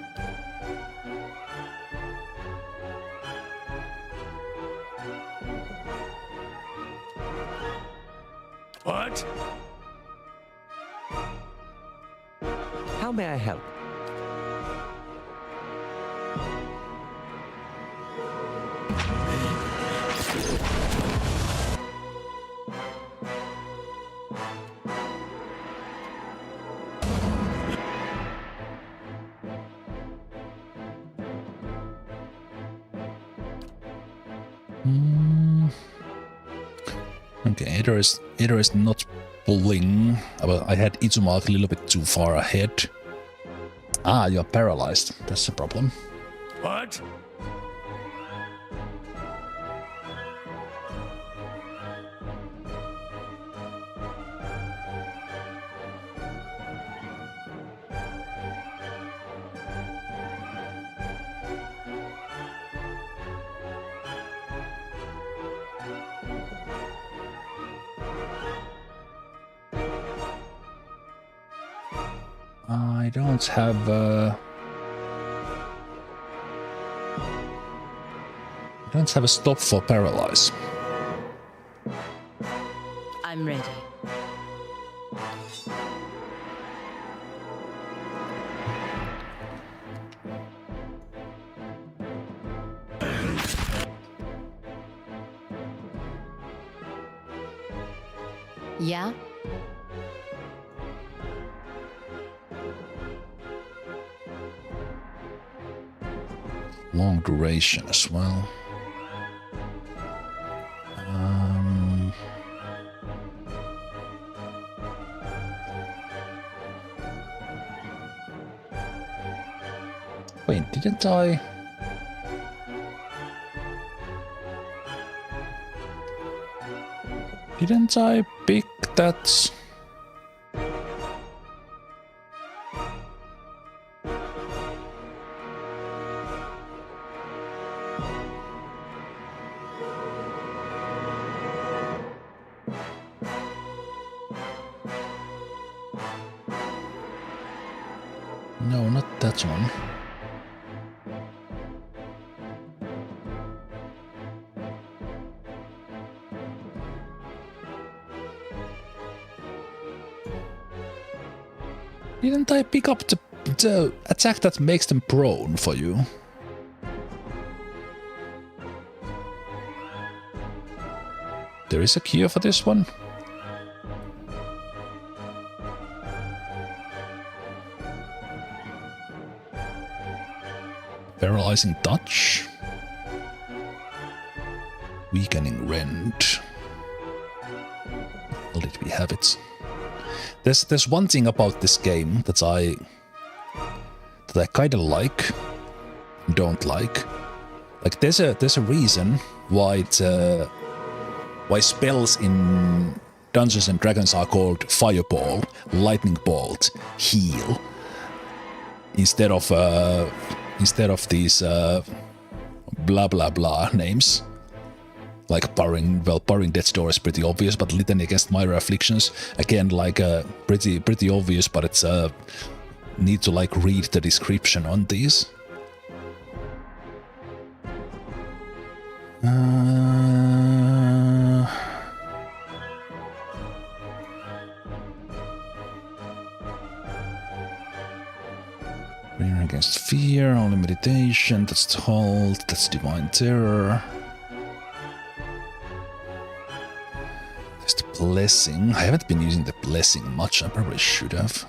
What? How may I help? Okay, Eder is not pulling. Well, I had Zemalf a little bit too far ahead. Ah, you're paralyzed. That's the problem. What? I don't have a stop for paralyze. I'm ready. Yeah? Long duration as well. Wait, didn't I? Didn't I pick that? No, not that one. Didn't I pick up the attack that makes them prone for you? There is a cure for this one. Paralyzing touch. Weakening rend. Or did we have it? There's one thing about this game that I kind of like, don't like. Like there's a reason why why spells in Dungeons and Dragons are called Fireball, Lightning Bolt, Heal, instead of these blah blah blah names. Like Parring Death's Door is pretty obvious, but Litany Against Minor Afflictions, again, like pretty obvious, but it's need to like read the description on these. Prayer Against Fear, only meditation, that's the hold, that's Divine Terror. There's the Blessing. I haven't been using the Blessing much, I probably should have.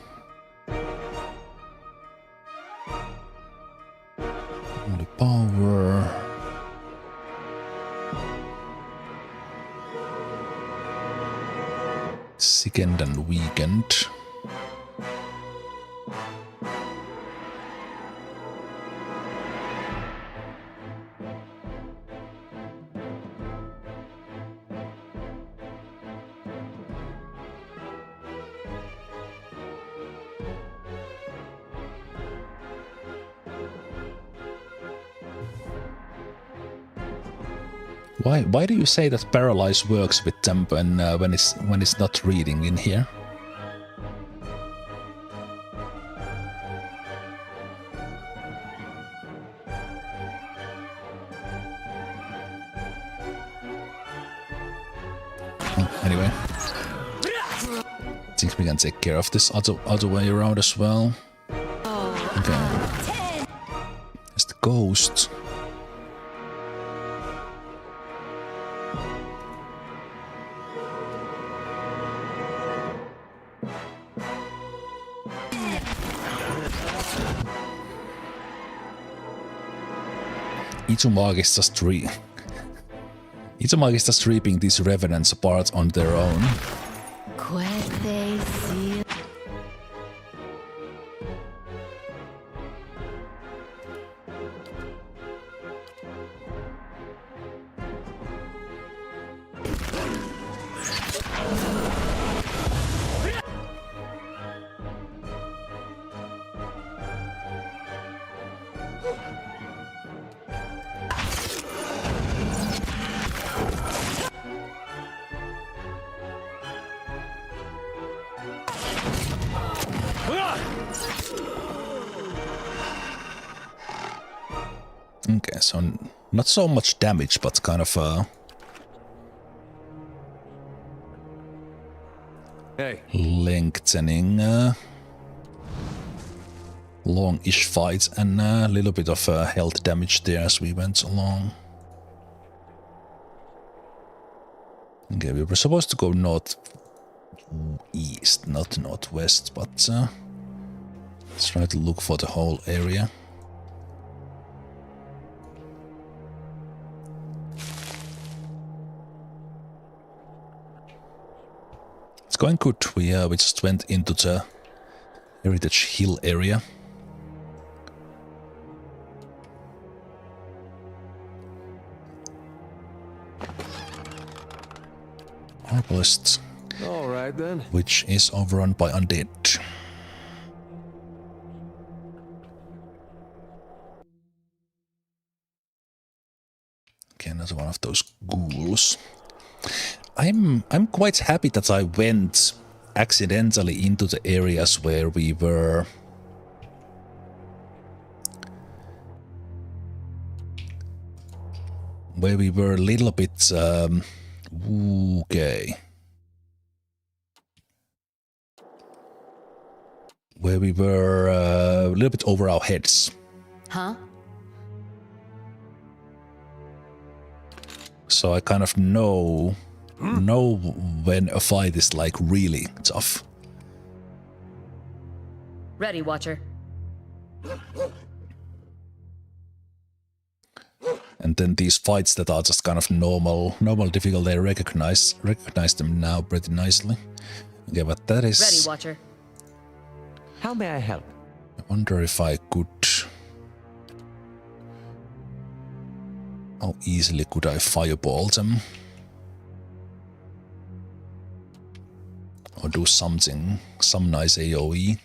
Holy Power. Sickened and Weakened. Why do you say that Paralyze works with them when it's not reading in here? Anyway, I think we can take care of this other way around as well. Okay, there's the ghost. Zemalf is Itamag is just ripping these revenants apart on their own. Okay, so not so much damage, but kind of Hey. lengthening long-ish fights and a little bit of health damage there as we went along. Okay, we were supposed to go northeast, not northwest, but let's try to look for the whole area. It's going good. We just went into the Heritage Hill area. Arbalest, All right then. which is overrun by undead. Okay, another one of those ghouls. I'm quite happy that I went accidentally into the areas where we were a little bit okay. Where we were a little bit over our heads. Huh? So I kind of know when a fight is like really tough. Ready, Watcher. And then these fights that are just kind of normal difficult, I recognize them now pretty nicely. Okay, but that is... Ready, Watcher. How may I help? I wonder if I could... How easily could I fireball them? Or do some nice AoE?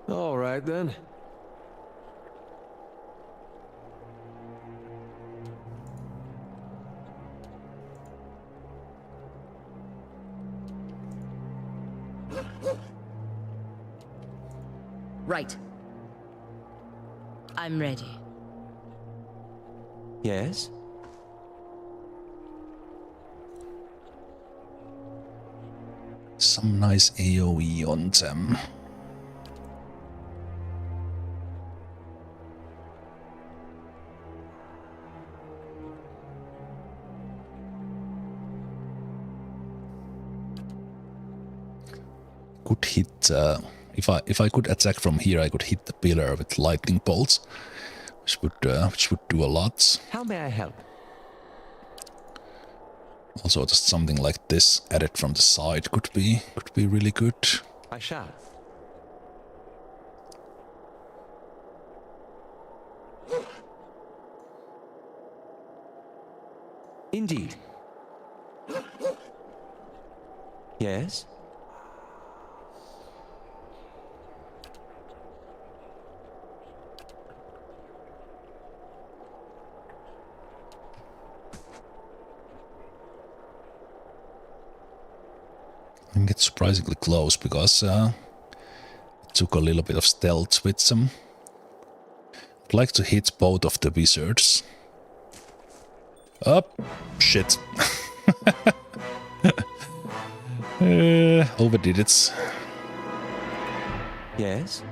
All right then. Right. I'm ready. Yes? Some nice AoE on them. Could hit if I could attack from here, I could hit the pillar with lightning bolts, which would do a lot. How may I help? Also, just something like this added from the side could be really good. I shall. Indeed. Yes? I can get surprisingly close because it took a little bit of stealth with them. I'd like to hit both of the wizards. Up, shit. Overdid it. Yes?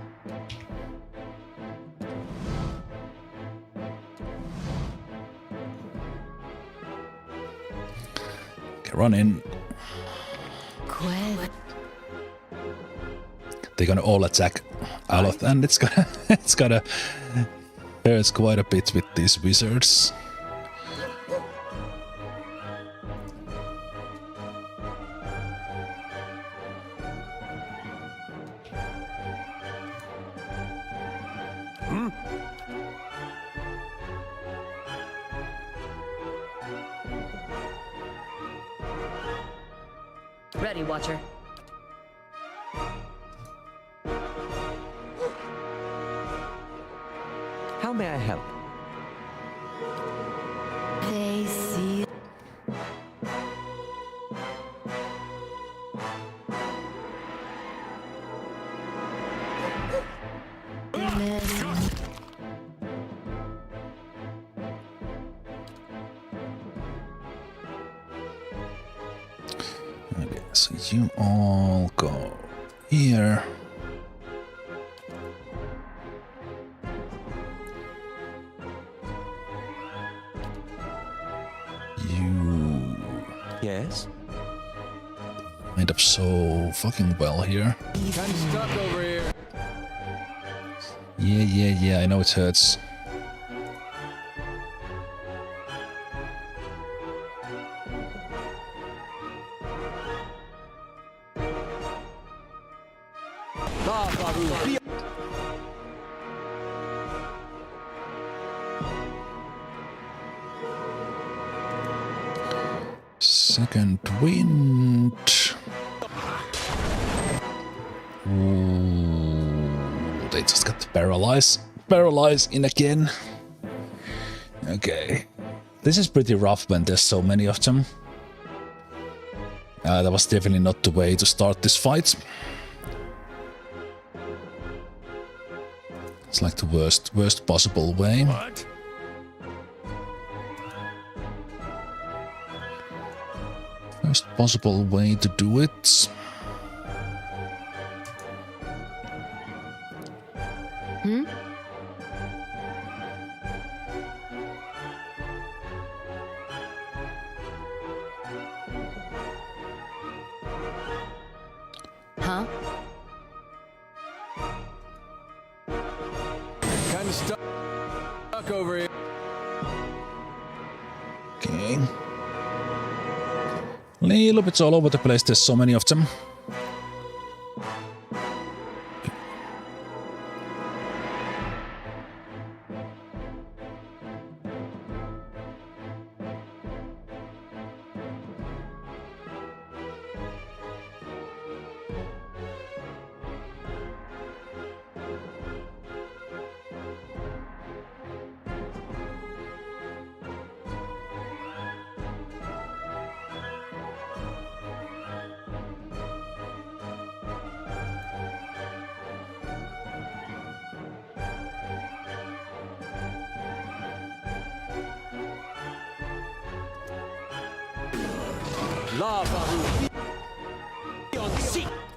Okay, run in. They're gonna all attack Aloth, and it's gonna hurt quite a bit with these wizards. Ready, Watcher. How may I help? They see. Okay, so you all go here. You Yes? lined up so fucking well here. Kinda stuck over here. Yeah, I know it hurts. Second wind. Ooh, they just got paralyzed. Paralyzed in again. Okay. This is pretty rough when there's so many of them. That was definitely not the way to start this fight. It's like the worst possible way. What? Worst possible way to do it. Huh? Kinda stuck over here. Okay. Little bit all over the place, there's so many of them.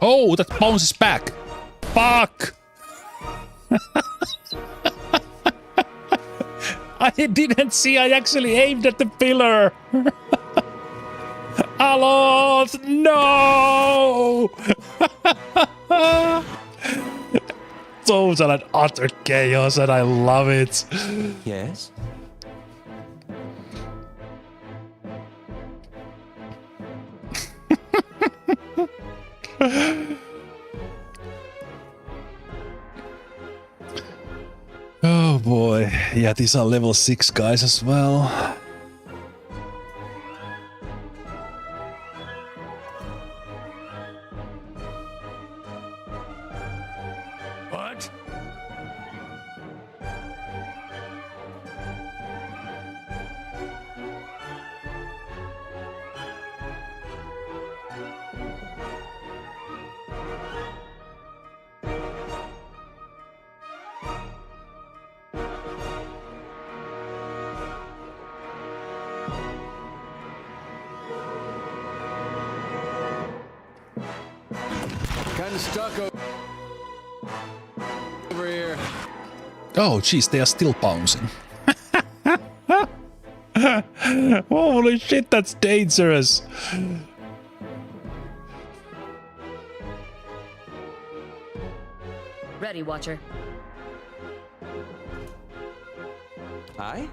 Oh, that bounces back. Fuck! I didn't see, I actually aimed at the pillar. Alos, no! Total and utter chaos, and I love it. Yes? Oh boy. Yeah, these are level 6 guys as well. What? Kinda stuck over here. Oh jeez, they are still bouncing. Holy shit, that's dangerous. Ready, Watcher. Aye?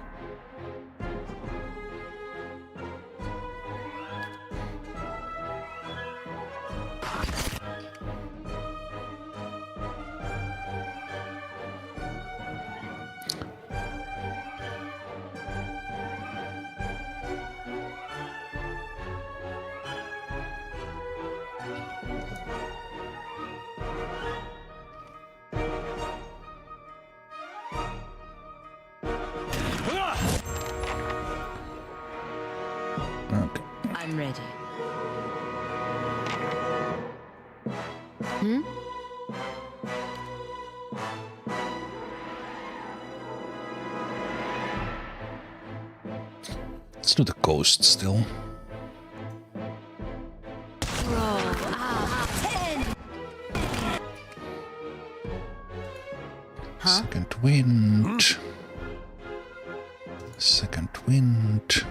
I'm ready. Hmm? Let's do the ghost still. Second wind. Second wind.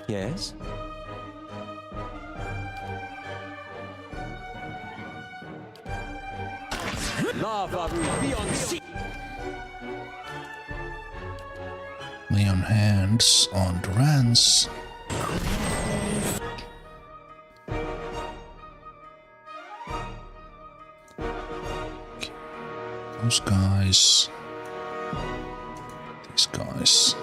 Yes? Lava beyond sea. Lay on hands on Durance. Those guys. These guys.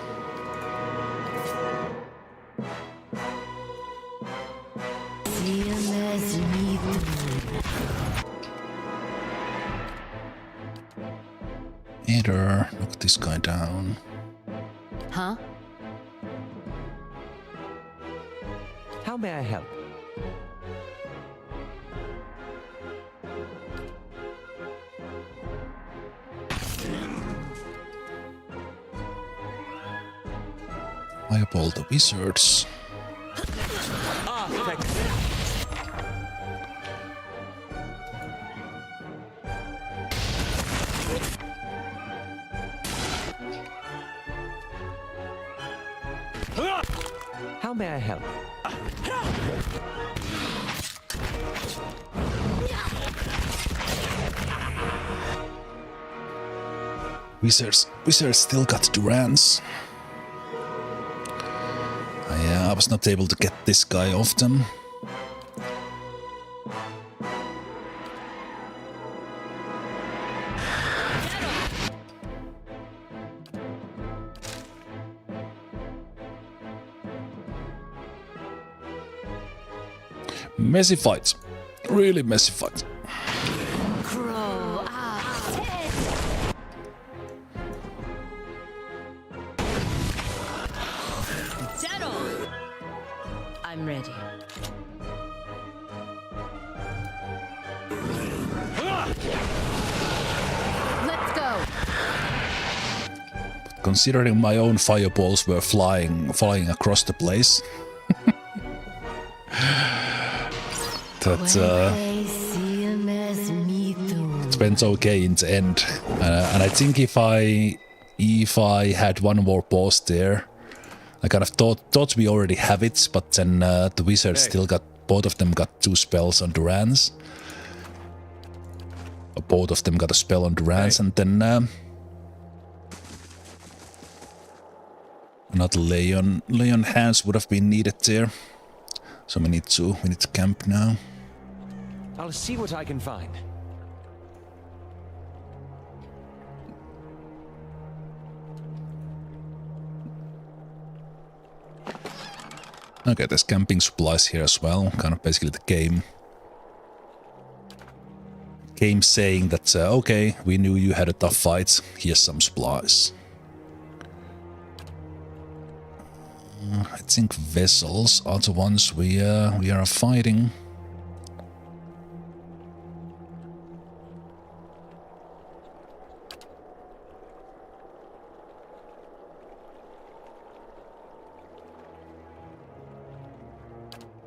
Either knock this guy down. Huh? How may I help? Fireball the wizards. Ah, thank you. How may I help? Wizards still got Durance. I was not able to get this guy off them. Messy fight. Really messy fight. I'm ready. Let's go. Considering my own fireballs were flying across the place, that it went okay in the end. And I think if I had one more boss there, I kind of thought we already have it, but then the wizards still got, both of them got 2 spells on Durance. Both of them got a spell on Durance, and then another lay on hands would have been needed there. So we need to camp now. I'll see what I can find. Okay, there's camping supplies here as well. Kind of basically the game saying that, okay, we knew you had a tough fight. Here's some supplies. I think vessels are the ones we are fighting.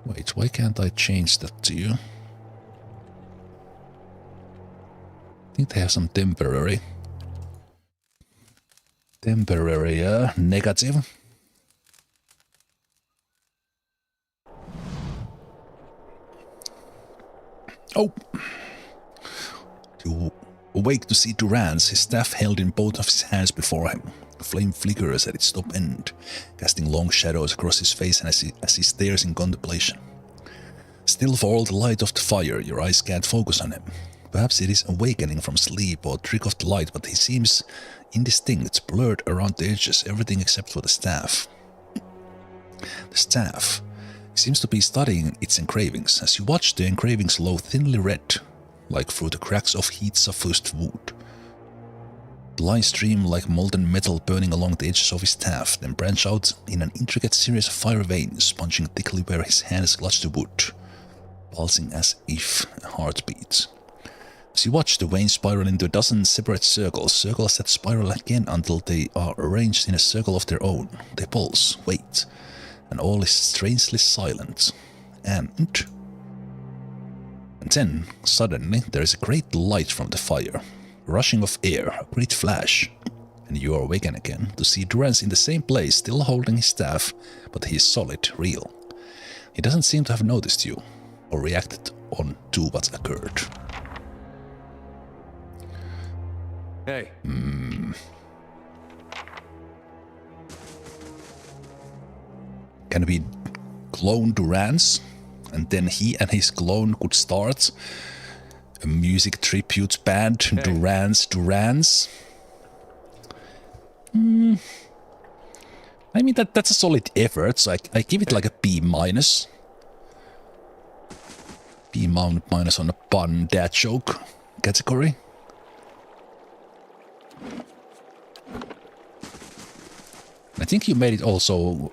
Wait, why can't I change that to you? I think they have some temporary negative. Oh! You awake to see Durance, his staff held in both of his hands before him. The flame flickers at its top end, casting long shadows across his face as he stares in contemplation. Still, for all the light of the fire, your eyes can't focus on him. Perhaps it is awakening from sleep or trick of the light, but he seems indistinct, blurred around the edges, everything except for the staff. The staff seems to be studying its engravings. As you watch, the engravings glow thinly red, like through the cracks of heat-suffused wood. The lines stream like molten metal burning along the edges of his staff, then branch out in an intricate series of fiery veins, punching thickly where his hands clutch the wood, pulsing as if a heartbeat. As you watch, the veins spiral into a dozen separate circles that spiral again until they are arranged in a circle of their own. They pulse, wait, and all is strangely silent. And then, suddenly, there is a great light from the fire. Rushing of air, a great flash, and you are awakened again to see Durance in the same place, still holding his staff, but he is solid, real. He doesn't seem to have noticed you, or reacted on to what occurred. Hey. Can we clone Durance? And then he and his clone could start a music tribute band, hey. Durance. I mean, that's a solid effort, so I give it like a B-. B- minus on a pun dad joke category. I think you made it also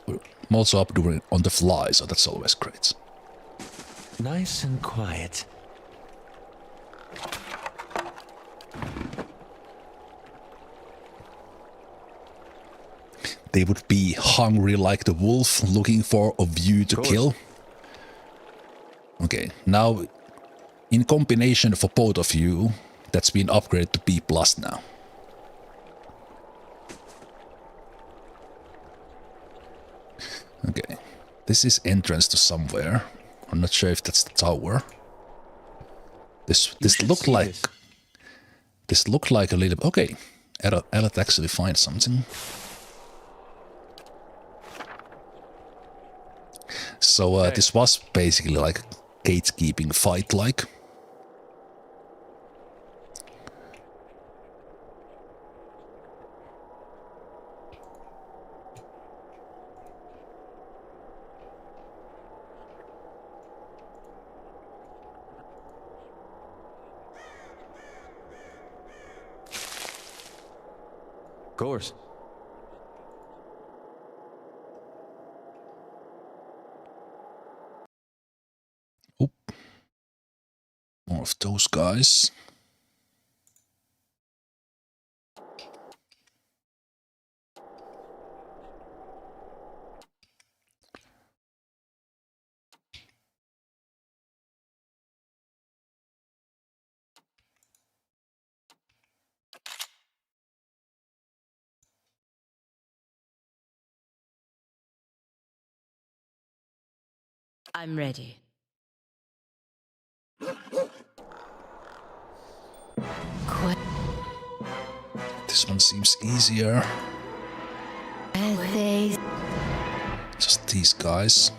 up on the fly, so that's always great. Nice and quiet. They would be hungry like the wolf, looking for a view to kill. Okay, now, in combination for both of you, that's been upgraded to B+ now. Okay, this is entrance to somewhere. I'm not sure if that's the tower. This looked like a little. Okay, I'll actually find something. So this was basically like a gatekeeping fight, like. Of course. Oh. More of those guys. I'm ready. This one seems easier. Just these guys.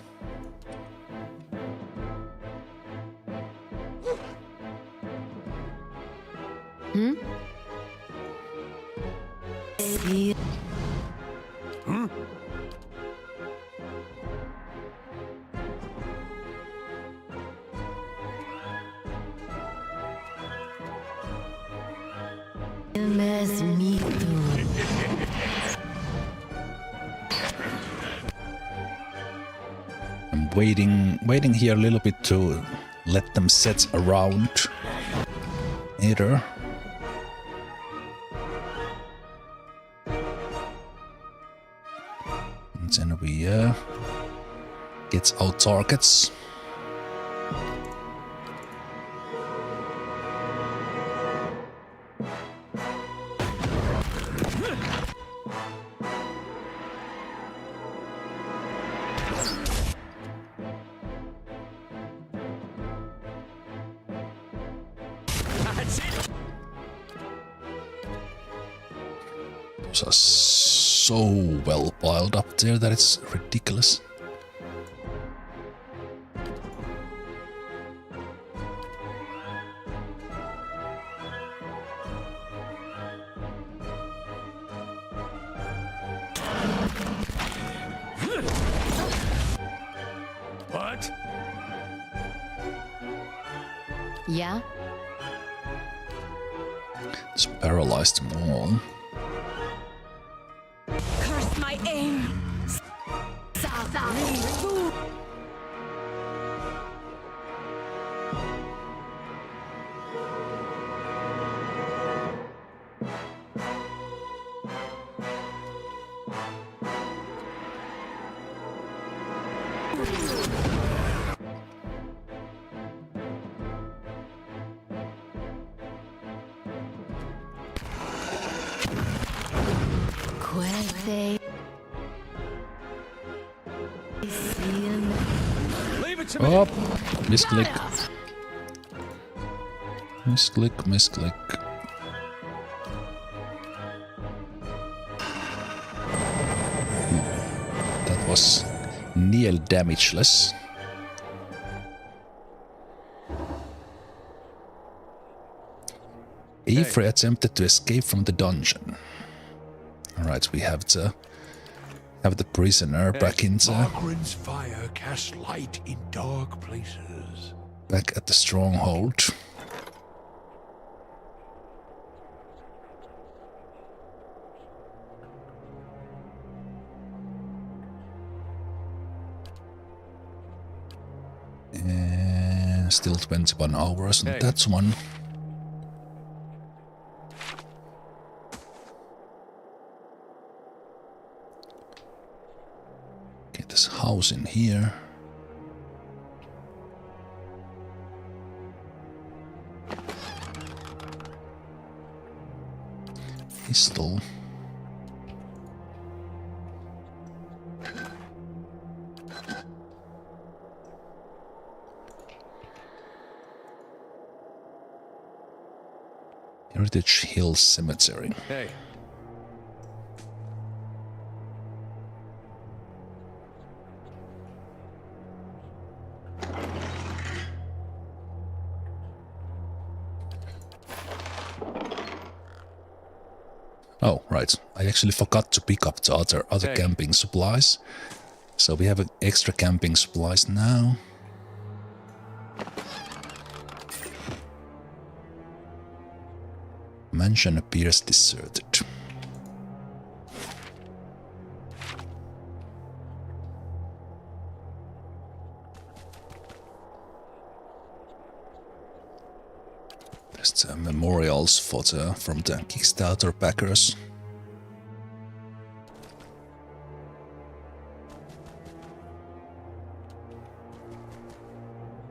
I'm waiting here a little bit to let them set around either. And then we get our targets. Those are so well piled up there that it's ridiculous. What? Yeah? Just paralyzed them all. That's my aim. Leave it to me. Oh, misclick. Misclick, misclick. That was near damageless. Avery attempted to escape from the dungeon. Alright, we have the prisoner back into Margaret's fire casts light in dark places. back at the stronghold. And still 21 hours on that one. Get this house in here. Pistol. Heritage Hill Cemetery. Hey. Oh, right. I actually forgot to pick up the other camping supplies. So we have extra camping supplies now. Mansion appears deserted. There's the memorials from the Kickstarter backers.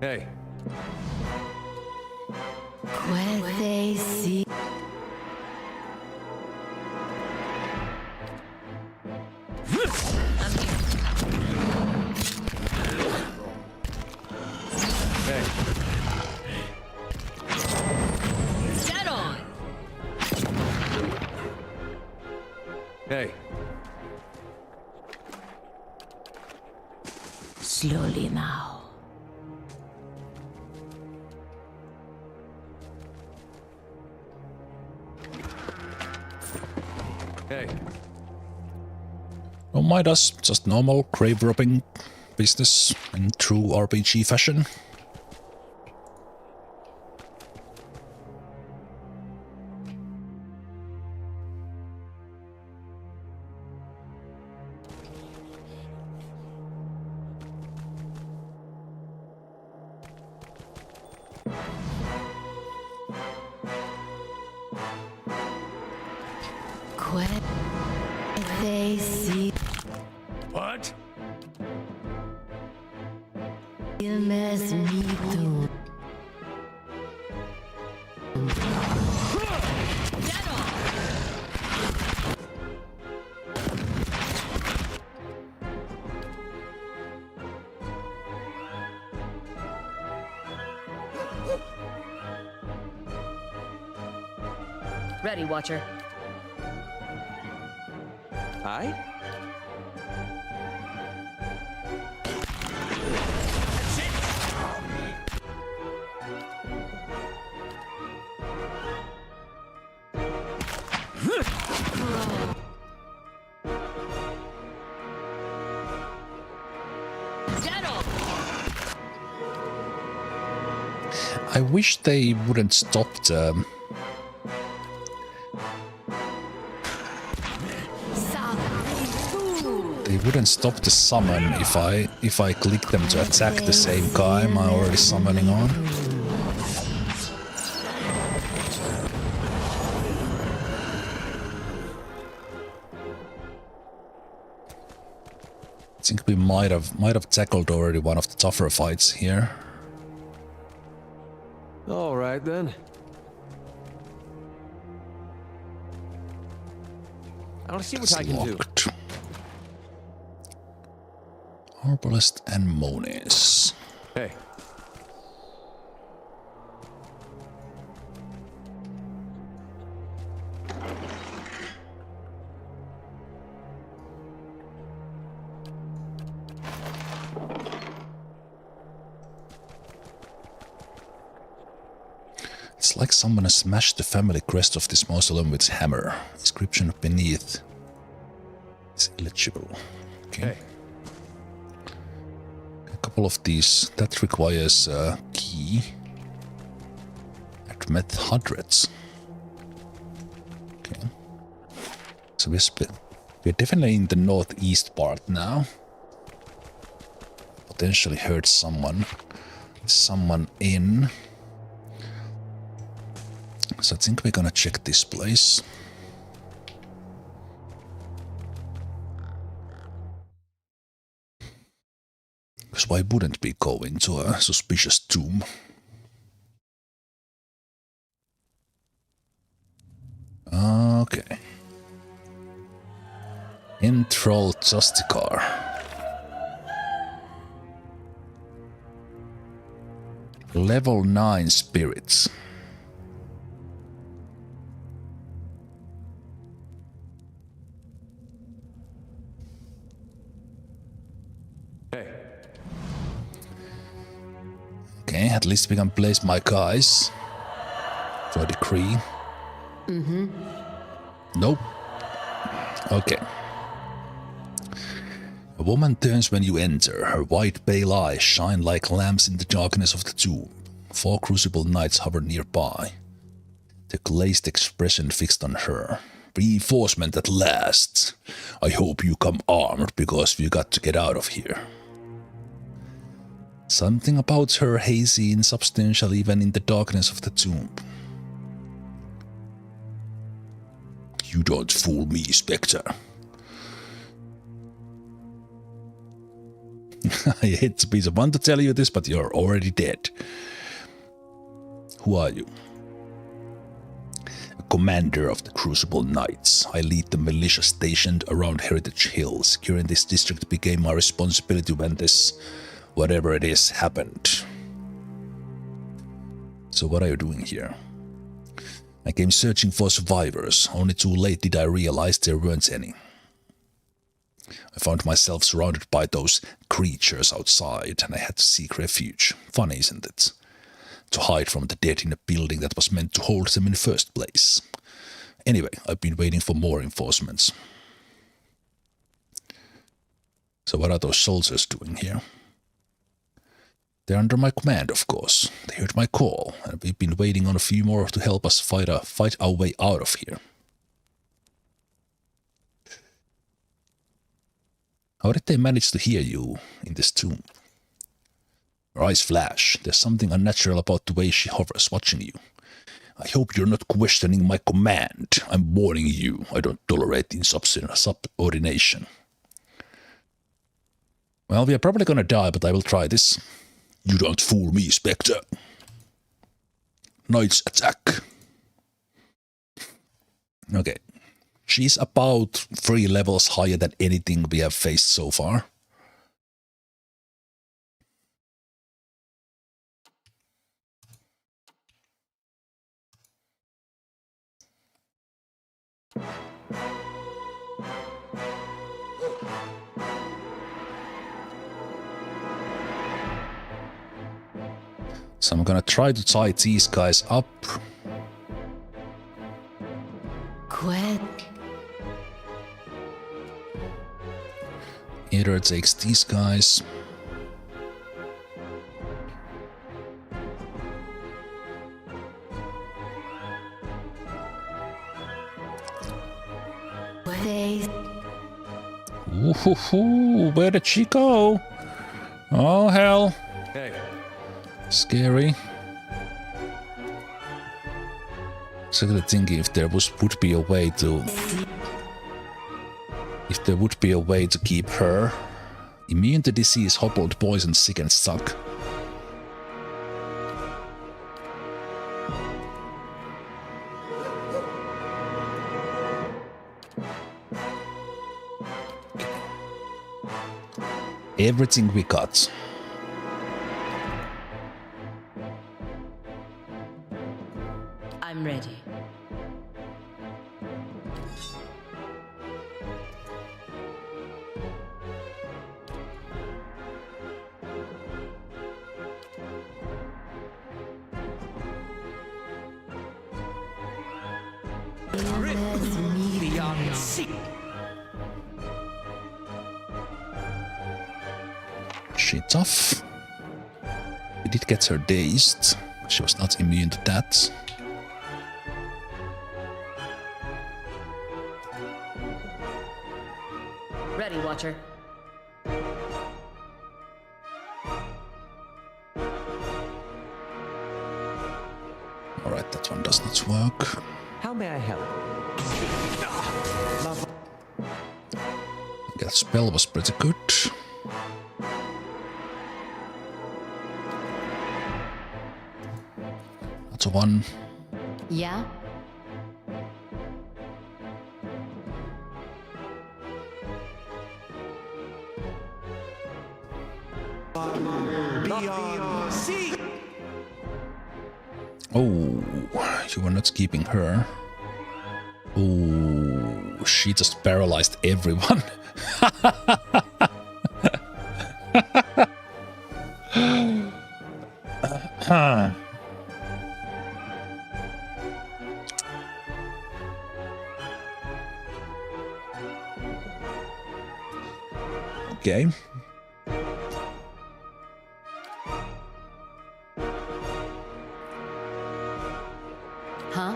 Hey. Hey. Slowly now. Hey. Oh, my does just normal grave robbing business in true RPG fashion. What? Ready, Watcher. Aye? I wish they wouldn't stop the They wouldn't stop the summon if I click them to attack the same guy I'm already summoning on. I think we might have tackled already one of the tougher fights here. All right then. I'll see what I can do. Arbalest and Monis. Hey. It's like someone has smashed the family crest of this mausoleum with his hammer. Inscription beneath is illegible. Okay. Hey. A couple of these. That requires a key. At met hundreds. Okay. So we're definitely in the northeast part now. Potentially heard someone in. So I think we're gonna check this place. Because why wouldn't we go into a suspicious tomb? Okay. Enthrall Justicar. Level 9 spirits. Okay, at least we can place my guys. For a decree. Mm-hmm. Nope. Okay. A woman turns when you enter. Her white pale eyes shine like lamps in the darkness of the tomb. 4 crucible knights hover nearby. The glazed expression fixed on her. Reinforcement at last. I hope you come armed because we got to get out of here. Something about her hazy, insubstantial even in the darkness of the tomb. You don't fool me, Spectre. I hate to be the one to tell you this, but you're already dead. Who are you? A commander of the Crucible Knights. I lead the militia stationed around Heritage Hill. Securing this district became my responsibility when this, whatever it is, happened. So what are you doing here? I came searching for survivors. Only too late did I realize there weren't any. I found myself surrounded by those creatures outside, and I had to seek refuge. Funny, isn't it? To hide from the dead in a building that was meant to hold them in the first place. Anyway, I've been waiting for more reinforcements. So what are those soldiers doing here? They're under my command, of course. They heard my call, and we've been waiting on a few more to help us fight our way out of here. How did they manage to hear you in this tomb? Her eyes flash. There's something unnatural about the way she hovers, watching you. I hope you're not questioning my command. I'm warning you, I don't tolerate insubordination. Well, we are probably gonna die, but I will try this. You don't fool me, Spectre. Knights attack. Okay. She's about 3 levels higher than anything we have faced so far. So I'm gonna try to tie these guys up. Quit. Either takes these guys. Ooh, where did she go? Oh hell. Hey. Scary. So I'm thinking if there would be a way to... If there would be a way to keep her immune to disease, hobbled, poison, sick and suck. Everything we got. I'm ready. Beyond sea. She tough. We did get her dazed. She was not immune to that. Ready, Watcher. Alright, that one does not work. How may I help? That spell was pretty good. That's a one. Yeah? Beyond sea. Oh, you were not keeping her. Oh, she just paralyzed everyone. Okay. Huh?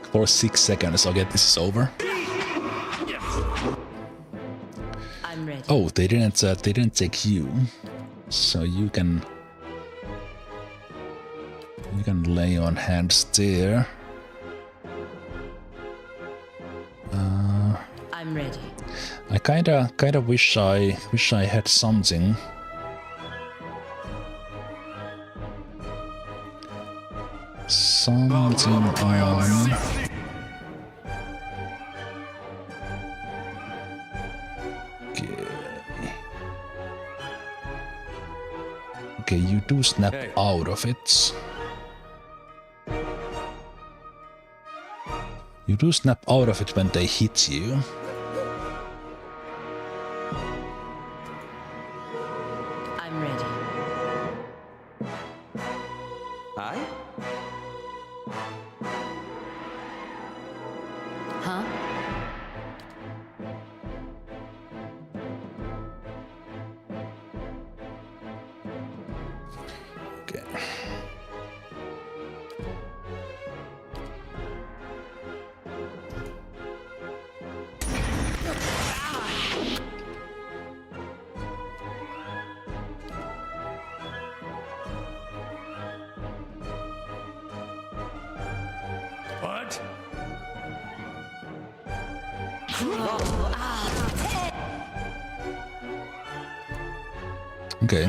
For 6 seconds, okay, this is over. I'm ready. Oh, they didn't take you, so you can lay on hands there. I'm ready. I kinda wish I had something. Something on. Okay. Okay, you do snap out of it. You do snap out of it when they hit you. I'm ready. Aye? Huh? Okay. What? Okay.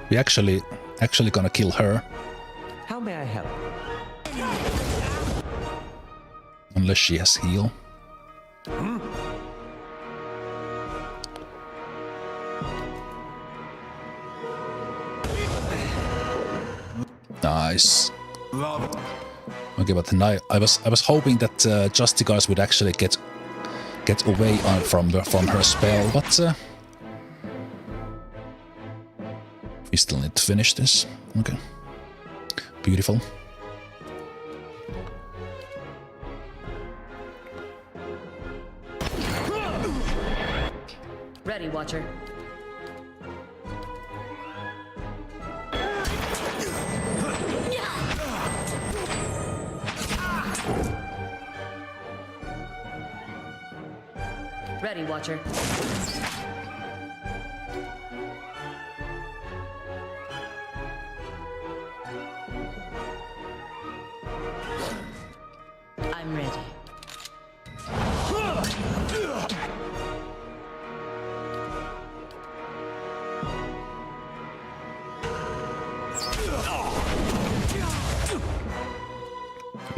We actually gonna kill her. How may I help? Unless she has heal. Nice. Okay, but now I was hoping that Justicars would actually get away from her spell, but we still need to finish this. Okay. Beautiful. Ready, Watcher. Ready, Watcher. I'm ready.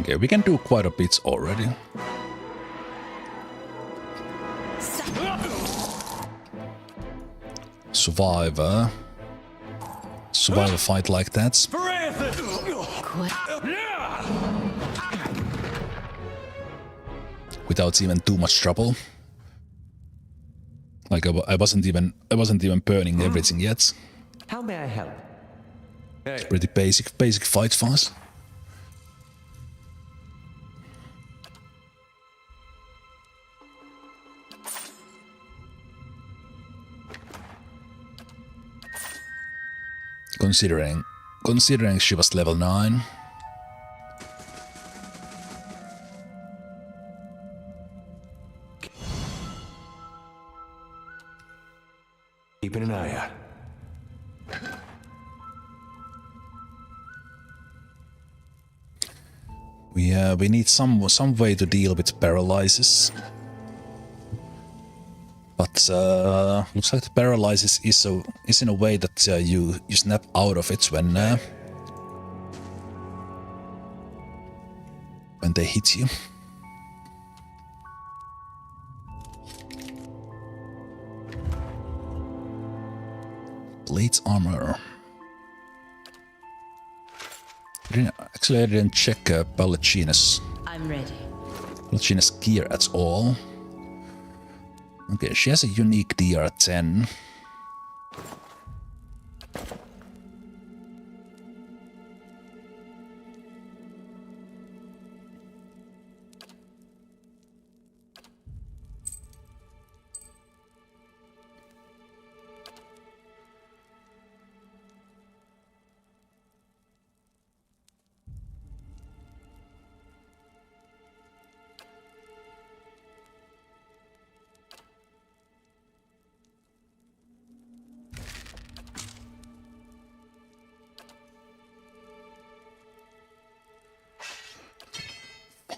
Okay, we can do quite a bit already. Survivor fight like that. Without even too much trouble. Like I wasn't even burning everything yet. How may I help? Hey. Pretty basic fight fast. Considering she was level 9. Keeping an eye out. We need some way to deal with paralysis. But looks like the paralysis is in a way that you snap out of it when they hit you. Plate armor. Actually, I didn't check Pallegina's gear at all. Okay, she has a unique DR10.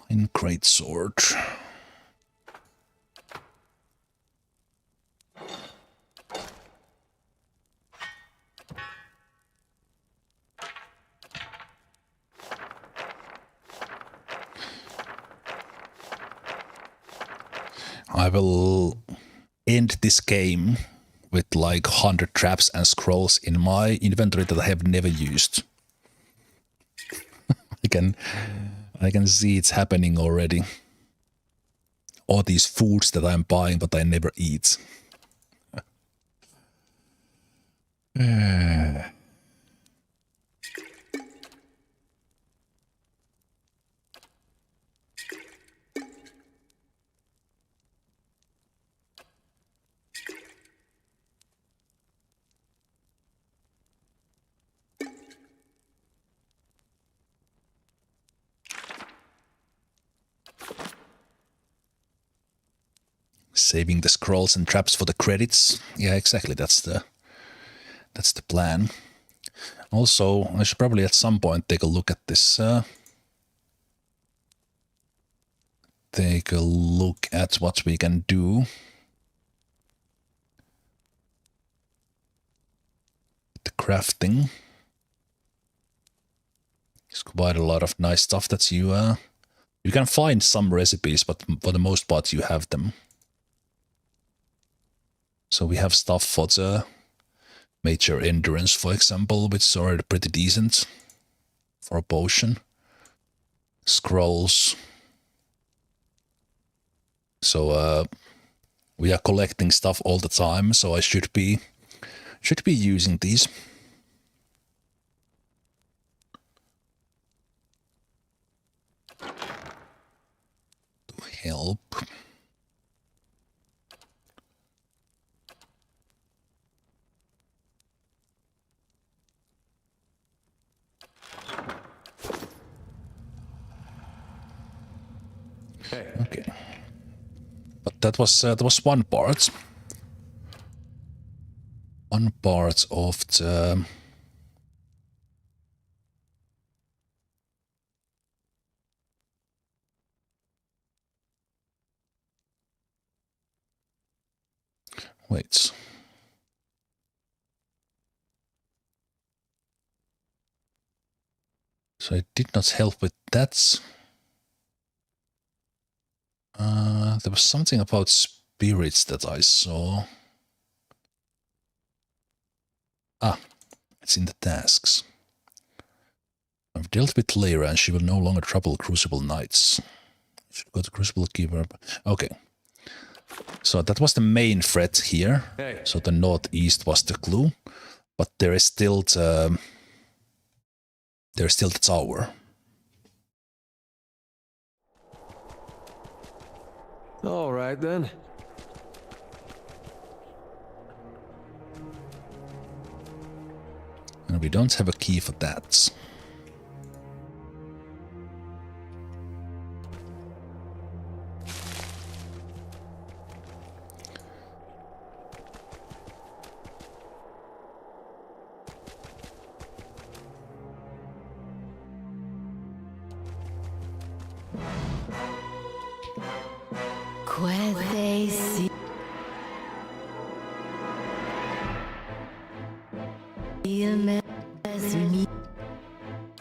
In great sword. I will end this game with like 100 traps and scrolls in my inventory that I have never used. I can see it's happening already. All these foods that I'm buying but I never eat. Saving the scrolls and traps for the credits. Yeah, exactly. That's the plan. Also, I should probably at some point take a look at this. Take a look at what we can do. The crafting. There's quite a lot of nice stuff that you can find some recipes, but for the most part you have them. So we have stuff for the major endurance, for example, which is already pretty decent for a potion. Scrolls. So we are collecting stuff all the time, so I should be using these. To help. Hey. Okay. But that was one part. One part of the... Wait. So it did not help with that. There was something about spirits that I saw. Ah, it's in the tasks. I've dealt with Lyra and she will no longer trouble Crucible Knights. Should go to Crucible Keeper. Okay. So that was the main threat here. Hey. So the northeast was the clue. But there is still the... There's still the tower. All right, then. And we don't have a key for that.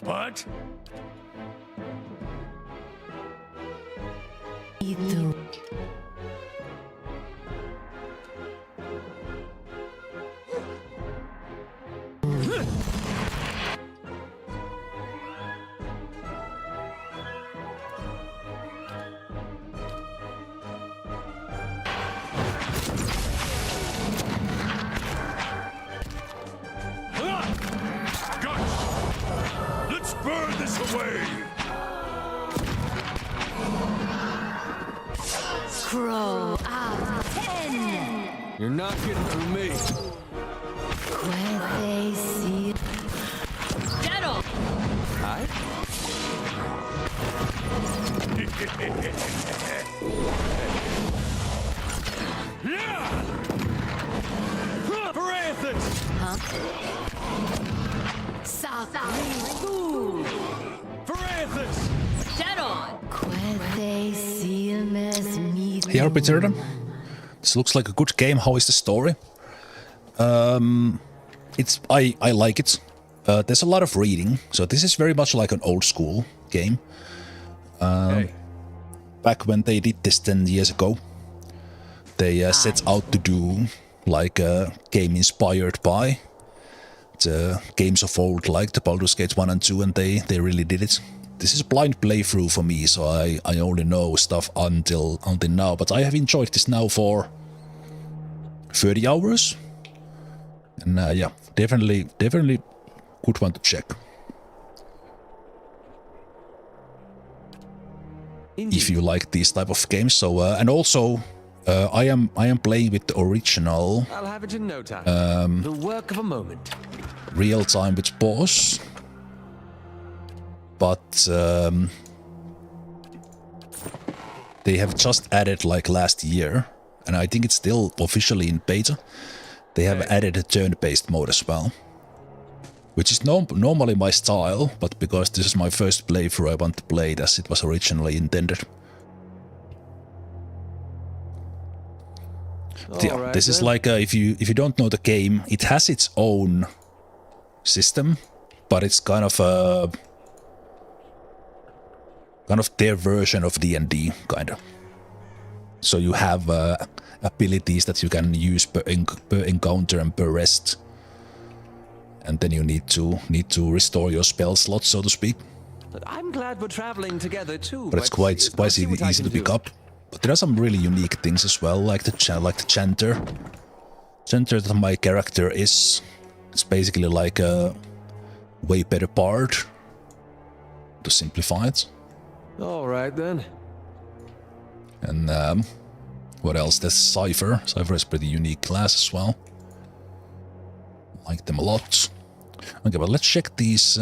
What? Let's burn this away! Crow out 10. You're not getting through me. Where they see Shadow! Hi? huh? South. Shadow! Where they see him as me. Hey Arbiter, this looks like a good game. How is the story? It's I like it. There's a lot of reading, so this is very much like an old school game. Hey. Back when they did this 10 years ago, they set out to do like a game inspired by the games of old, like the Baldur's Gate 1 and 2, and they really did it. This is a blind playthrough for me, so I only know stuff until now, but I have enjoyed this now for 30 hours. And yeah, definitely good one to check. If you like these type of games. So and also I am playing with the original I'll have it in no time. The work of a moment. real time with boss. But they have just added like last year, and I think it's still officially in beta. They have added a turn-based mode as well, which is normally my style, but because this is my first playthrough, I want to play it as it was originally intended. Yeah, right, this is then. like if you don't know the game, it has its own system, but it's kind of their version of D&D, kinda. So you have abilities that you can use per encounter and per rest, and then you need to restore your spell slot, so to speak. I'm glad we're traveling together too. But it's quite easy to pick up. But there are some really unique things as well, like the Chanter. Chanter that my character is. It's basically like a way better bard, to simplify it. All right then. And what else? There's Cypher. Cypher is a pretty unique class as well. Like them a lot. Okay, but let's check these.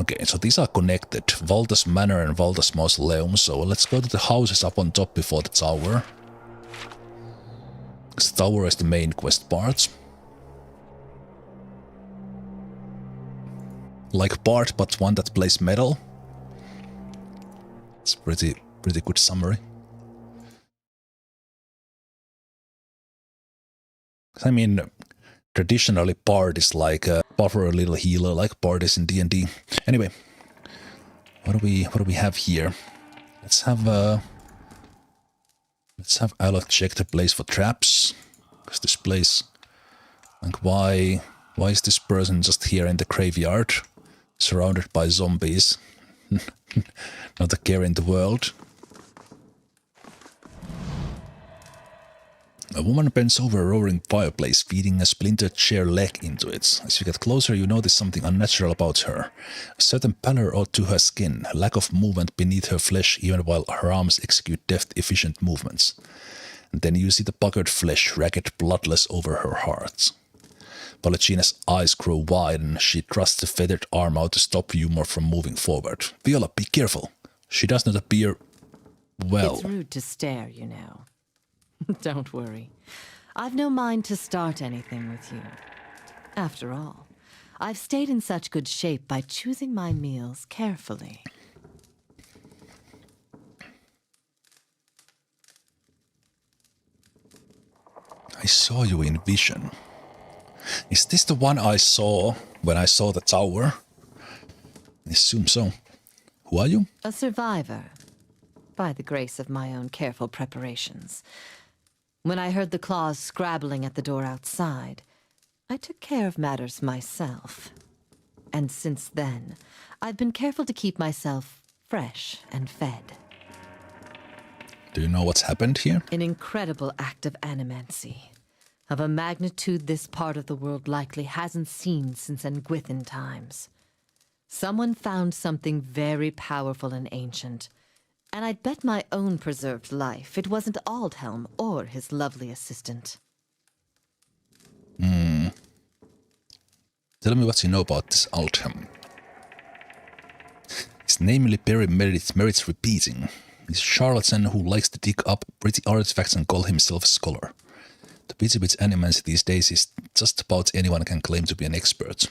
Okay, so these are connected. Valda's Manor and Valda's Mausoleum. So let's go to the houses up on top before the tower. The tower is the main quest part. Like Bart, but one that plays metal. It's pretty good summary. I mean, traditionally Bard is like a buffer, a little healer, like Bard is in D&D. Anyway, what do we have here? Let's have Alok check the place for traps, because this place, like, why is this person just here in the graveyard, surrounded by zombies? Not a care in the world. A woman bends over a roaring fireplace, feeding a splintered chair leg into it. As you get closer, you notice something unnatural about her. A certain pallor to her skin, a lack of movement beneath her flesh even while her arms execute deft, efficient movements. And then you see the puckered flesh, ragged, bloodless over her heart. Pallegina's eyes grow wide and she thrusts the feathered arm out to stop you more from moving forward. Viola, be careful. She does not appear well. It's rude to stare, you know. Don't worry. I've no mind to start anything with you. After all, I've stayed in such good shape by choosing my meals carefully. I saw you in vision. Is this the one I saw when I saw the tower? I assume so. Who are you? A survivor, by the grace of my own careful preparations. When I heard the claws scrabbling at the door outside, I took care of matters myself. And since then, I've been careful to keep myself fresh and fed. Do you know what's happened here? An incredible act of animancy, of a magnitude this part of the world likely hasn't seen since Engwithan times. Someone found something very powerful and ancient, and I'd bet my own preserved life it wasn't Aldhelm or his lovely assistant. Tell me what you know about this Aldhelm. His namely Perry merits repeating. He's a charlatan who likes to dig up pretty artifacts and call himself a scholar. The pity with animals these days is just about anyone can claim to be an expert.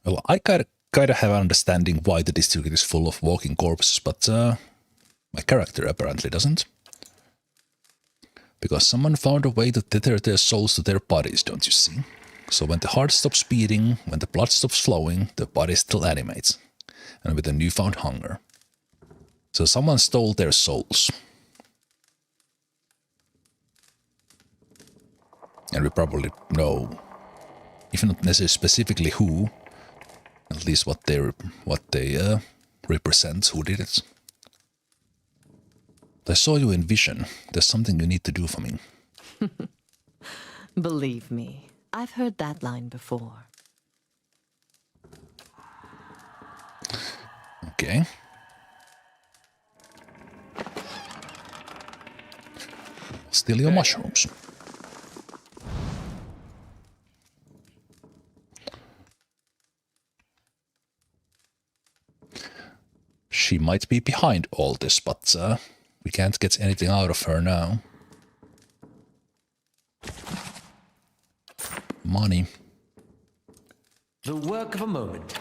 Well, I kind of have an understanding why the district is full of walking corpses, but my character apparently doesn't. Because someone found a way to tether their souls to their bodies, don't you see? So when the heart stops beating, when the blood stops flowing, the body still animates. And with a newfound hunger. So someone stole their souls. And we probably know, if not necessarily specifically who, at least what they represent, who did it. I saw you in vision. There's something you need to do for me. Believe me, I've heard that line before. Okay. Steal your mushrooms. She might be behind all this, but we can't get anything out of her now. Money. The work of a moment.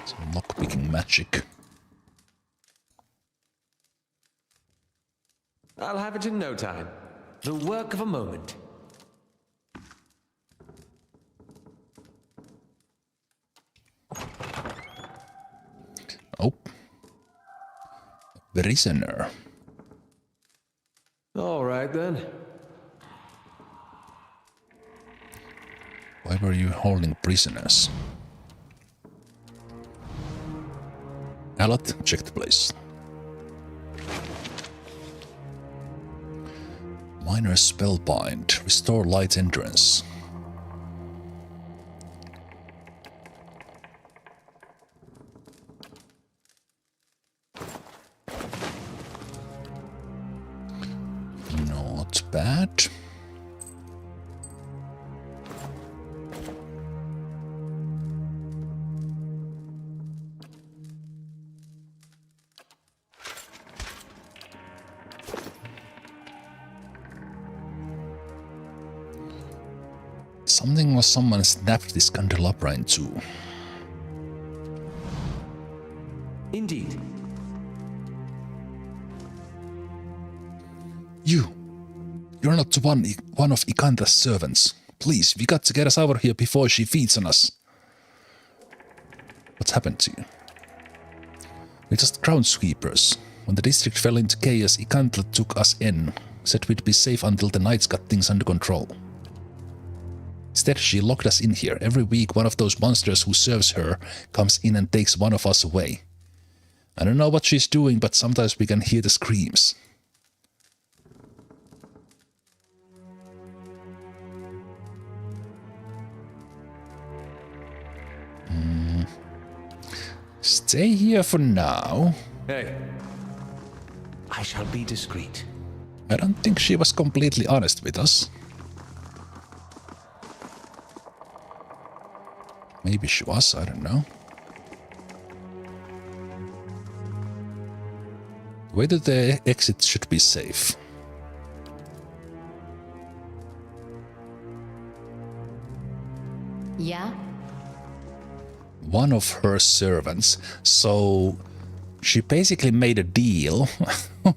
Some lockpicking magic. I'll have it in no time. The work of a moment. Oh. Prisoner. All right, then. Why were you holding prisoners? Alot, check the place. Minor spellbind. Restore light entrance. Not bad. Something or someone snapped this candelabra in two. Indeed. You're not one of Ikanta's servants. Please, we got to get us out of here before she feeds on us. What's happened to you? We're just ground sweepers. When the district fell into chaos, Ikanta took us in. Said we'd be safe until the knights got things under control. Instead, she locked us in here. Every week, one of those monsters who serves her comes in and takes one of us away. I don't know what she's doing, but sometimes we can hear the screams. Stay here for now. Hey. I shall be discreet. I don't think she was completely honest with us. Maybe she was, I don't know. Whether the exit should be safe. Yeah? One of her servants. So she basically made a deal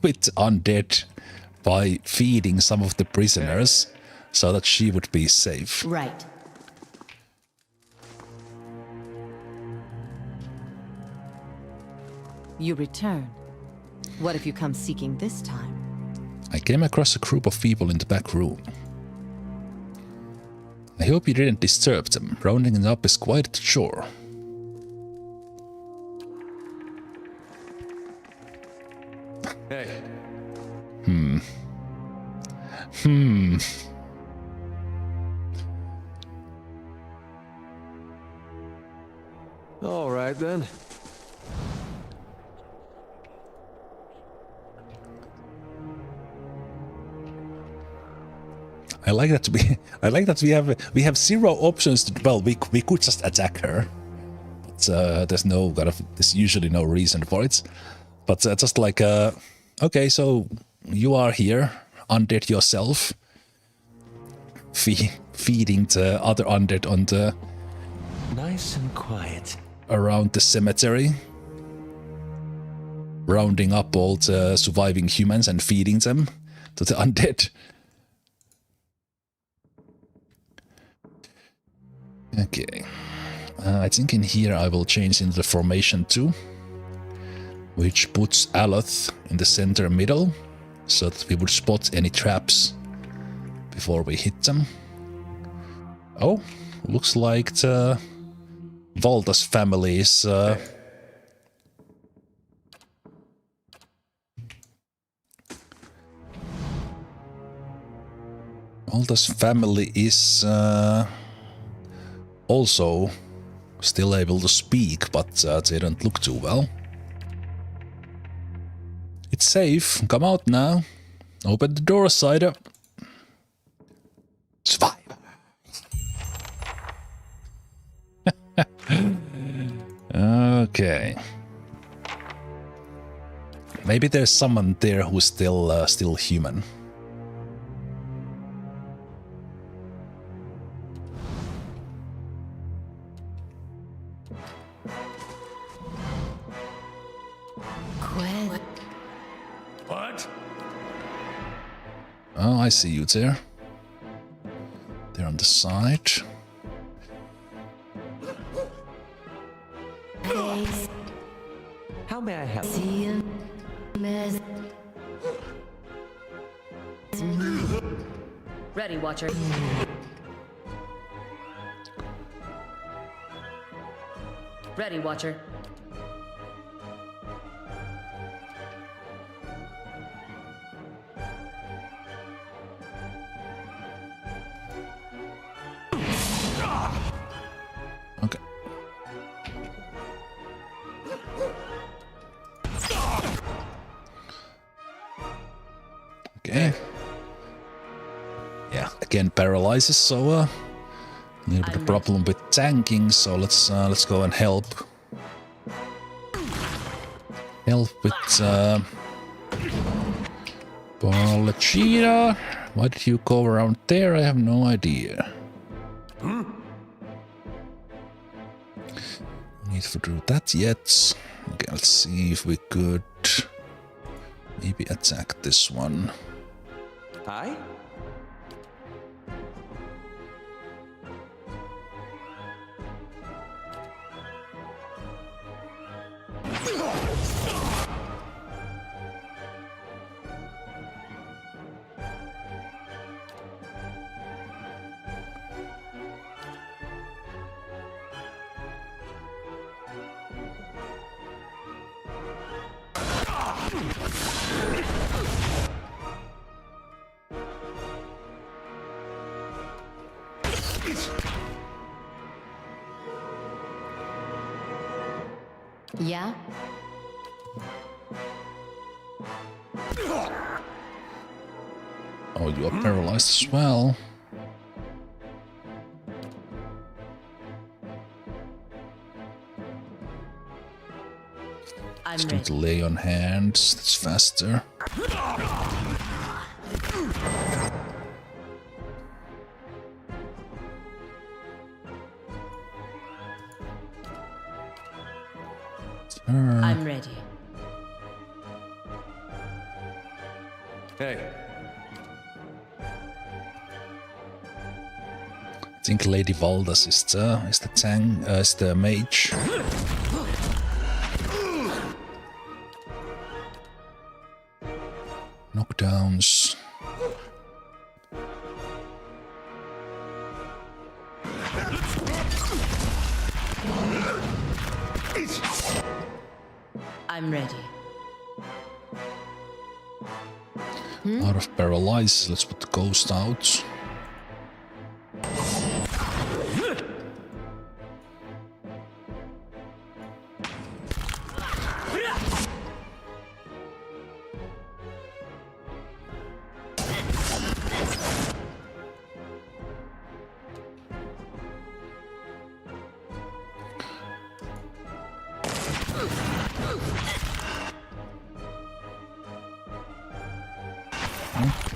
with undead by feeding some of the prisoners so that she would be safe. Right. You return. What if you come seeking this time? I came across a group of people in the back room. I hope you didn't disturb them. Rounding it up is quite a chore. Hey. All right, then. I like that we have zero options to, well, we could just attack her. But there's usually no reason for it. But just like okay, so you are here, undead yourself, feeding the other undead on the Nice and quiet. around the cemetery, rounding up all the surviving humans and feeding them to the undead. Okay, I think in here I will change into the formation 2, which puts Aloth in the center middle, so that we would spot any traps before we hit them. Oh, looks like the Valdas family is Valdas family is also still able to speak, but they don't look too well. It's safe. Come out now. Open the door, Cider. Survive. Okay. Maybe there's someone there who's still human. What? Oh, I see you there. They're on the side. How may I help? Ready, Watcher. Ready, Watcher. Okay. Okay. Yeah, again paralyzes, so a little bit of problem with tanking, so let's go and help. Help with Pallegina. Why did you go around there? I have no idea. need to do that yet. Okay, let's see if we could maybe attack this one. Hi? Yeah? Oh, you are paralyzed as well. I'm Just going ready. to lay on hands. That's faster. I'm ready. Hey. I think Lady Valdas is the mage. Knockdowns. I'm ready. Out of paralyze, let's put the ghost out.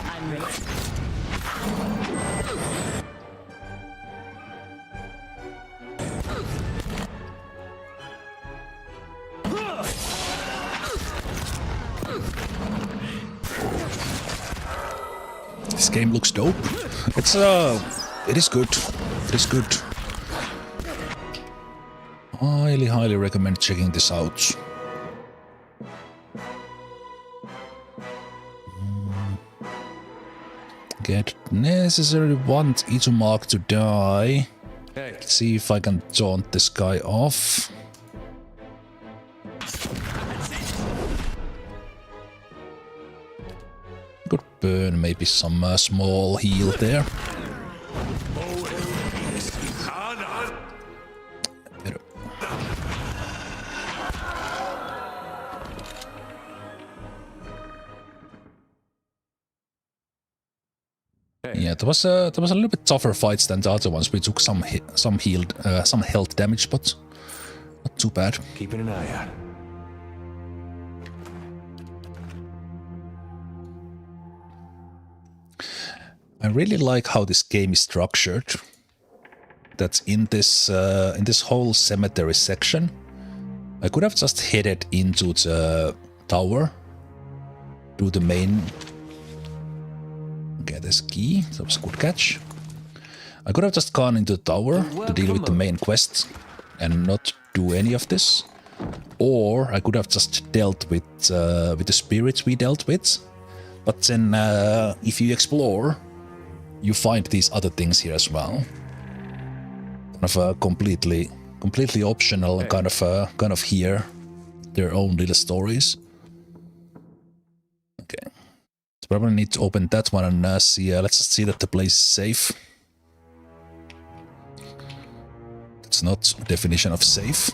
I'm ready. This game looks dope. It is good. It is good. Highly recommend checking this out. Get necessarily want Itumark to die. Hey. Let's see if I can taunt this guy off. Could burn maybe some small heal there. Better. Yeah, that was a little bit tougher fights than the other ones. We took some health damage, but not too bad. Keeping an eye out. I really like how this game is structured. That's in this whole cemetery section. I could have just headed into the tower, do the main. Get this key. That was a good catch. I could have just gone into the tower to deal with the main quest and not do any of this, or I could have just dealt with the spirits we dealt with. But then, if you explore, you find these other things here as well. Kind of completely optional. Hey. Kind of hear their own little stories. Okay. So probably need to open that one and see. Let's just see that the place is safe. That's not a definition of safe.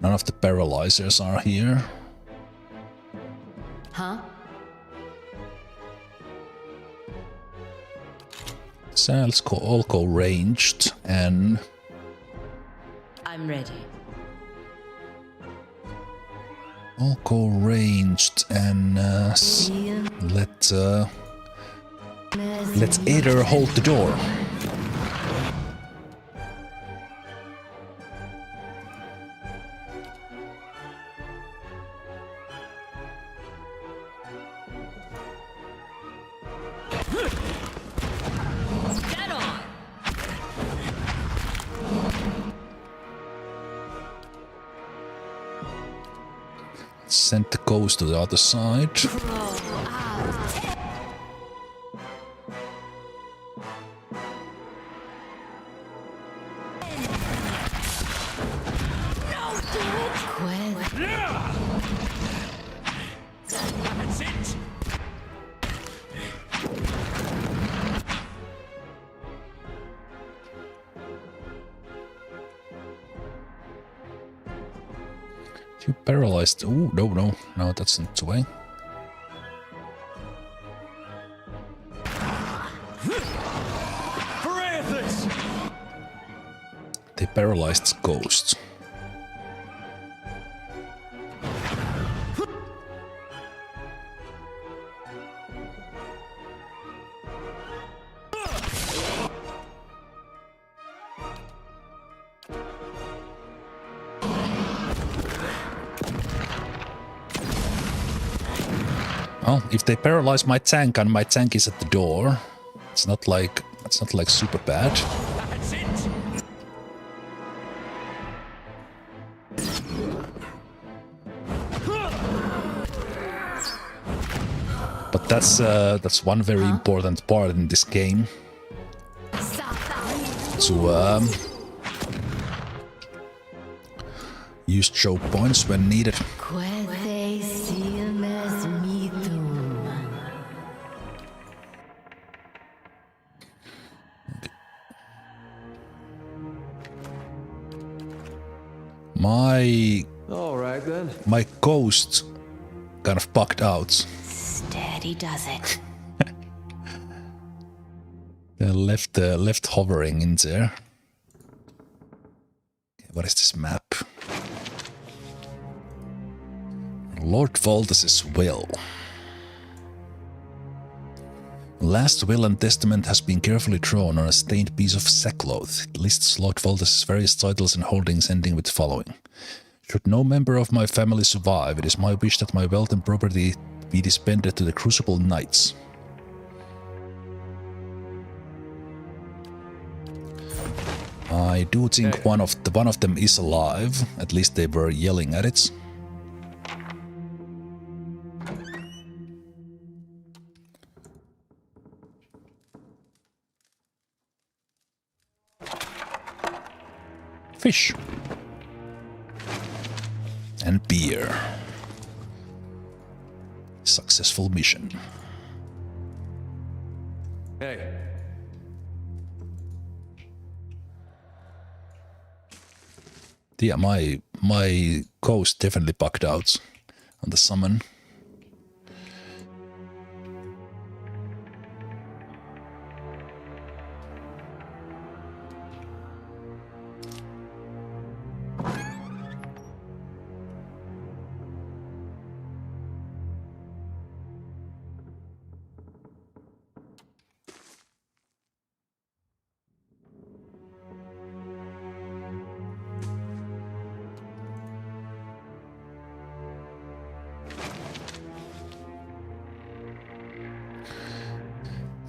None of the paralyzers are here. Huh? So let's all go ranged and... I'm ready. All go ranged and let's either hold the door. Send the ghost to the other side. You paralyzed. Oh, no, that's not the way. They paralyzed ghosts. Well, if they paralyze my tank and my tank is at the door, it's not like super bad. But that's one very important part in this game. To use choke points when needed. My ghost kind of bugged out. Steady does it. left hovering in there. What is this map? Lord Valdez's will. Last will and testament has been carefully drawn on a stained piece of sackcloth. It lists Lord Valdez's various titles and holdings, ending with the following. Should no member of my family survive, it is my wish that my wealth and property be disbanded to the Crucible Knights. I do think one of them is alive. At least they were yelling at it. Fish. And beer. Successful mission. Hey. Yeah, my ghost definitely bugged out on the summon.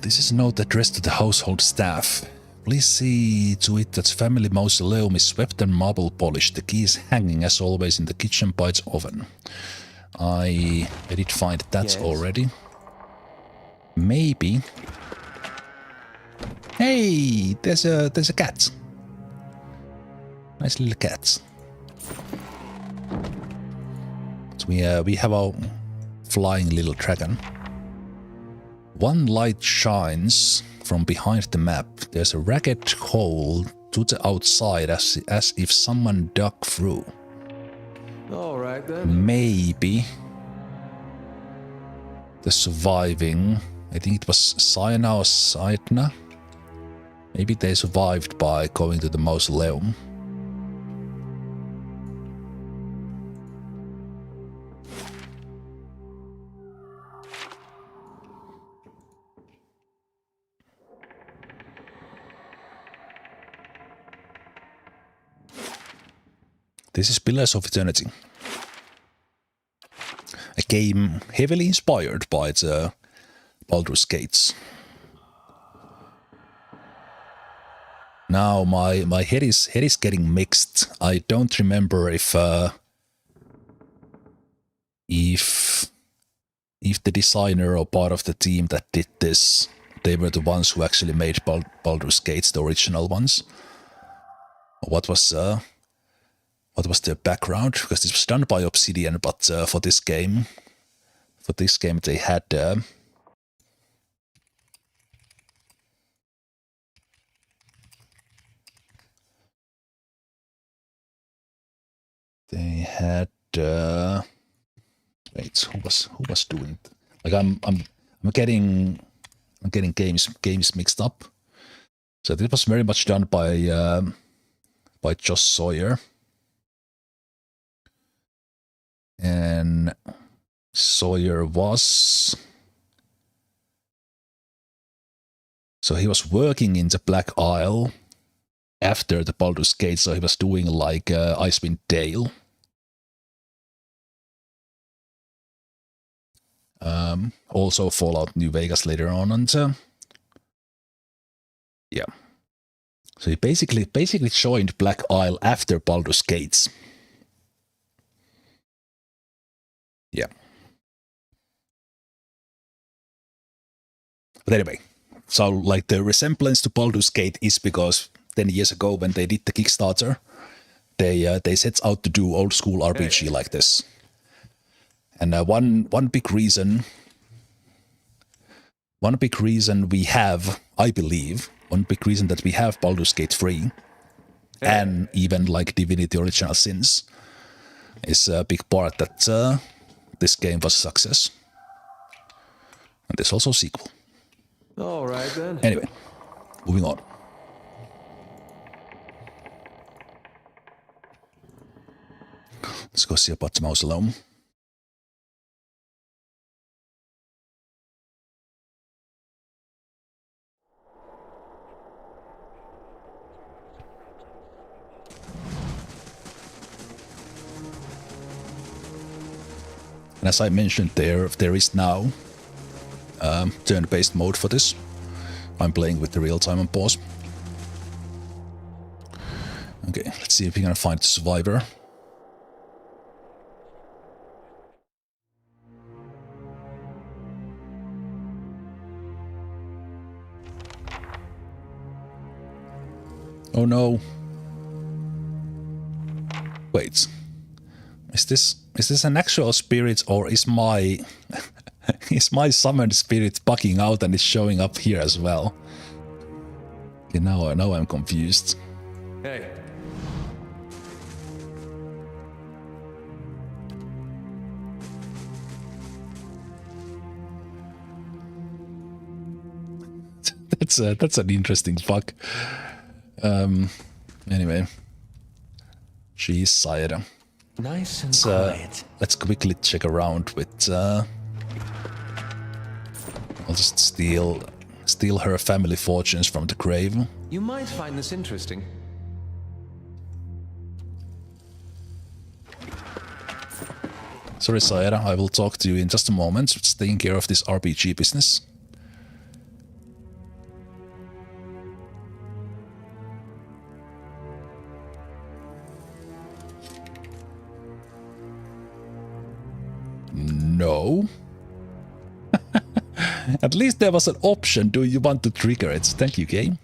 This is a note addressed to the household staff. Please see to it that family mausoleum is swept and marble polished. The key is hanging as always in the kitchen by its oven. I did find that already. Maybe. Hey, there's a cat. Nice little cat. So we have our flying little dragon. One light shines from behind the map. There's a ragged hole to the outside as if someone dug through. All right then. Maybe the surviving, I think it was Sayana or Saitna. Maybe they survived by going to the mausoleum. This is Pillars of Eternity. A game heavily inspired by the Baldur's Gates. Now my head is getting mixed. I don't remember if the designer or part of the team that did this, they were the ones who actually made Baldur's Gates, the original ones. What was their background? Because this was done by Obsidian, but for this game they had wait, who was doing it? Like I'm getting games mixed up. So this was very much done by Josh Sawyer. And Sawyer was, so he was working in the Black Isle after the Baldur's Gate, so he was doing like Icewind Dale. Also Fallout New Vegas later on, and yeah. So he basically joined Black Isle after Baldur's Gates. Yeah. But anyway, so like the resemblance to Baldur's Gate is because 10 years ago when they did the Kickstarter, they set out to do old school RPG like this. And one big reason we have, I believe, one big reason that we have Baldur's Gate 3 and even like Divinity Original Sins is a big part that this game was a success. And there's also a sequel. All right then. Anyway, moving on. Let's go see about the mausoleum. And as I mentioned, there is now turn-based mode for this. I'm playing with the real-time on pause. Okay, let's see if we can find the survivor. Oh no. Wait. Is this an actual spirit, or is my is my summoned spirit bugging out and is showing up here as well? Okay, now I'm confused. Hey. That's an interesting bug. Anyway, she's Sayeda. Nice and quiet. Let's quickly check around with. I'll just steal her family fortunes from the grave. You might find this interesting. Sorry, Sayeda, I will talk to you in just a moment. Just taking care of this RPG business. No. At least there was an option. Do you want to trigger it? Thank you, game.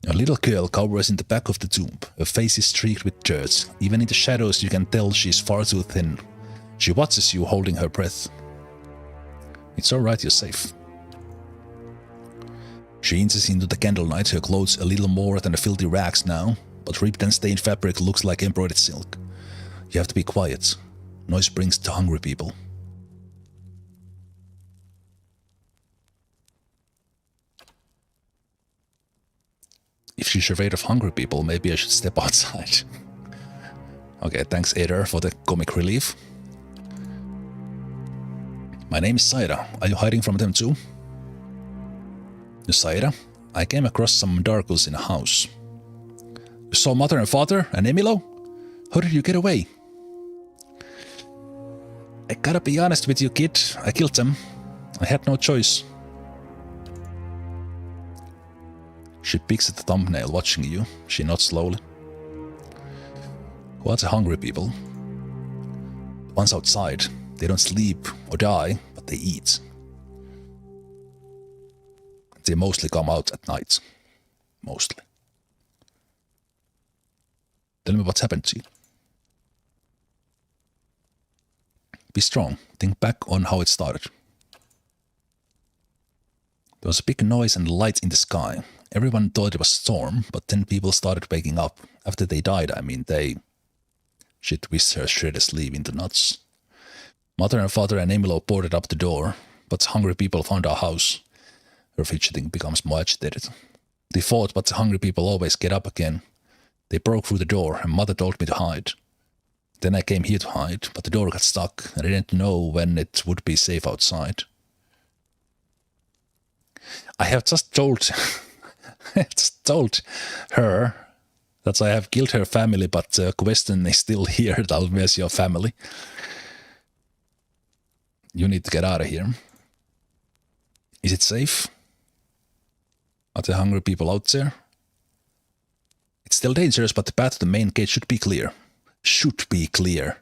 A little girl cowers in the back of the tomb. Her face is streaked with dirt. Even in the shadows you can tell she's far too thin. She watches you holding her breath. It's alright, you're safe. She inches into the candlelight, her clothes a little more than a filthy rags now, but ripped and stained fabric looks like embroidered silk. You have to be quiet. Noise brings to hungry people. If she's afraid of hungry people, maybe I should step outside. Okay, thanks Aether for the comic relief. My name is Sayeda. Are you hiding from them too? Sayeda, I came across some Darkles in a house. You saw mother and father and Emilo? How did you get away? I gotta be honest with you, kid. I killed them. I had no choice. She picks at the thumbnail, watching you. She nods slowly. Who are the hungry people? The ones outside. They don't sleep or die, but they eat. They mostly come out at night. Mostly. Tell me what's happened to you. Be strong. Think back on how it started. There was a big noise and light in the sky. Everyone thought it was a storm, but then people started waking up. After they died, I mean, they... She twists her shredded sleeve into knots. Mother and father and Emilo boarded up the door, but hungry people found our house. Her fidgeting becomes more agitated. They fought, but the hungry people always get up again. They broke through the door, and mother told me to hide. Then I came here to hide, but the door got stuck, and I didn't know when it would be safe outside. I have just told her that I have killed her family, but the question is still here. Where's your family? You need to get out of here. Is it safe? Are there hungry people out there? It's still dangerous, but the path to the main gate should be clear. Should be clear.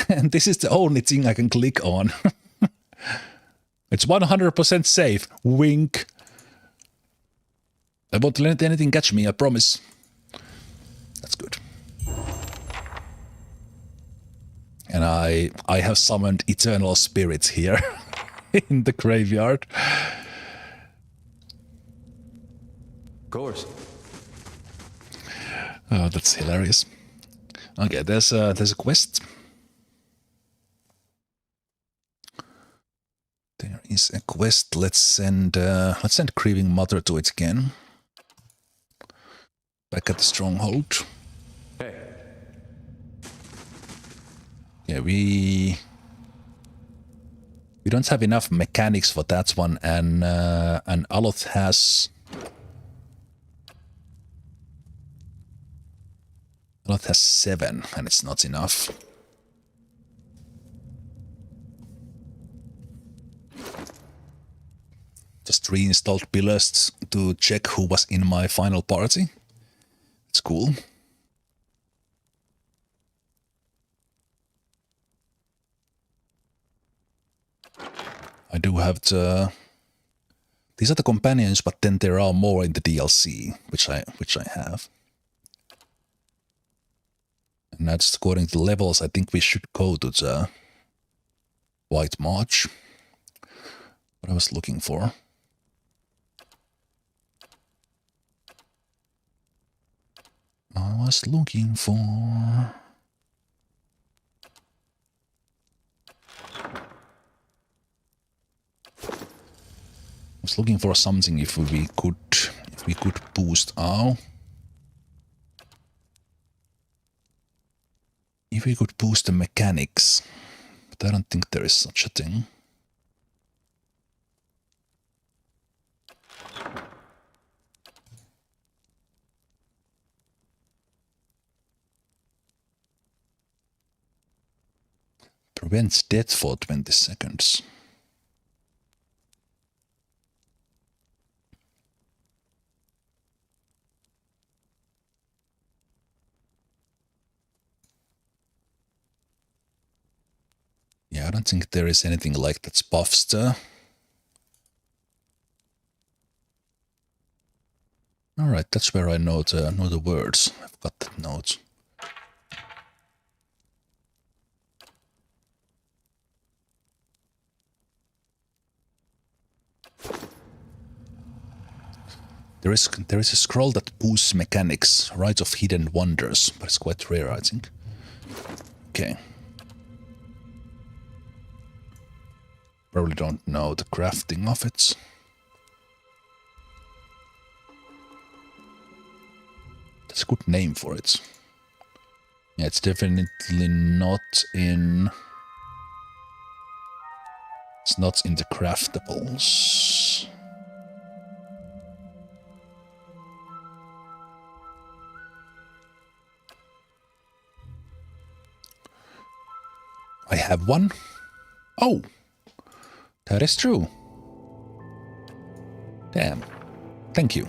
And this is the only thing I can click on. It's 100% safe. Wink. I won't let anything catch me, I promise. That's good. And I have summoned eternal spirits here in the graveyard. Of course. Oh, that's hilarious. Okay, there's a quest. There is a quest. Let's send Grieving Mother to it again. Back at the stronghold. Hey. Yeah, we don't have enough mechanics for that one, and Aloth has 7, and it's not enough. Just reinstalled Pillars to check who was in my final party. It's cool. I do have the... These are the companions, but then there are more in the DLC, which I have. And that's according to the levels. I think we should go to the White March. What I was looking for. I was looking for something if we could boost our... If we could boost the mechanics, but I don't think there is such a thing. Prevents death for 20 seconds. Yeah, I don't think there is anything like that's buffs there. Alright, that's where I know the words. I've got that note. There is a scroll that boosts mechanics, Rite of Hidden Wonders, but it's quite rare, I think. Okay. Probably don't know the crafting of it. That's a good name for it. Yeah, it's definitely not in... It's not in the craftables. I have one. Oh, that is true. Damn. Thank you.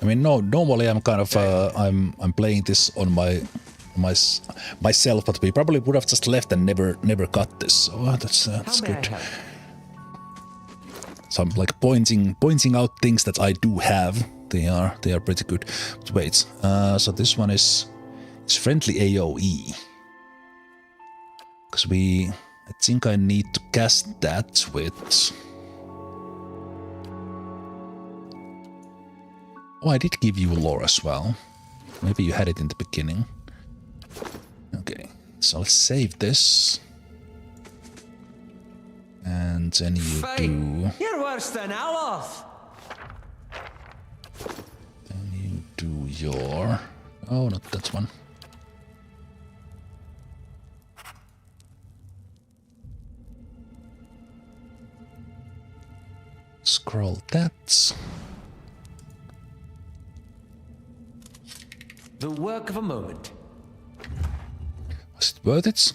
I mean, no. Normally, I'm kind of I'm playing this on myself, but we probably would have just left and never got this. So that's good. So I'm like pointing out things that I do have. They are pretty good. But wait, so this one it's friendly AOE. Because I think I need to cast that with. Oh, I did give you lore as well. Maybe you had it in the beginning. Okay, so let's save this. And then you do... You're worse than Aloth! Then you do your... Oh, not that one. Scroll that. The work of a moment. Was it worth it?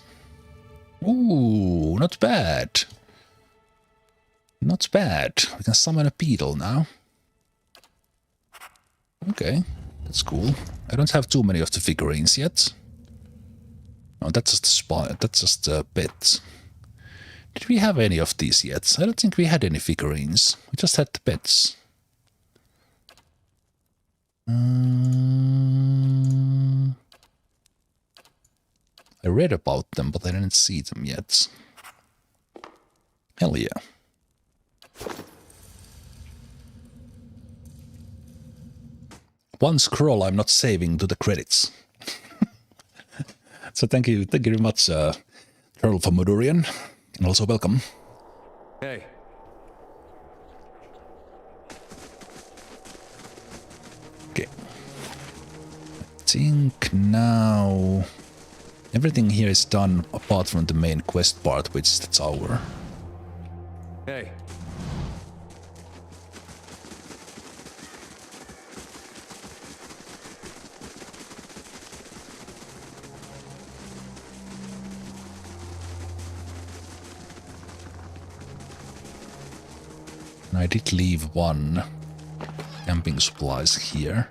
Ooh, not bad. Not bad. We can summon a beetle now. Okay, that's cool. I don't have too many of the figurines yet. No, that's just a spot. That's just a pet. Did we have any of these yet? I don't think we had any figurines. We just had the pets. I read about them, but I didn't see them yet. Hell yeah. One scroll I'm not saving to the credits. So thank you very much, Earl from Mudurian, and also welcome. Hey. Okay. I think now everything here is done apart from the main quest part, which is the tower. Hey. I did leave one camping supplies here,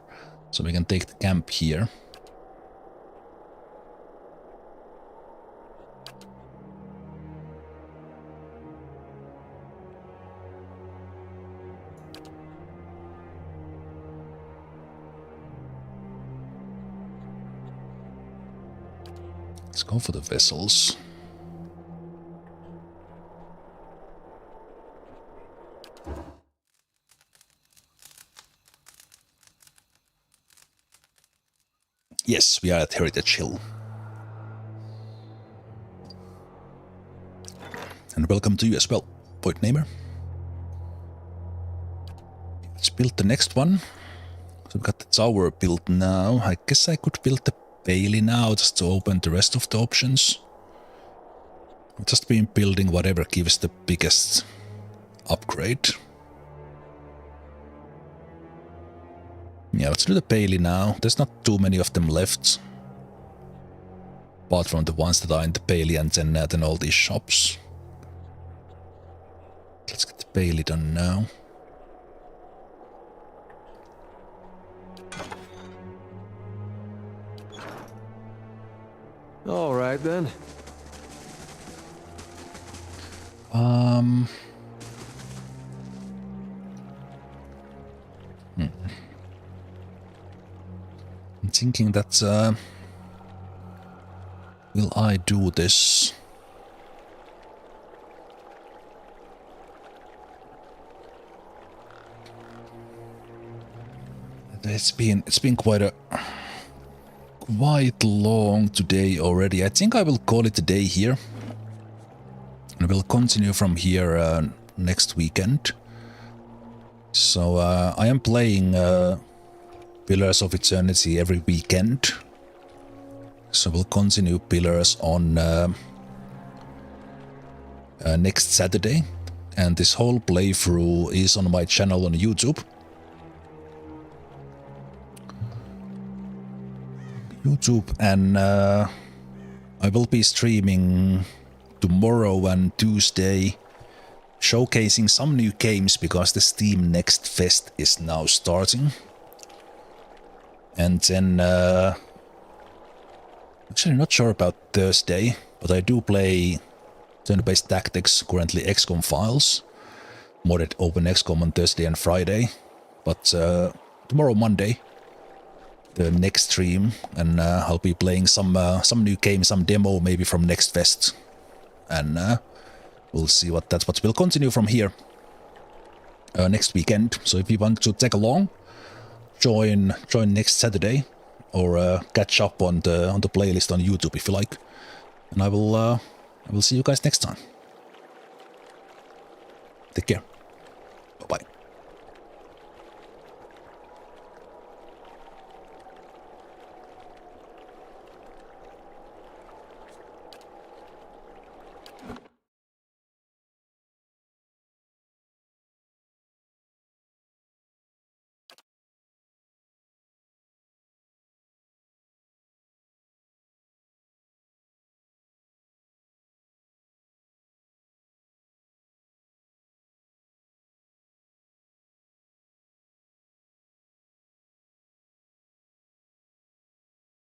so we can take the camp here. Let's go for the vessels. Yes, we are at Heritage Hill. And welcome to you as well, Void Namer. Let's build the next one. So we've got the tower built now. I guess I could build the Bailey now just to open the rest of the options. I've just been building whatever gives the biggest upgrade. Yeah, let's do the Bailey now. There's not too many of them left. Apart from the ones that are in the Bailey and then all these shops. Let's get the Bailey done now. All right then. I'm thinking that will I do this? It's been quite long today already. I think I will call it a day here. And we'll continue from here next weekend. So I am playing Pillars of Eternity every weekend. So we'll continue Pillars on next Saturday. And this whole playthrough is on my channel on YouTube. And I will be streaming tomorrow and Tuesday, showcasing some new games because the Steam Next Fest is now starting. And then, actually not sure about Thursday, but I do play turn-based tactics, currently XCOM Files, modded Open XCOM on Thursday and Friday. But tomorrow, Monday, the next stream, and I'll be playing some new game, some demo maybe from Next Fest, and we'll see what that's what will continue from here next weekend. So if you want to tag along, join next Saturday, or catch up on the playlist on YouTube if you like, and I will see you guys next time. Take care.